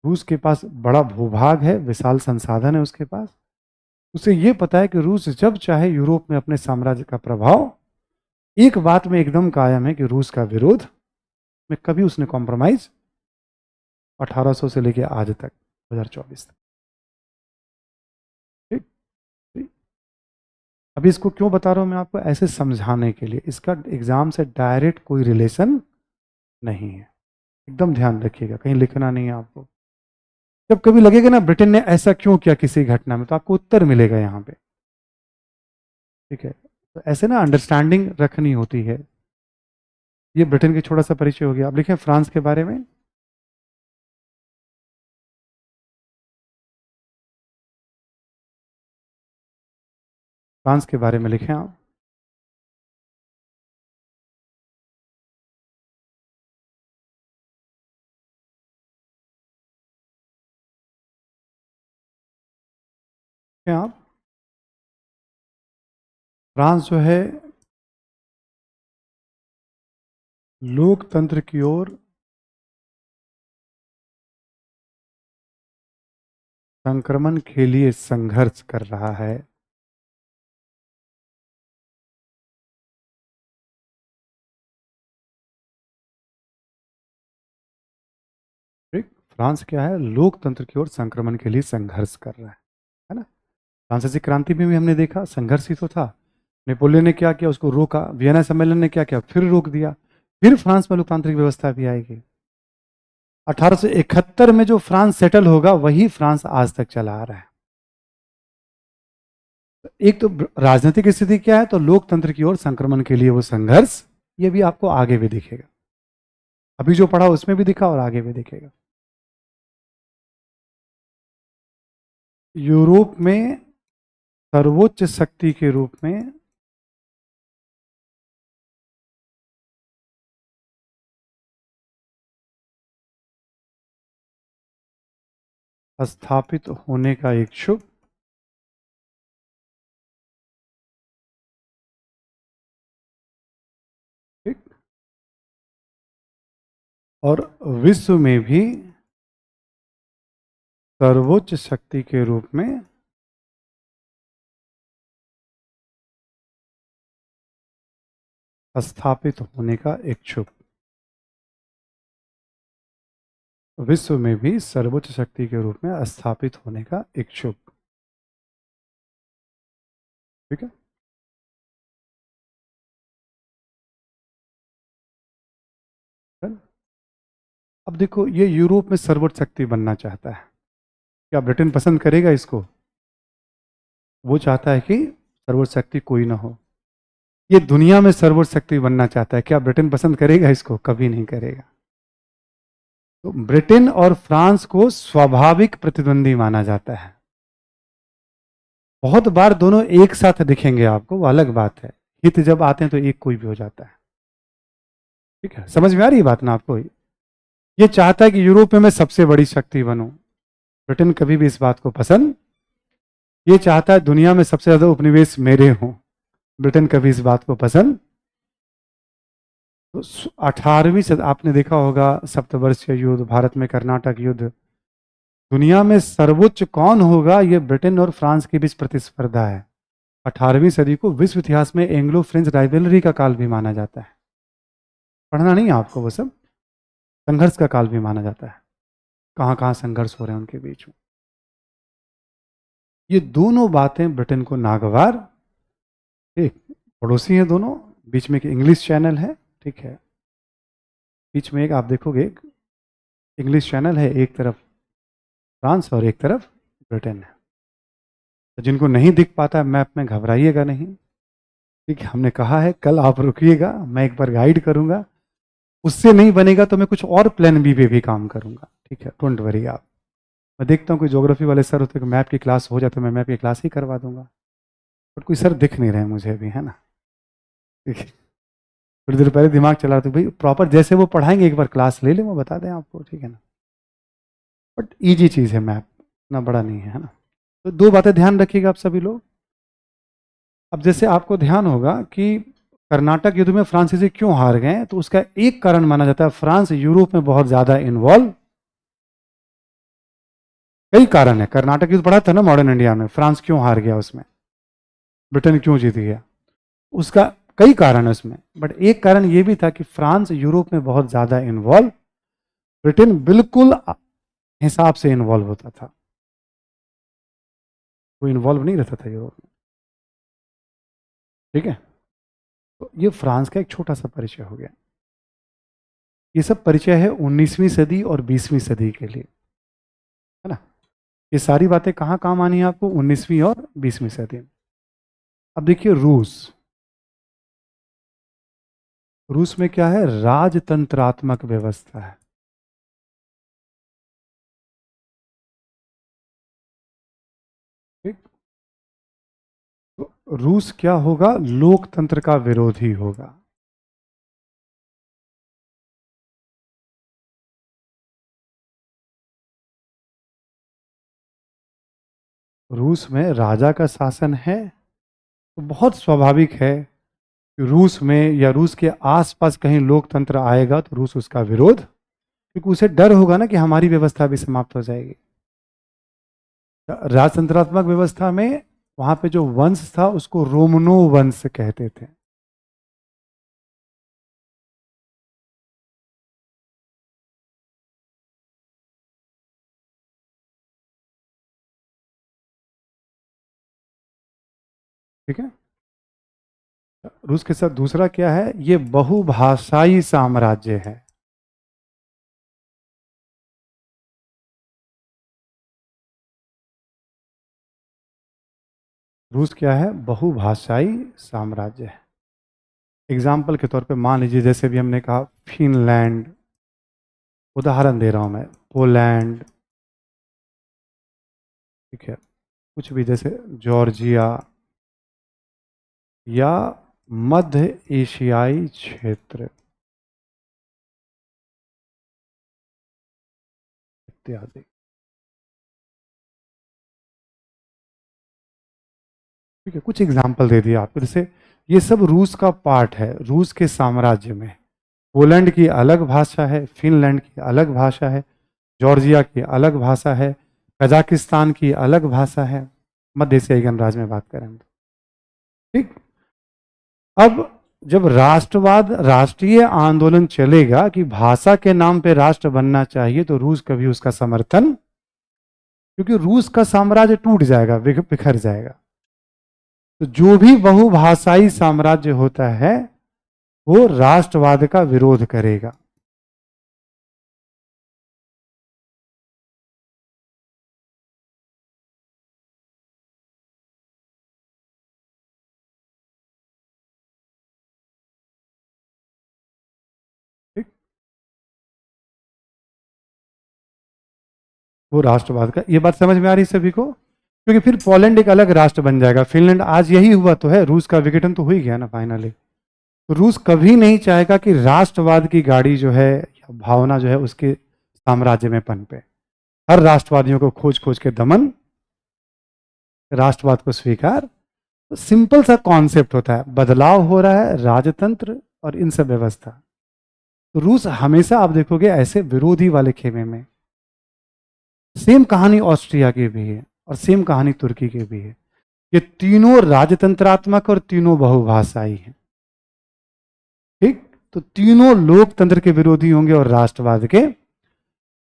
रूस के पास बड़ा भूभाग है, विशाल संसाधन है उसके पास। उसे ये पता है कि रूस जब चाहे यूरोप में अपने साम्राज्य का प्रभाव, एक बात में एकदम कायम है कि रूस का विरोध में कभी उसने कॉम्प्रोमाइज 1800 से लेके आज तक 2024 तक। ठीक ठीक। अभी इसको क्यों बता रहा हूं मैं आपको, ऐसे समझाने के लिए। इसका एग्जाम से डायरेक्ट कोई रिलेशन नहीं है, एकदम ध्यान रखिएगा, कहीं लिखना नहीं है आपको। जब कभी लगेगा ना ब्रिटेन ने ऐसा क्यों किया किसी घटना में, तो आपको उत्तर मिलेगा यहाँ पे। ठीक है, तो ऐसे ना अंडरस्टैंडिंग रखनी होती है। ये ब्रिटेन की छोटा सा परिचय हो गया। अब लिखें फ्रांस के बारे में। फ्रांस के बारे में लिखें आप। आप फ्रांस जो है लोकतंत्र की ओर संक्रमण के लिए संघर्ष कर रहा है। ठीक, फ्रांस क्या है, लोकतंत्र की ओर संक्रमण के लिए संघर्ष कर रहा है ना। फ्रांसीसी क्रांति में भी हमने देखा संघर्ष ही तो था। नेपोलियन ने क्या किया, उसको रोका। वियना सम्मेलन ने क्या किया, फिर रोक दिया। फिर फ्रांस में लोकतांत्रिक व्यवस्था भी आएगी। 1871 में जो फ्रांस सेटल होगा वही फ्रांस आज तक चला आ रहा है। एक तो राजनीतिक स्थिति क्या है, तो लोकतंत्र की ओर संक्रमण के लिए वो संघर्ष, ये भी आपको आगे भी दिखेगा। अभी जो पढ़ा उसमें भी दिखा और आगे भी दिखेगा। यूरोप में सर्वोच्च शक्ति के रूप में स्थापित होने का इच्छुक और विश्व में भी सर्वोच्च शक्ति के रूप में स्थापित होने का इच्छुक। विश्व में भी सर्वोच्च शक्ति के रूप में स्थापित होने का इच्छुक। ठीक है, अब देखो ये यूरोप में सर्वोच्च शक्ति बनना चाहता है। क्या ब्रिटेन पसंद करेगा इसको? वो चाहता है कि सर्वोच्च शक्ति कोई ना हो। ये दुनिया में सर्वोच्च शक्ति बनना चाहता है। क्या ब्रिटेन पसंद करेगा इसको? कभी नहीं करेगा। तो ब्रिटेन और फ्रांस को स्वाभाविक प्रतिद्वंदी माना जाता है। बहुत बार दोनों एक साथ दिखेंगे आपको, वो अलग बात है। हित जब आते हैं तो एक कोई भी हो जाता है। ठीक है, समझ में आ रही है बात ना आपको? ये चाहता है कि यूरोप में मैं सबसे बड़ी शक्ति बनूं। ब्रिटेन कभी भी इस बात को पसंद, ये चाहता है दुनिया में सबसे ज्यादा उपनिवेश मेरे हों। ब्रिटेन कभी इस बात को पसंद। तो 18वीं आपने देखा होगा सप्तवर्षीय युद्ध, भारत में कर्नाटक युद्ध। दुनिया में सर्वोच्च कौन होगा, ये ब्रिटेन और फ्रांस के बीच प्रतिस्पर्धा है। 18वीं सदी को विश्व इतिहास में एंग्लो फ्रेंच राइवलरी का काल भी माना जाता है। पढ़ना नहीं है आपको वो सब, संघर्ष का काल भी माना जाता है। कहाँ कहाँ संघर्ष हो रहे हैं उनके बीच में। ये दोनों बातें ब्रिटेन को नागवार, एक पड़ोसी हैं दोनों, बीच में एक इंग्लिश चैनल है। ठीक है, बीच में एक आप देखोगे इंग्लिश चैनल है, एक तरफ फ्रांस और एक तरफ ब्रिटेन है। तो जिनको नहीं दिख पाता है मैप में, घबराइएगा नहीं। ठीक है, हमने कहा है कल आप रुकिएगा, मैं एक बार गाइड करूंगा। उससे नहीं बनेगा तो मैं कुछ और प्लान बी पे भी काम करूंगा। ठीक है, डोंट वरी आप। मैं देखता हूँ कोई ज्योग्राफी वाले सर होते, मैप की क्लास हो जाए तो मैं मैप की क्लास ही करवा दूंगा। बट कोई सर दिख नहीं रहे मुझे अभी, है ना। ठीक है, थोड़ी देर पहले दिमाग चला रहा था भाई प्रॉपर जैसे वो पढ़ाएंगे एक बार क्लास ले लें, वो बता दें आपको। ठीक है ना, बट ईजी चीज़ है मैप, इतना बड़ा नहीं है ना। तो दो बातें ध्यान रखिएगा आप सभी लोग। अब जैसे आपको ध्यान होगा कि कर्नाटक युद्ध में फ्रांसीसी क्यों हार गए, तो उसका एक कारण माना जाता है फ्रांस यूरोप में बहुत ज्यादा इन्वॉल्व। कई कारण है, कर्नाटक युद्ध पढ़ा था ना मॉडर्न इंडिया में, फ्रांस क्यों हार गया उसमें, ब्रिटेन क्यों जीत गया, उसका कई कारण है उसमें, बट एक कारण यह भी था कि फ्रांस यूरोप में बहुत ज्यादा इन्वॉल्व, ब्रिटेन बिल्कुल हिसाब से इन्वॉल्व होता था, वो इन्वॉल्व नहीं रहता था यूरोप में। ठीक है, तो ये फ्रांस का एक छोटा सा परिचय हो गया। ये सब परिचय है 19वीं सदी और 20वीं सदी के लिए, है ना। ये सारी बातें कहाँ काम आनी है आपको, 19वीं और 20वीं सदी में। अब देखिए रूस, रूस में क्या है, राजतंत्रात्मक व्यवस्था है। ठीक, तो रूस क्या होगा, लोकतंत्र का विरोधी होगा। रूस में राजा का शासन है, तो बहुत स्वाभाविक है कि रूस में या रूस के आसपास कहीं लोकतंत्र आएगा तो रूस उसका विरोध, क्योंकि उसे डर होगा ना कि हमारी व्यवस्था भी समाप्त हो जाएगी। राजतंत्रात्मक व्यवस्था में वहां पे जो वंश था उसको रोमनो वंश कहते थे। ठीक है, रूस के साथ दूसरा क्या है, ये बहुभाषाई साम्राज्य है। रूस क्या है, बहुभाषाई साम्राज्य है। एग्जाम्पल के तौर पे मान लीजिए, जैसे भी हमने कहा फिनलैंड, उदाहरण दे रहा हूं मैं, पोलैंड, ठीक है, कुछ भी जैसे जॉर्जिया या मध्य एशियाई क्षेत्र इत्यादि। ठीक है, कुछ एग्जाम्पल दे दिया आपको, जैसे ये सब रूस का पार्ट है, रूस के साम्राज्य में। पोलैंड की अलग भाषा है, फिनलैंड की अलग भाषा है, जॉर्जिया की अलग भाषा है, कजाकिस्तान की अलग भाषा है, मध्य एशियाई गणराज्य में बात करें तो। ठीक, अब जब राष्ट्रवाद, राष्ट्रीय आंदोलन चलेगा कि भाषा के नाम पे राष्ट्र बनना चाहिए, तो रूस कभी उसका समर्थन, क्योंकि रूस का साम्राज्य टूट जाएगा, बिखर जाएगा। तो जो भी बहुभाषाई साम्राज्य होता है वो राष्ट्रवाद का विरोध करेगा। ठीक, वो राष्ट्रवाद का, ये बात समझ में आ रही सभी को, क्योंकि फिर पोलैंड एक अलग राष्ट्र बन जाएगा, फिनलैंड, आज यही हुआ तो है, रूस का विघटन तो हो ही गया ना फाइनली। तो रूस कभी नहीं चाहेगा कि राष्ट्रवाद की गाड़ी जो है या भावना जो है उसके साम्राज्य में पनपे। हर राष्ट्रवादियों को खोज खोज के दमन, राष्ट्रवाद को स्वीकार। तो सिंपल सा कॉन्सेप्ट होता है, बदलाव हो रहा है राजतंत्र और इन सब व्यवस्था। तो रूस हमेशा आप देखोगे ऐसे विरोधी वाले खेमे में। सेम कहानी ऑस्ट्रिया की भी है और सेम कहानी तुर्की की भी है। ये तीनों राजतंत्रात्मक और तीनों बहुभाषाई हैं। ठीक, तो तीनों लोकतंत्र के विरोधी होंगे और राष्ट्रवाद के।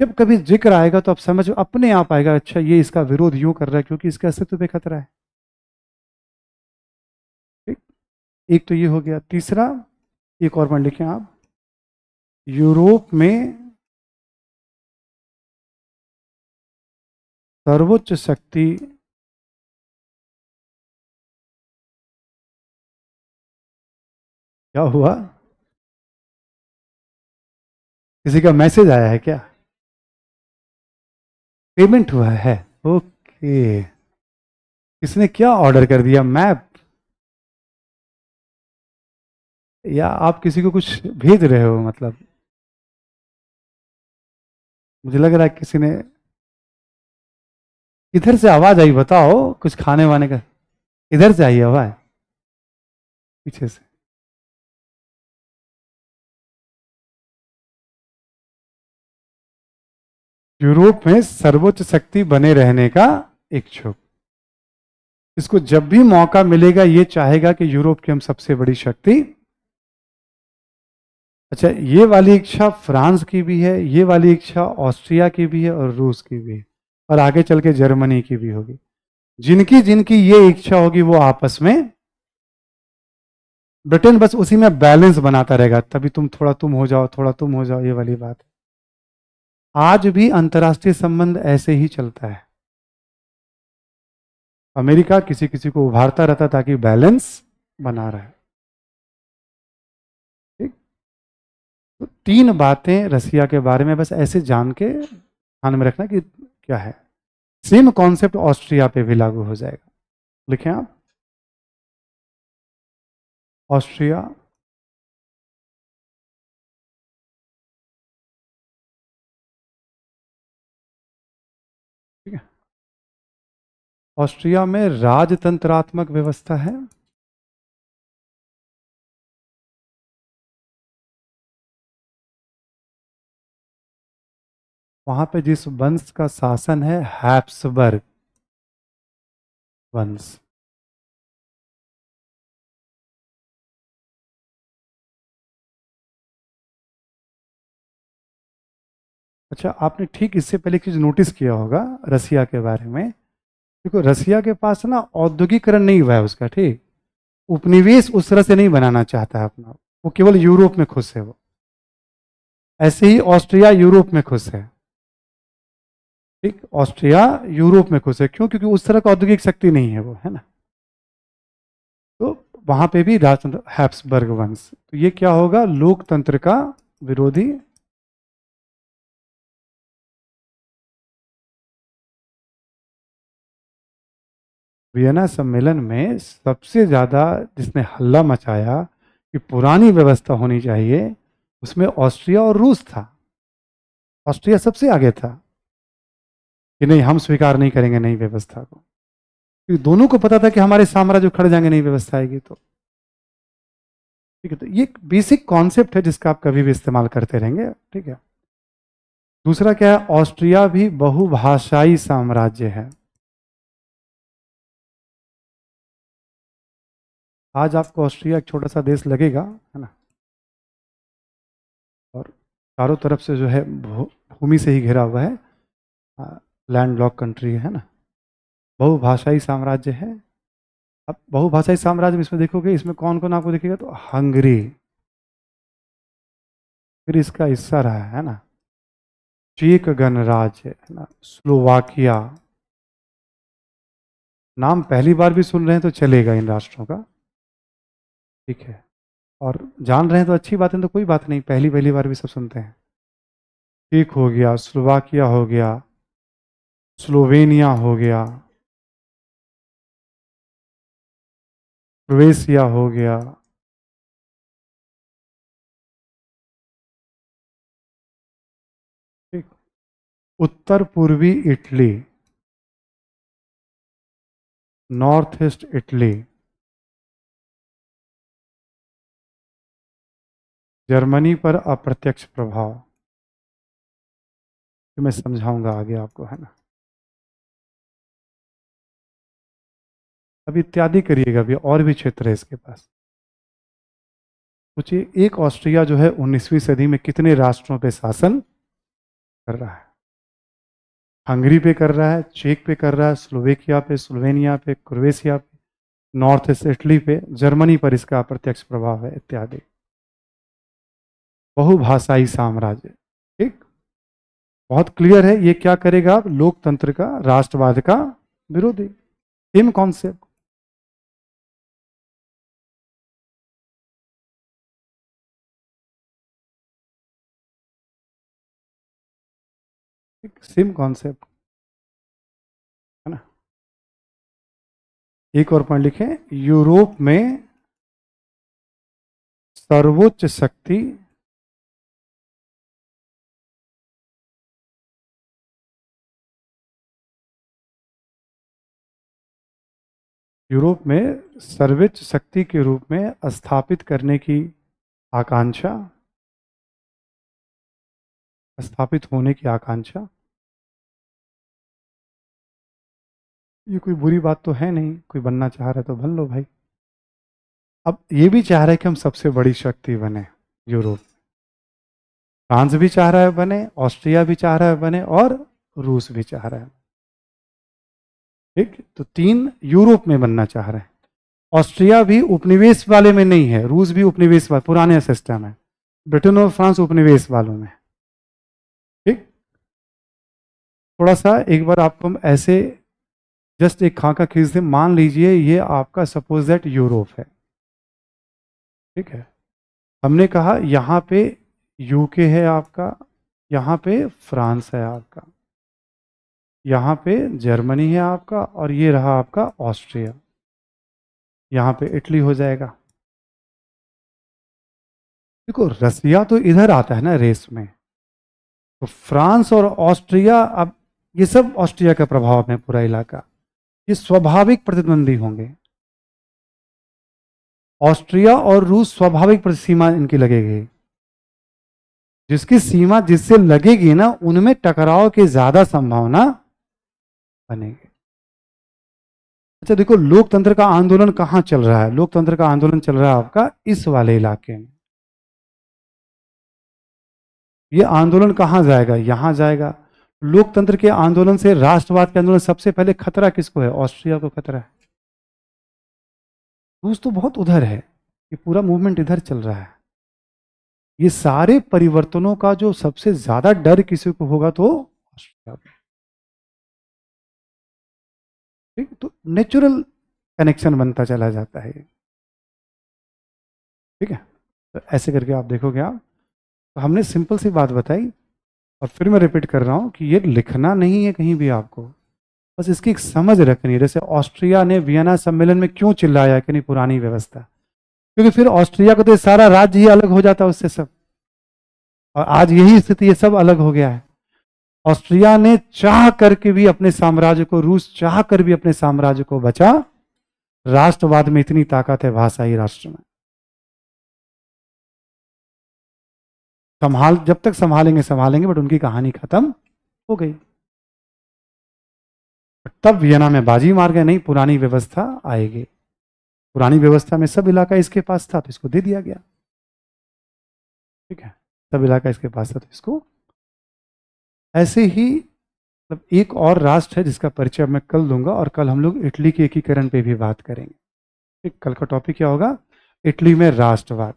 जब कभी जिक्र आएगा तो आप समझ अपने आप आएगा, अच्छा ये इसका विरोध यूं कर रहा है क्योंकि इसके अस्तित्व पे खतरा है। ठीक, एक तो ये हो गया। तीसरा, एक और पढ़ लिखें आप, यूरोप में सर्वोच्च शक्ति क्या हुआ, किसी का मैसेज आया है क्या, पेमेंट हुआ है, ओके, किसने क्या ऑर्डर कर दिया, मैप, या आप किसी को कुछ भेज रहे हो, मतलब मुझे लग रहा है किसी ने, इधर से आवाज आई, बताओ कुछ खाने वाने का, इधर से आई आवाज पीछे से। यूरोप में सर्वोच्च शक्ति बने रहने का इच्छुक। इसको जब भी मौका मिलेगा ये चाहेगा कि यूरोप की हम सबसे बड़ी शक्ति। अच्छा, ये वाली इच्छा फ्रांस की भी है, ये वाली इच्छा ऑस्ट्रिया की भी है और रूस की भी है, और आगे चल के जर्मनी की भी होगी। जिनकी जिनकी ये इच्छा होगी वो आपस में, ब्रिटेन बस उसी में बैलेंस बनाता रहेगा, तभी तुम थोड़ा तुम हो जाओ, थोड़ा तुम हो जाओ, ये वाली बात है। आज भी अंतर्राष्ट्रीय संबंध ऐसे ही चलता है। अमेरिका किसी किसी को उभारता रहता ताकि बैलेंस बना रहे। ठीक, तो 3 बातें रसिया के बारे में बस ऐसे जान के ध्यान में रखना कि क्या है। सेम कॉन्सेप्ट ऑस्ट्रिया पे भी लागू हो जाएगा। लिखें आप, ऑस्ट्रिया ठीक है, ऑस्ट्रिया में राजतंत्रात्मक व्यवस्था है। वहां पे जिस वंश का शासन है, हैप्सबर्ग वंश। अच्छा, आपने ठीक इससे पहले एक चीज नोटिस किया होगा रसिया के बारे में। देखो, रसिया के पास ना औद्योगिकरण नहीं हुआ है उसका, ठीक, उपनिवेश उस तरह से नहीं बनाना चाहता है अपना, वो केवल यूरोप में खुश है वो। ऐसे ही ऑस्ट्रिया यूरोप में खुश है। ठीक, ऑस्ट्रिया यूरोप में खुश है, क्यों? क्योंकि उस तरह का औद्योगिक शक्ति नहीं है वो, है ना। तो वहां पे भी राजतंत्र, हैप्सबर्ग वंश, तो ये क्या होगा? लोकतंत्र का विरोधी। वियना सम्मेलन में सबसे ज्यादा जिसने हल्ला मचाया कि पुरानी व्यवस्था होनी चाहिए, उसमें ऑस्ट्रिया और रूस था। ऑस्ट्रिया सबसे आगे था कि नहीं, हम स्वीकार नहीं करेंगे नई व्यवस्था को, क्योंकि दोनों को पता था कि हमारे साम्राज्य खड़े जाएंगे नई व्यवस्था आएगी तो। ठीक है, तो ये बेसिक कॉन्सेप्ट है जिसका आप कभी भी इस्तेमाल करते रहेंगे। ठीक है, दूसरा क्या है? ऑस्ट्रिया भी बहुभाषाई साम्राज्य है। आज आपको ऑस्ट्रिया एक छोटा सा देश लगेगा, है ना, और चारों तरफ से जो है भूमि से ही घिरा हुआ है, लैंड लॉक कंट्री है ना, बहुभाषाई साम्राज्य है। अब बहुभाषाई साम्राज्य में इसमें देखोगे, इसमें कौन कौन आपको दिखेगा? तो हंगरी फिर इसका हिस्सा रहा है ना, चेक गणराज्य है ना, स्लोवाकिया। नाम पहली बार भी सुन रहे हैं तो चलेगा इन राष्ट्रों का। ठीक है, और जान रहे हैं तो अच्छी बात है, तो कोई बात नहीं, पहली पहली बार भी सब सुनते हैं। चेक हो गया, स्लोवाकिया हो गया, स्लोवेनिया हो गया, क्रोएशिया हो गया। ठीक, उत्तर पूर्वी Italy, north east Italy, Germany पर अप्रत्यक्ष प्रभाव, कि मैं समझाऊंगा आगे आपको, है ना। अभी इत्यादि करिएगा, अभी और भी क्षेत्र है इसके पास। सोचिए, एक ऑस्ट्रिया जो है 19वीं सदी में कितने राष्ट्रों पे शासन कर रहा है? हंगरी पे कर रहा है, चेक पे कर रहा है, स्लोवेकिया पे, स्लोवेनिया पे, क्रोएशिया पे, नॉर्थ ईस्ट इटली पे, जर्मनी पर इसका अप्रत्यक्ष प्रभाव है, इत्यादि। बहुभाषाई साम्राज्य। ठीक, बहुत क्लियर है ये क्या करेगा? लोकतंत्र का, राष्ट्रवाद का विरोधी। Same concept. सेम कॉन्सेप्ट, है ना। एक और पॉइंट लिखें, यूरोप में सर्वोच्च शक्ति यूरोप में सर्वोच्च शक्ति के रूप में स्थापित करने की आकांक्षा, स्थापित होने की आकांक्षा ये कोई बुरी बात तो है नहीं, कोई बनना चाह रहा है तो बन लो भाई। अब ये भी चाह रहा है कि हम सबसे बड़ी शक्ति बने यूरोप। फ्रांस भी चाह रहा है बने, ऑस्ट्रिया भी चाह रहा है बने, और रूस भी चाह रहा है। ठीक, तो 3 यूरोप में बनना चाह रहे हैं। ऑस्ट्रिया भी उपनिवेश वाले में नहीं है, रूस भी उपनिवेश वाले, पुराने सिस्टम है। ब्रिटेन और फ्रांस उपनिवेश वालों में। ठीक, थोड़ा सा एक बार आपको हम ऐसे जस्ट एक खाका खींच दें, मान लीजिए ये आपका सपोज दैट यूरोप है। ठीक है, हमने कहा यहाँ पे यूके है आपका, यहाँ पे फ्रांस है आपका, यहाँ पे जर्मनी है आपका, और ये रहा आपका ऑस्ट्रिया। यहाँ पे इटली हो जाएगा। देखो रसिया तो इधर आता है ना रेस में, तो फ्रांस और ऑस्ट्रिया, अब ये सब ऑस्ट्रिया का प्रभाव में पूरा इलाका, ये स्वाभाविक प्रतिद्वंदी होंगे। ऑस्ट्रिया और रूस स्वाभाविक सीमा इनकी लगेगी। जिसकी सीमा जिससे लगेगी ना, उनमें टकराव की ज्यादा संभावना बनेगी। अच्छा देखो, लोकतंत्र का आंदोलन कहां चल रहा है? लोकतंत्र का आंदोलन चल रहा है आपका इस वाले इलाके में। ये आंदोलन कहां जाएगा? यहां जाएगा। लोकतंत्र के आंदोलन से राष्ट्रवाद के आंदोलन सबसे पहले खतरा किसको है? ऑस्ट्रिया को खतरा है। रूस तो बहुत उधर है, ये पूरा मूवमेंट इधर चल रहा है। ये सारे परिवर्तनों का जो सबसे ज्यादा डर किसी को होगा तो ऑस्ट्रिया को। ठीक, तो नेचुरल कनेक्शन बनता चला जाता है। ठीक है, तो ऐसे करके आप देखोगे आप, तो हमने सिंपल सी बात बताई, और फिर मैं रिपीट कर रहा हूं कि ये लिखना नहीं है कहीं भी आपको, बस इसकी एक समझ रखनी है। जैसे ऑस्ट्रिया ने वियना सम्मेलन में क्यों चिल्लाया कि नहीं पुरानी व्यवस्था, क्योंकि फिर ऑस्ट्रिया को तो सारा राज्य ही अलग हो जाता उससे सब, और आज यही स्थिति है, सब अलग हो गया है। ऑस्ट्रिया ने चाह करके भी अपने साम्राज्य को, रूस चाह कर भी अपने साम्राज्य को बचा। राष्ट्रवाद में इतनी ताकत है भाषाई राष्ट्र में, जब तक संभालेंगे संभालेंगे, बट उनकी कहानी खत्म हो गई। तब वियना में बाजी मार गए, नहीं पुरानी व्यवस्था आएगी। पुरानी व्यवस्था में सब इलाका इसके पास था तो इसको दे दिया गया। ठीक है, सब इलाका इसके पास था तो इसको। ऐसे ही मतलब एक और राष्ट्र है जिसका परिचय मैं कल दूंगा, और कल हम लोग इटली के एकीकरण पे भी बात करेंगे। ठीक, कल का टॉपिक क्या होगा? इटली में राष्ट्रवाद।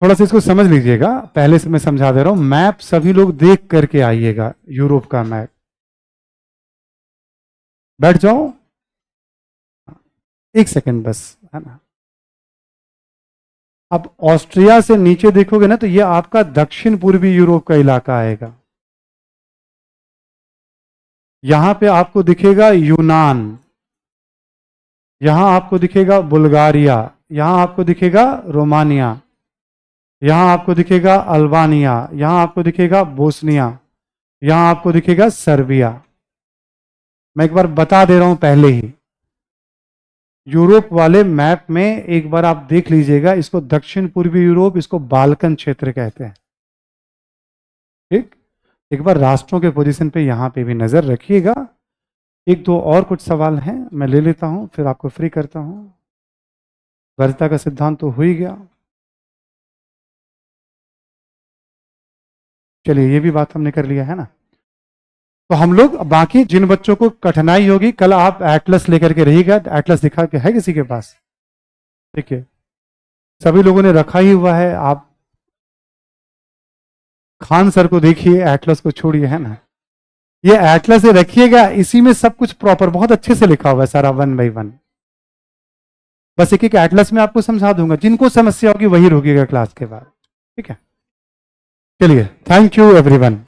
थोड़ा सा इसको समझ लीजिएगा, पहले से मैं समझा दे रहा हूं। मैप सभी लोग देख करके आइएगा, यूरोप का मैप। बैठ जाओ, एक सेकंड बस, है ना। अब ऑस्ट्रिया से नीचे देखोगे ना, तो ये आपका दक्षिण पूर्वी यूरोप का इलाका आएगा। यहां पे आपको दिखेगा यूनान, यहां आपको दिखेगा बुल्गारिया, यहां आपको दिखेगा रोमानिया, यहां आपको दिखेगा अल्बानिया, यहां आपको दिखेगा बोस्निया, यहां आपको दिखेगा सर्बिया। मैं एक बार बता दे रहा हूं पहले ही, यूरोप वाले मैप में एक बार आप देख लीजिएगा, इसको दक्षिण पूर्वी यूरोप, इसको बाल्कन क्षेत्र कहते हैं। ठीक, एक बार राष्ट्रों के पोजीशन पे यहां पे भी नजर रखिएगा। एक दो और कुछ सवाल हैं, मैं ले लेता हूं, फिर आपको फ्री करता हूं। वैधता का सिद्धांत तो हो ही गया। चलिए, ये भी बात हमने कर लिया है ना। तो हम लोग बाकी जिन बच्चों को कठिनाई होगी, कल आप एटलस लेकर के रहिएगा। एटलस दिखा के है किसी के पास? ठीक है, सभी लोगों ने रखा ही हुआ है। आप खान सर को देखिए, एटलस को छोड़िए, है ना। ये एटलस से रखिएगा, इसी में सब कुछ प्रॉपर बहुत अच्छे से लिखा हुआ है सारा, 1 बाई 1। बस एक एक एटलस में आपको समझा दूंगा, जिनको समस्या होगी वही रुकिएगा क्लास के बाद। ठीक है, चलिए, थैंक यू एवरीवन।